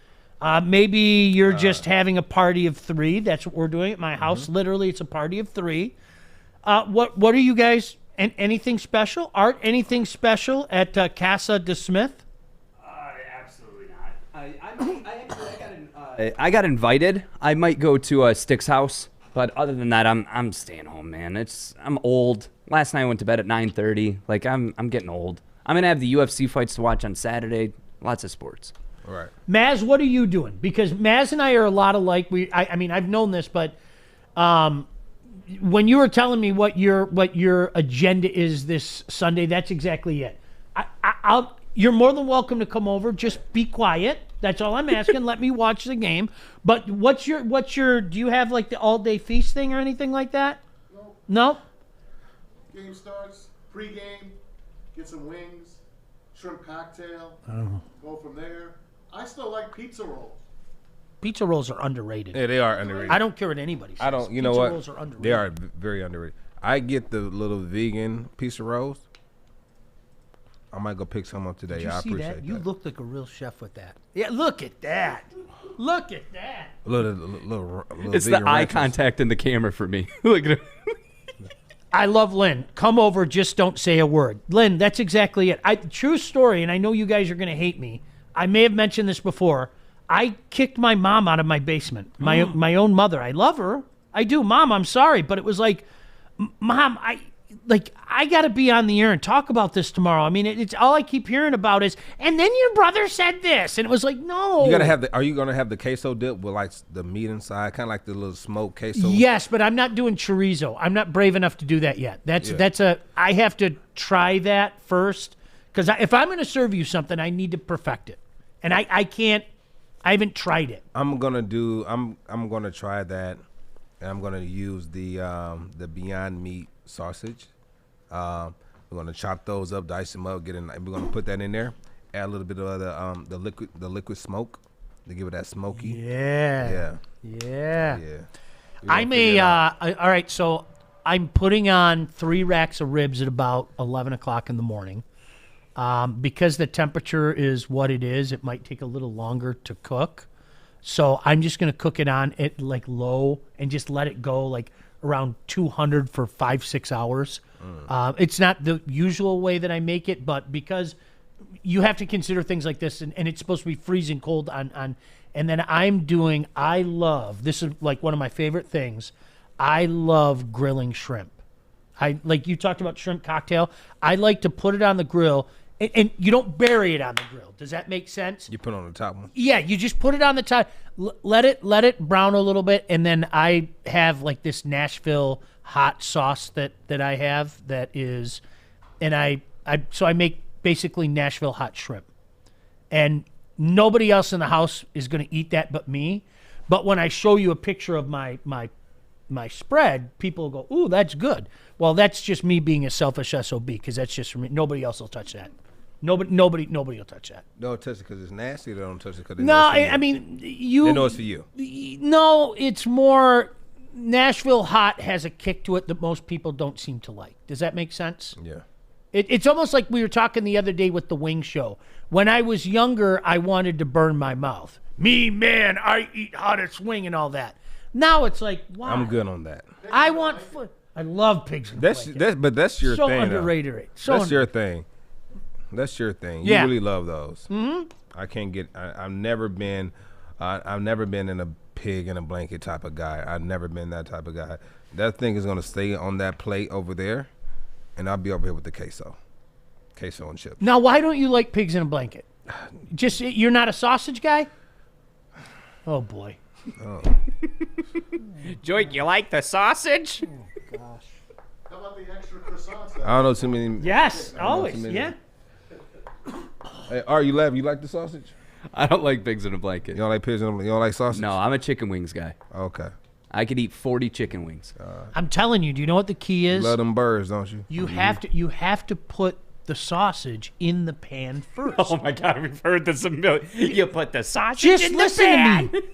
maybe you're just having a party of 3. That's what we're doing at my house. Literally, it's a party of 3. What are you guys, anything special? Art, anything special at Casa de Smith? Absolutely not. I got invited. I might go to Stick's house, but other than that, I'm staying home, man. I'm old. Last night I went to bed at 9:30. Like I'm getting old. I'm gonna have the UFC fights to watch on Saturday. Lots of sports. All right. Maz, what are you doing? Because Maz and I are a lot alike. I mean, I've known this, but when you were telling me what your agenda is this Sunday, that's exactly it. You're more than welcome to come over. Just be quiet. That's all I'm asking. Let me watch the game. But what's your? Do you have like the all-day feast thing or anything like that? No. Game starts, pre-game, get some wings, shrimp cocktail, go from there. I still like pizza rolls. Pizza rolls are underrated. Yeah, they are underrated. I don't care what anybody says. I don't. You know Pizza what? rolls are underrated. They are very underrated. I get the little vegan pizza rolls. I might go pick some up today. Did you I see appreciate that? You that. look like a real chef with that. Yeah, look at that. Look at that. Little It's the vegan eye ranches. contact in the camera for me. Look at it. I love Lynn. Come over, just don't say a word. Lynn, that's exactly it. True story, and I know you guys are going to hate me. I may have mentioned this before. I kicked my mom out of my basement. My own mother. I love her. I do. Mom, I'm sorry, but it was like, Mom, I got to be on the air and talk about this tomorrow. I mean, it's all I keep hearing about is, and then your brother said this, and it was like, no. You gotta have Are you gonna have the queso dip with like the meat inside, kind of like the little smoked queso? Yes, but I'm not doing chorizo. I'm not brave enough to do that yet. I have to try that first, because if I'm going to serve you something, I need to perfect it, and I can't. I haven't tried it. I'm gonna try that, and I'm gonna use the Beyond Meat sausage. We're gonna chop those up, dice them up, we're gonna put that in there. Add a little bit of the liquid smoke to give it that smoky. Yeah. all right, so I'm putting on 3 racks of ribs at about 11 o'clock in the morning. Because the temperature is what it is, it might take a little longer to cook. So I'm just going to cook it on at like low and just let it go like around 200 for 5-6 hours. It's not the usual way that I make it, but because you have to consider things like this, and it's supposed to be freezing cold on and then I love, this is like one of my favorite things, I love grilling shrimp. Like you talked about shrimp cocktail, I like to put it on the grill, and you don't bury it on the grill. Does that make sense? You put it on the top one? Yeah, you just put it on the top, let it brown a little bit, and then I have like this Nashville hot sauce that I have that is, and so I make basically Nashville hot shrimp. And nobody else in the house is going to eat that but me. But when I show you a picture of my spread, people go, "Ooh, that's good." Well, that's just me being a selfish SOB, because that's just for me. Nobody else will touch that. Nobody will touch that. Don't touch it because it's nasty. They don't touch it because they know it's for you. I mean, they know it's for you. No, it's more Nashville hot has a kick to it that most people don't seem to like. Does that make sense? Yeah. It's almost like we were talking the other day with the wing show. When I was younger, I wanted to burn my mouth. Me, man, I eat hottest wing and all that. Now it's like, wow. I'm good on that. I want foot. I love pigs in blanket. But that's your so thing. Underrated. That's your thing. That's your thing. You really love those. Mm-hmm. I can't get. I've never been in a pig in a blanket type of guy. I've never been that type of guy. That thing is gonna stay on that plate over there, and I'll be over here with the queso and chips. Now, why don't you like pigs in a blanket? Just you're not a sausage guy? Oh boy. Oh. Joy, you like the sausage? Oh gosh. How about the extra croissants? I don't know too many. Yes, always. Yeah. Hey, you like the sausage? I don't like pigs in a blanket. You don't like pigs in a blanket? You don't like sausage? No, I'm a chicken wings guy. Okay. I could eat 40 chicken wings. I'm telling you, do you know what the key is? You love them birds, don't you? You have to put the sausage in the pan first. Oh my God, we've heard this a million. You put the sausage Just in the listen pan. to me.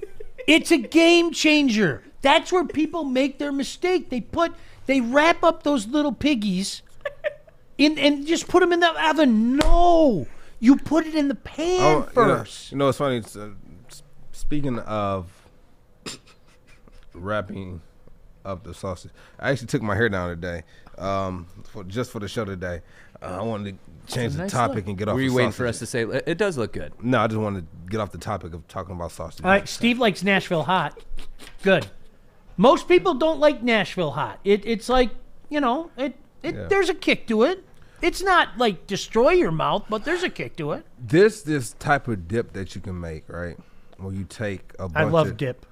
It's a game changer. That's where people make their mistake. They wrap up those little piggies and just put them in the oven. No, you put it in the pan first. You know, it's funny. Speaking of wrapping up the sausage, I actually took my hair down today, just for the show today. I wanted to change the topic and get off. Were the you waiting sausage. for us to say it does look good? No, I just wanted to get off the topic of talking about sausage. All right, Steve likes Nashville hot. Good. Most people don't like Nashville hot. It's like, there's a kick to it. It's not like destroy your mouth, but there's a kick to it. This type of dip that you can make, right? Where you take a bunch I love dip.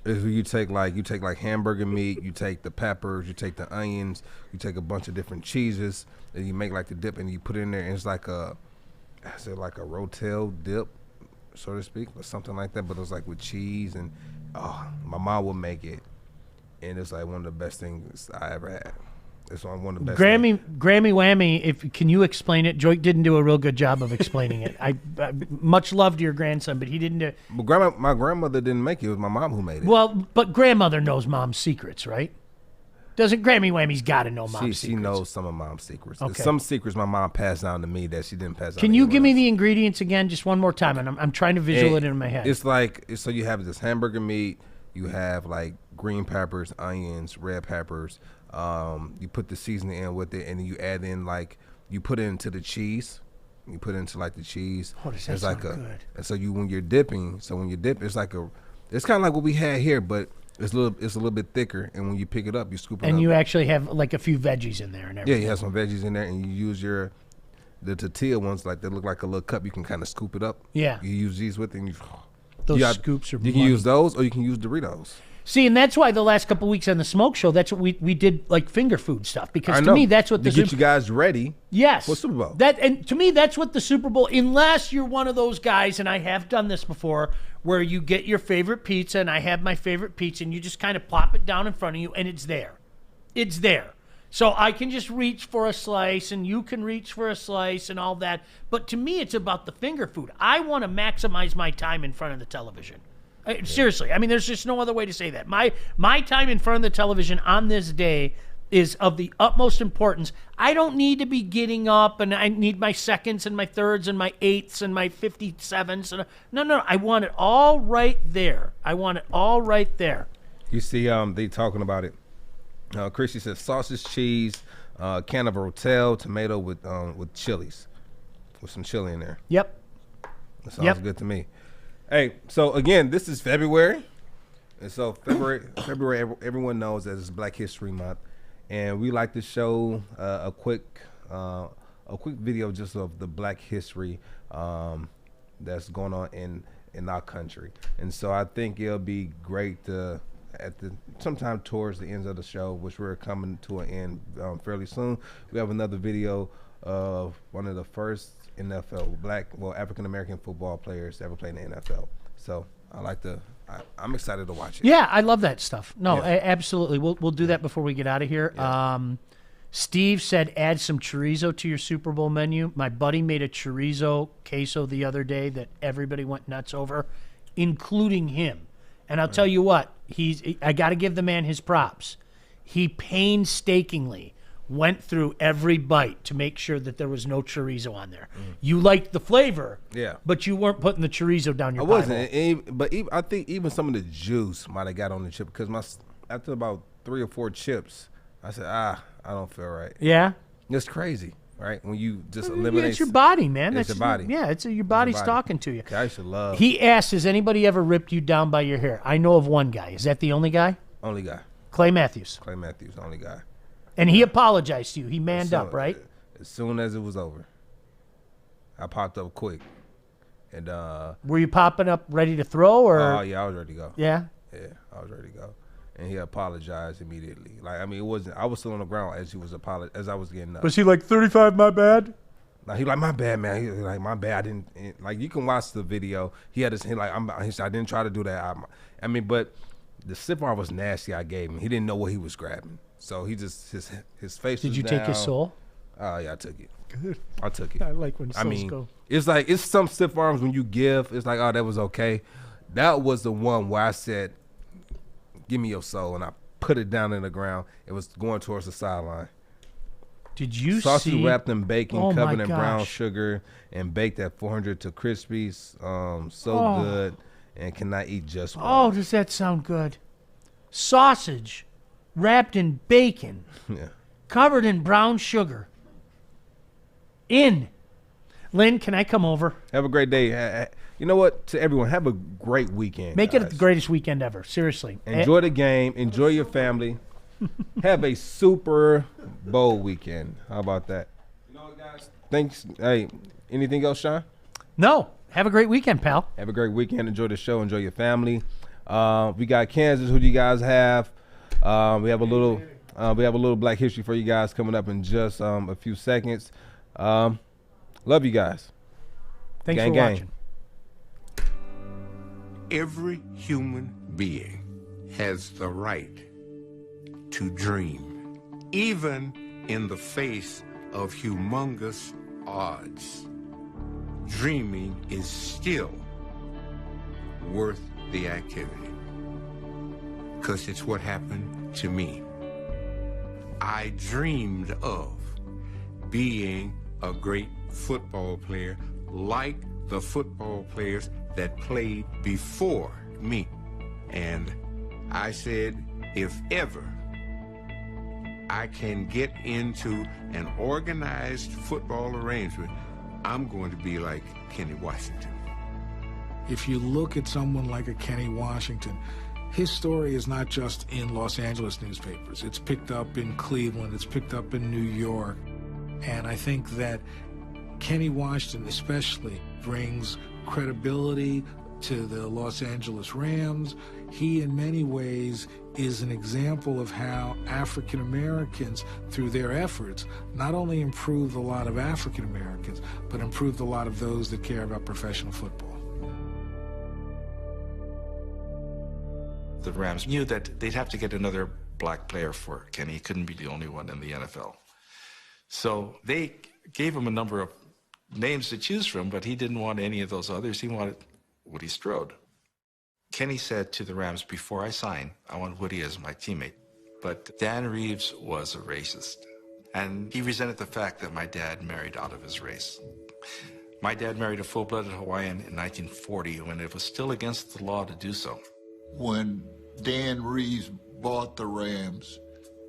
Is where you take like hamburger meat, you take the peppers, you take the onions, you take a bunch of different cheeses, and you make like the dip, and you put it in there, and it's like a rotel dip, so to speak, or something like that. But it was like with cheese, and my mom would make it, and it's like one of the best things I ever had. It's one of the best. Grammy Whammy, can you explain it? Joy didn't do a real good job of explaining it. I much love to your grandson, but he didn't do. But my grandmother didn't make it. It was my mom who made it. Well, but grandmother knows mom's secrets, right? Doesn't Grammy Whammy's got to know mom's secrets? She knows some of mom's secrets. Okay. Some secrets my mom passed down to me that she didn't pass down. Can you give me the ingredients again, just one more time? And I'm trying to visualize it in my head. It's like, so you have this hamburger meat. You have like green peppers, onions, red peppers. You put the seasoning in with it, and then you add in you put it into the cheese. You put it into like the cheese. Oh, does that sound good? And so when you dip, it's kind of like what we had here, but it's a little bit thicker. And when you pick it up, you scoop it up. And you actually have like a few veggies in there and everything. Yeah, you have some veggies in there, and you use the tortilla ones, like they look like a little cup. You can kind of scoop it up. Yeah. You use these with it, and those scoops are. You can use those, or you can use Doritos. See, and that's why the last couple of weeks on the smoke show, that's what we did, like finger food stuff. Because to me, that's what to get you guys ready. Yes. For Super Bowl. And to me, that's what the Super Bowl, unless you're one of those guys, and I have done this before, where you get your favorite pizza, and I have my favorite pizza, and you just kind of plop it down in front of you, and it's there. It's there. So I can just reach for a slice, and you can reach for a slice, and all that. But to me, it's about the finger food. I want to maximize my time in front of the television. Seriously, I mean, there's just no other way to say that. My time in front of the television on this day is of the utmost importance. I don't need to be getting up, and I need my seconds and my thirds and my eighths and my 57s. No. I want it all right there. I want it all right there. You see, they talking about it. Chrissy says sausage, cheese, can of Rotel, tomato with chilies, with some chili in there. Yep. That sounds good to me. Hey, so again, this is February, and so February, everyone knows that it's Black History Month, and we like to show a quick video just of the Black history that's going on in our country, and so I think it'll be great to sometime towards the end of the show, which we're coming to an end fairly soon. We have another video of one of the first NFL African American football players to ever play in the NFL. So I'm excited to watch it. Yeah, I love that stuff. No, absolutely. We'll do that before we get out of here. Yeah. Steve said add some chorizo to your Super Bowl menu. My buddy made a chorizo queso the other day that everybody went nuts over, including him. And I'll tell you what, I got to give the man his props. He painstakingly went through every bite to make sure that there was no chorizo on there. You liked the flavor, but you weren't putting the chorizo down your pie. I wasn't, but I think even some of the juice might have got on the chip, because after about 3 or 4 chips, I said, I don't feel right. Yeah? It's crazy, right? When you just eliminate. It's your body, man. That's your body. Yeah, your body's talking to you. I used to love. He asked, has anybody ever ripped you down by your hair? I know of one guy. Is that the only guy? Only guy. Clay Matthews. Clay Matthews, only guy. And he apologized to you. He manned up, right? As soon as it was over, I popped up quick. And were you popping up ready to throw, or? Oh yeah, I was ready to go. Yeah. Yeah, I was ready to go. And he apologized immediately. Like, I mean, it wasn't. I was still on the ground as I was getting up. Was he like 35? My bad. Like, he like, my bad, man. He like, my bad. I didn't like. You can watch the video. He had his like, I didn't try to do that. I mean, but the stiff arm was nasty. I gave him. He didn't know what he was grabbing. So he just his face. Did was you down. take his soul? Oh yeah, I took it. Good. I took it. I like when souls go. It's like, it's some stiff arms when you give. It's like, oh, that was okay. That was the one where I said, give me your soul, and I put it down in the ground. It was going towards the sideline. Did you sausage see? wrapped in bacon, Oh, covered my in brown gosh. sugar, and baked at 400 to crispy. So good, and cannot eat just one. Oh, does that sound good? Sausage wrapped in bacon, Yeah. covered in brown sugar. Lynn, can I come over? Have a great day. You know what? To everyone, have a great weekend. Make guys. it the greatest weekend ever. Seriously. Enjoy the game. Enjoy your family. Have a Super Bowl weekend. How about that? You know what, guys? Thanks. Hey, anything else, Sean? No. Have a great weekend, pal. Have a great weekend. Enjoy the show. Enjoy your family. We got Kansas. Who do you guys have? We have a little Black history for you guys coming up in just a few seconds. Love you guys. Thanks gang, for gang. watching. Every human being has the right to dream, even in the face of humongous odds. Dreaming is still worth the activity, because it's what happened to me. I dreamed of being a great football player like the football players that played before me. And I said, if ever I can get into an organized football arrangement, I'm going to be like Kenny Washington. If you look at someone like a Kenny Washington, his story is not just in Los Angeles newspapers. It's picked up in Cleveland, it's picked up in New York. And I think that Kenny Washington especially brings credibility to the Los Angeles Rams. He, in many ways, is an example of how African Americans, through their efforts, not only improved a lot of African Americans, but improved a lot of those that care about professional football. The Rams knew that they'd have to get another black player for Kenny. He couldn't be the only one in the NFL. So they gave him a number of names to choose from, but he didn't want any of those others. He wanted Woody Strode. Kenny said to the Rams, before I sign, I want Woody as my teammate. But Dan Reeves was a racist. And he resented the fact that my dad married out of his race. My dad married a full-blooded Hawaiian in 1940 when it was still against the law to do so. When Dan Reeves bought the Rams,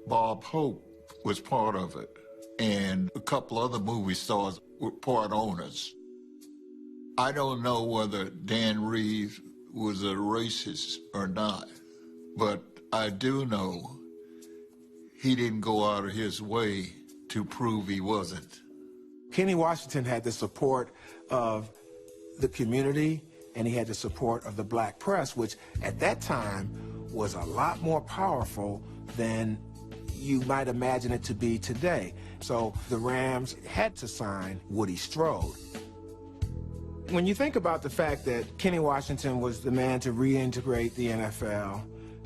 Bob Hope was part of it, and a couple other movie stars were part owners. I don't know whether Dan Reeves was a racist or not, but I do know he didn't go out of his way to prove he wasn't. Kenny Washington had the support of the community, and he had the support of the black press, which at that time was a lot more powerful than you might imagine it to be today. So the Rams had to sign Woody Strode. When you think about the fact that Kenny Washington was the man to reintegrate the NFL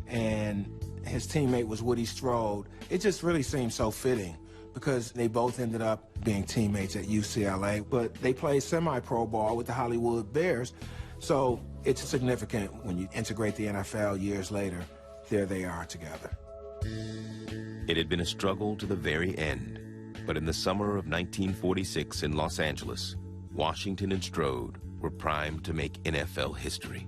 and his teammate was Woody Strode, it just really seemed so fitting because they both ended up being teammates at UCLA, but they played semi-pro ball with the Hollywood Bears. So it's significant when you integrate the NFL years later. There they are together. It had been a struggle to the very end, but in the summer of 1946 in Los Angeles, Washington and Strode were primed to make NFL history.